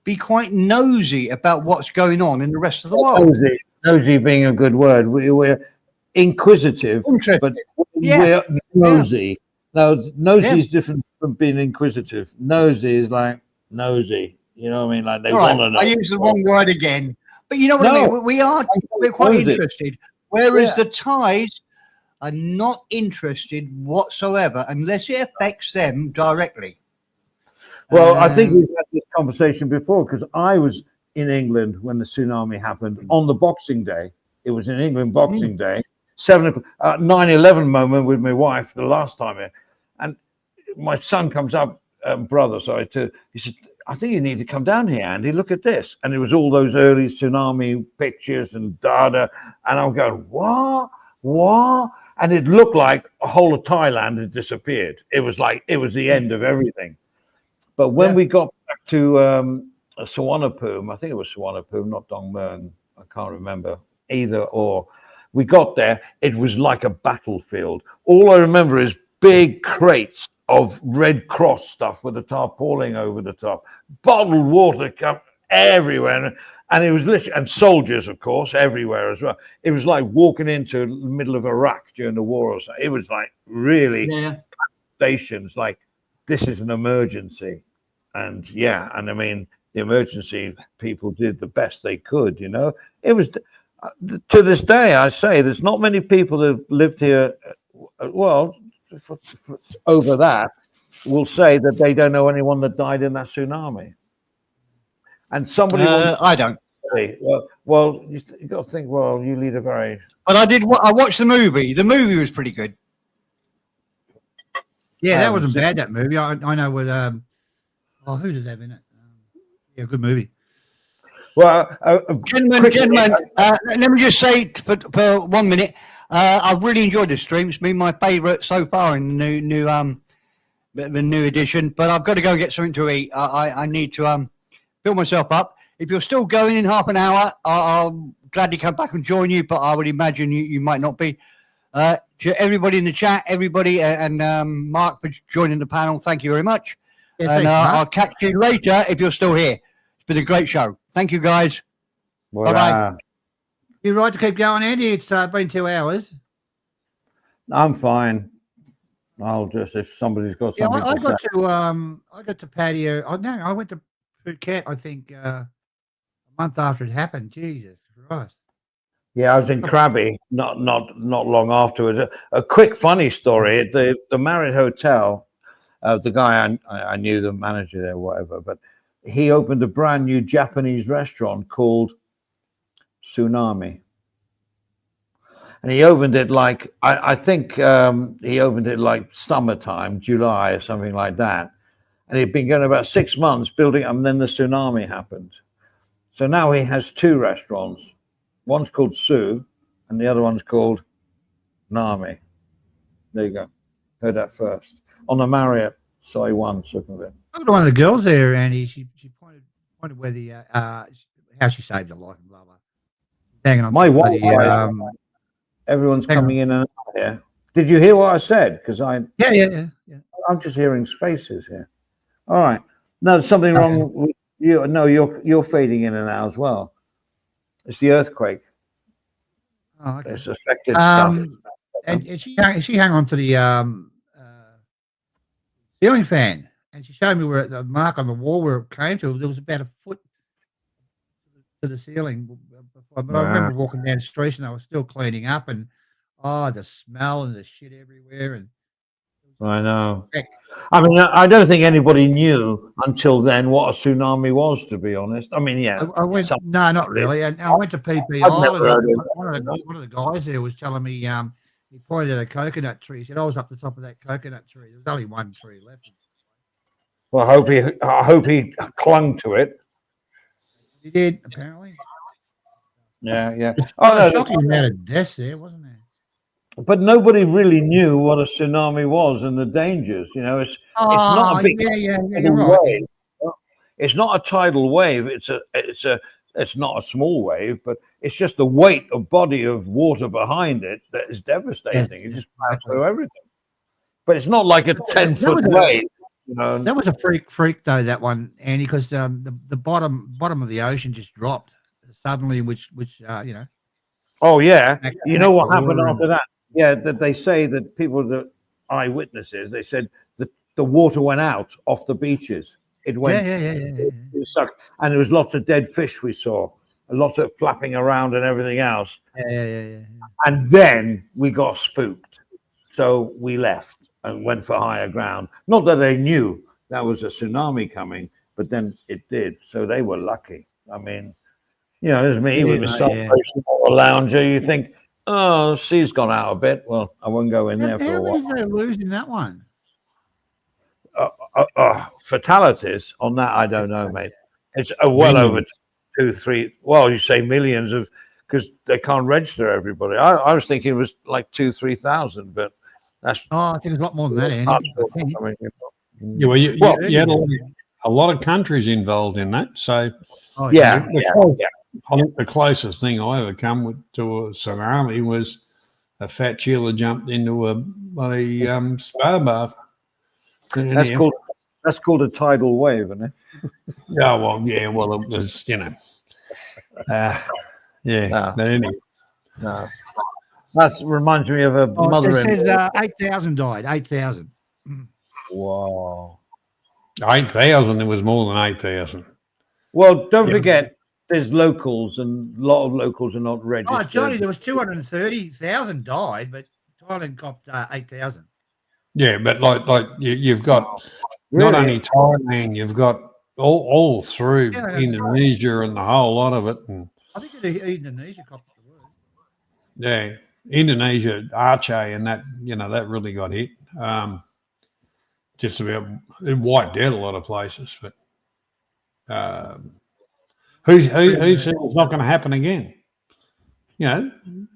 be quite nosy about what's going on in the rest of the world. Nosy being a good word. We're inquisitive, but we're nosy. Now, nosy is different from being inquisitive. Nosy is like nosy. You know what I mean? Like they want to know. I use the wrong word again. But you know what I mean? We're quite interested. Whereas the Thais are not interested whatsoever unless it affects them directly. Well, I think we've had this conversation before because I was in England when the tsunami happened on the Boxing Day. It was in England Boxing Day, 9/11 moment with my wife the last time here. And my son comes up, brother, sorry, he said, I think you need to come down here, Andy. Look at this. And it was all those early tsunami pictures and data. And I'm going, what? What? And it looked like a whole of Thailand had disappeared. It was like, it was the end of everything. But when we got back to Suvarnabhumi, I think it was Suvarnabhumi, not Dongmueang, I can't remember, either or. We got there, it was like a battlefield. All I remember is big crates of Red Cross stuff with the tarpaulin over the top, bottled water come everywhere, and it was literally, and soldiers, of course, everywhere as well. It was like walking into the middle of Iraq during the war or something. It was like really stations, like this is an emergency, and I mean the emergency people did the best they could. You know, it was to this day I say there's not many people that have lived here. Well. Over that will say that they don't know anyone that died in that tsunami. And somebody I don't. Well, you got to think. Well, you lead a very. But I watched the movie. The movie was pretty good. Yeah, that wasn't bad. That movie. I know with who did have in it? Yeah, good movie. Well, gentlemen, let me just say for 1 minute. I've really enjoyed this stream. It's been my favourite so far in the new edition. But I've got to go and get something to eat. I need to build myself up. If you're still going in half an hour, I'll gladly come back and join you. But I would imagine you might not be. To everybody in the chat, everybody, and Mark for joining the panel. Thank you very much. Yeah, and I'll catch you later if you're still here. It's been a great show. Thank you, guys. Bye bye. You're right to keep going, Andy. It's been 2 hours. I'm fine. I'll just if somebody's got something. I got to patio. I went to Phuket. I think a month after it happened. Jesus Christ. Yeah, I was in Krabi not long afterwards. A quick funny story at the Marriott Hotel. The guy I knew, the manager there, whatever, but he opened a brand new Japanese restaurant called Tsunami, and he opened it like I think he opened it like summertime, July or something like that, and he'd been going about 6 months building up, and then the tsunami happened. So now he has 2 restaurants. One's called Su, and the other one's called Nami. There you go. Heard that first on the Marriott Soi One Sukhumvit. I got one of the girls there, Andy. She pointed where the how she saved her life and blah blah. Hanging on. My wife. Everyone's coming in and out here. Did you hear what I said? Because yeah. I'm just hearing spaces here. All right. No, there's something wrong with you. No, you're fading in and out as well. It's the earthquake. Oh, okay. It's affected stuff. And she hung on to the ceiling fan, and she showed me where the mark on the wall where it came to. There was about a foot to the ceiling. But I remember walking down the street and I was still cleaning up, and the smell and the shit everywhere. And I know. I mean, I don't think anybody knew until then what a tsunami was, to be honest. I mean, yeah. I went, no, not really. And I went to PP Island. One of the guys there was telling me, he pointed at a coconut tree. He said, I was up the top of that coconut tree. There was only one tree left. Well, I hope he clung to it. He did, apparently. Yeah. Oh, shocking amount of deaths there, wasn't there? But nobody really knew what a tsunami was and the dangers. You know, it's not a big you're right. wave. It's not a tidal wave. It's not a small wave, but it's just the weight of body of water behind it that is devastating. It just passes through everything. But it's not like a 10-foot wave. You know, that was a freak though, that one, Andy, because the bottom of the ocean just dropped suddenly, which you know. Oh yeah, you know what happened after that? Yeah, that they say that people, the eyewitnesses, they said that the water went out off the beaches. It went, it sucked, and there was lots of dead fish we saw, lots of flapping around and everything else. Yeah. And then we got spooked. So we left and went for higher ground. Not that they knew that was a tsunami coming, but then it did. So they were lucky. I mean, you know, as me with myself, a lounger, you think, oh, the sea's gone out a bit. Well, I won't go in there for a while. How many did they lose in that one? Fatalities on that, I don't know, mate. It's well over 2, 3. Well, you say millions of, because they can't register everybody. I was thinking it was like 2,000, 3,000, but that's. Oh, I think it's a lot more than that, Andy. Yeah, well, you had a lot of countries involved in that. So, I think the closest thing I ever come to a tsunami was a fat chiller jumped into a spa bath. That's called a tidal wave, isn't it? Well, it was, you know. But anyway. No. That reminds me of a mother. It says 8,000 died. 8,000. Wow. 8,000. It was more than 8,000. Well, don't forget, there's locals, and a lot of locals are not registered. Oh, Johnny, there was 230,000 died, but Thailand copped 8,000. Yeah, but like you've got not only Thailand, you've got all through Indonesia and the whole lot of it. And I think Indonesia copped the worst. Yeah, Indonesia, Aceh, and that, you know, that really got hit. Just about, it wiped out a lot of places. But who says it's not going to happen again? You know,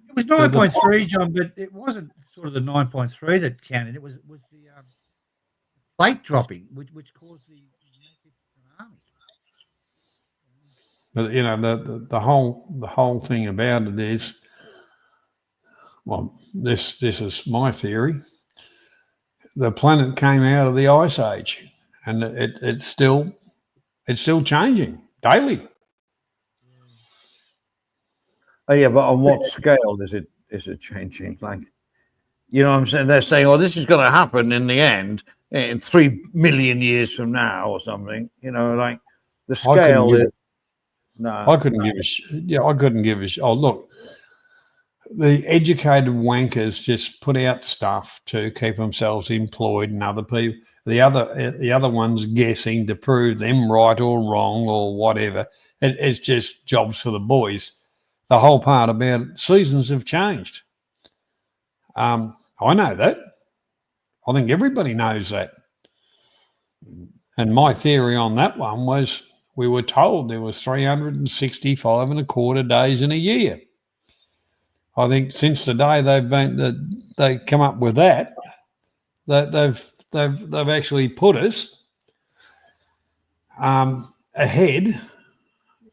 it was 9.3, John, but it wasn't sort of the 9.3 that counted. It was the plate dropping, which caused the massive tsunami. But you know, the whole thing about it is, well, this is my theory. The planet came out of the ice age, and it's still changing daily. Oh yeah, but on what scale is it changing? Like, you know what I'm saying? They're saying, oh, this is going to happen in the end in 3 million years from now or something. You know, like the scale is. No, I couldn't give a shit. I couldn't give a shit. Oh, look, the educated wankers just put out stuff to keep themselves employed, and other people, the other ones guessing to prove them right or wrong or whatever. It's just jobs for the boys. The whole part about it, seasons have changed. I know that. I think everybody knows that. And my theory on that one was, we were told there was 365 and a quarter days in a year. I think since the day they come up with that, they've actually put us ahead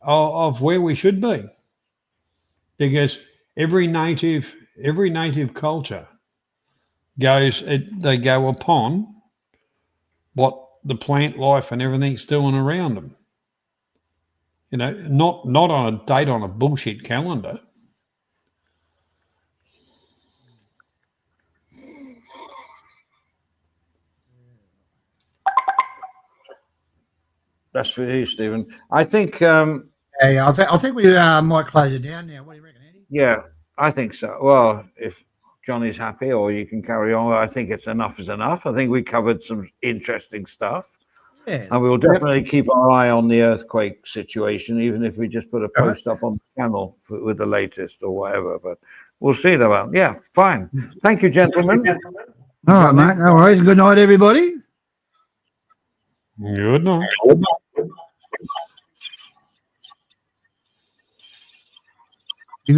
of where we should be, because every native culture they go upon what the plant life and everything's doing around them. You know, not on a date on a bullshit calendar. That's for you, Stephen. I think. I think we might close it down now. What do you reckon, Andy? Yeah, I think so. Well, if Johnny's happy, or you can carry on, I think it's enough is enough. I think we covered some interesting stuff. Yeah. And we will definitely keep our eye on the earthquake situation, even if we just put a post up on the channel with the latest or whatever. But we'll see that. Yeah, fine. Thank you, gentlemen. All right, mate. No worries. Good night, everybody. Good night. You